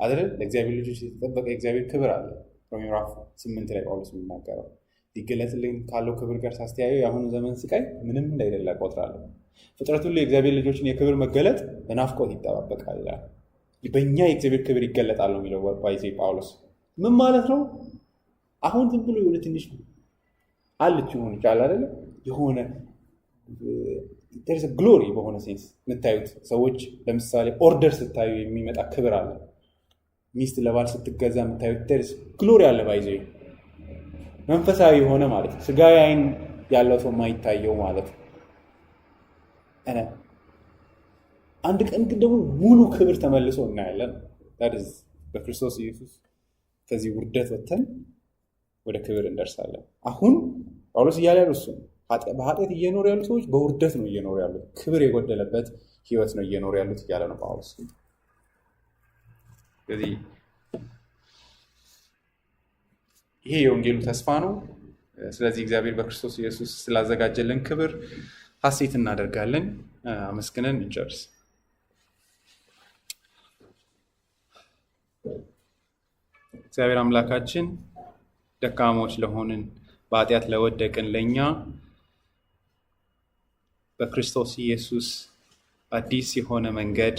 አይደል? ለእግዚአብሔር ልጆች የተጠበቀ የእግዚአብሔር ክብር አለ። ሮሜ ምዕራፍ 8 ላይ ጳውሎስ የሚናገረው ሊገለጽልኝ ካለው ክብር ጋር ሳስተያየው የአሁኑ ዘመን ስቃይ ምንም እንዳይደለ እቆጥራለሁ። ፍጥረት ሁሉ የእግዚአብሔር ልጆችን የክብር መገለጥ በናፍቆት ይጠባበቃል ይላል። በእኛ የእግዚአብሔር ክብር ይገለጣል ነው የሚለው ባይዜ ጳውሎስ። ምን ማለት ነው? አሁን ዝም ብሎ የሆነ ትንሽ አለች ሆን ይቻል አይደለ? የሆነ ግሎሪ በሆነ ሴንስ የምታዩት ሰዎች ለምሳሌ ኦርደር ስታዩ የሚመጣ ክብር አለ። ሚስት ለባል ስትገዛ የምታዩት ግሎሪ አለ ባይዜ መንፈሳዊ የሆነ ማለት ነው። ስጋዊ አይን ያለው ሰው የማይታየው ማለት ነው። አንድ ቀን ግን ደግሞ ሙሉ ክብር ተመልሶ እናያለን። በክርስቶስ ኢየሱስ ከዚህ ውርደት ወጥተን ወደ ክብር እንደርሳለን። አሁን ጳውሎስ እያለ ያሉ እሱ በኃጢአት እየኖሩ ያሉ ሰዎች በውርደት ነው እየኖሩ ያሉት፣ ክብር የጎደለበት ህይወት ነው እየኖሩ ያሉት እያለ ነው ጳውሎስ። ስለዚህ ይሄ የወንጌሉ ተስፋ ነው። ስለዚህ እግዚአብሔር በክርስቶስ ኢየሱስ ስላዘጋጀልን ክብር ሐሴት እናደርጋለን። አመስግነን እንጨርስ። እግዚአብሔር አምላካችን ደካሞች ለሆንን በኃጢአት ለወደቅን ለእኛ በክርስቶስ ኢየሱስ አዲስ የሆነ መንገድ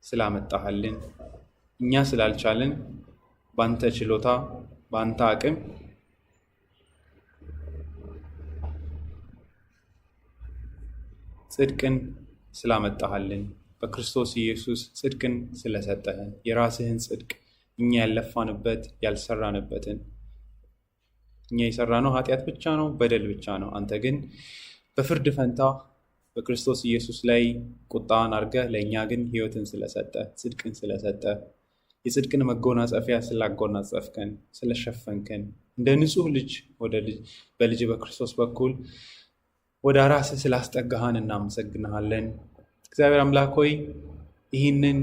ስላመጣሃልን፣ እኛ ስላልቻልን በአንተ ችሎታ በአንተ አቅም ጽድቅን ስላመጣሃልን፣ በክርስቶስ ኢየሱስ ጽድቅን ስለሰጠህን፣ የራስህን ጽድቅ እኛ ያለፋንበት ያልሰራንበትን፣ እኛ የሰራነው ኃጢአት ብቻ ነው፣ በደል ብቻ ነው። አንተ ግን በፍርድ ፈንታ በክርስቶስ ኢየሱስ ላይ ቁጣን አድርገህ ለእኛ ግን ሕይወትን ስለሰጠ፣ ጽድቅን ስለሰጠ፣ የጽድቅን መጎናጸፊያ ስላጎናጸፍከን፣ ስለሸፈንከን፣ እንደ ንጹሕ ልጅ በልጅ በክርስቶስ በኩል ወደ ራስህ ስላስጠጋሃን እናመሰግንሃለን። እግዚአብሔር አምላክ ሆይ ይህንን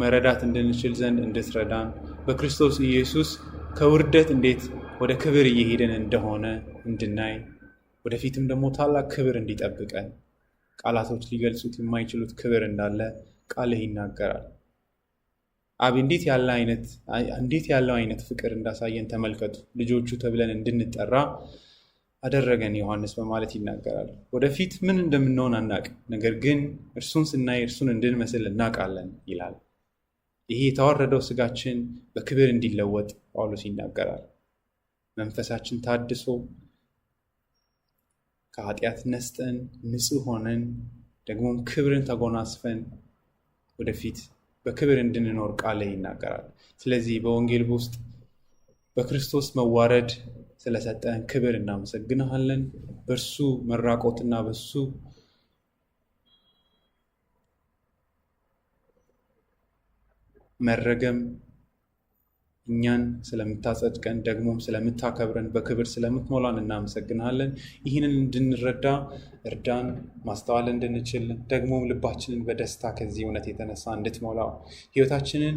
መረዳት እንድንችል ዘንድ እንድትረዳን፣ በክርስቶስ ኢየሱስ ከውርደት እንዴት ወደ ክብር እየሄድን እንደሆነ እንድናይ፣ ወደፊትም ደግሞ ታላቅ ክብር እንዲጠብቀን፣ ቃላቶች ሊገልጹት የማይችሉት ክብር እንዳለ ቃልህ ይናገራል። አብ እንዴት ያለው አይነት ፍቅር እንዳሳየን ተመልከቱ፣ ልጆቹ ተብለን እንድንጠራ አደረገን ዮሐንስ በማለት ይናገራል። ወደፊት ምን እንደምንሆን አናቅ፣ ነገር ግን እርሱን ስናይ እርሱን እንድንመስል እናውቃለን ይላል። ይሄ የተዋረደው ስጋችን በክብር እንዲለወጥ ጳውሎስ ይናገራል። መንፈሳችን ታድሶ ከኃጢአት ነስጠን ንጹሕ ሆነን ደግሞም ክብርን ተጎናጽፈን ወደፊት በክብር እንድንኖር ቃልህ ይናገራል። ስለዚህ በወንጌል ውስጥ በክርስቶስ መዋረድ ስለሰጠን ክብር እናመሰግንሃለን። በእርሱ መራቆትና በእሱ መረገም እኛን ስለምታጸድቀን ደግሞም ስለምታከብረን በክብር ስለምትሞላን እናመሰግንሃለን። ይህንን እንድንረዳ እርዳን፣ ማስተዋል እንድንችል ደግሞም ልባችንን በደስታ ከዚህ እውነት የተነሳ እንድትሞላው ሕይወታችንን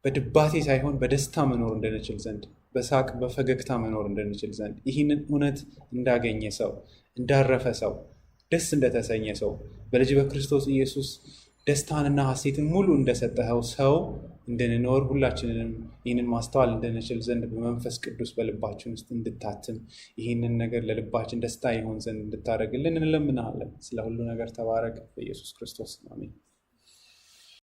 በድባቴ ሳይሆን በደስታ መኖር እንድንችል ዘንድ፣ በሳቅ በፈገግታ መኖር እንድንችል ዘንድ፣ ይህንን እውነት እንዳገኘ ሰው፣ እንዳረፈ ሰው፣ ደስ እንደተሰኘ ሰው፣ በልጅ በክርስቶስ ኢየሱስ ደስታንና ሐሴትን ሙሉ እንደሰጠኸው ሰው እንድንኖር ሁላችንንም ይህንን ማስተዋል እንድንችል ዘንድ በመንፈስ ቅዱስ በልባችን ውስጥ እንድታትም ይህንን ነገር ለልባችን ደስታ ይሆን ዘንድ እንድታደርግልን እንለምናለን። ስለ ሁሉ ነገር ተባረክ። በኢየሱስ ክርስቶስ አሜን።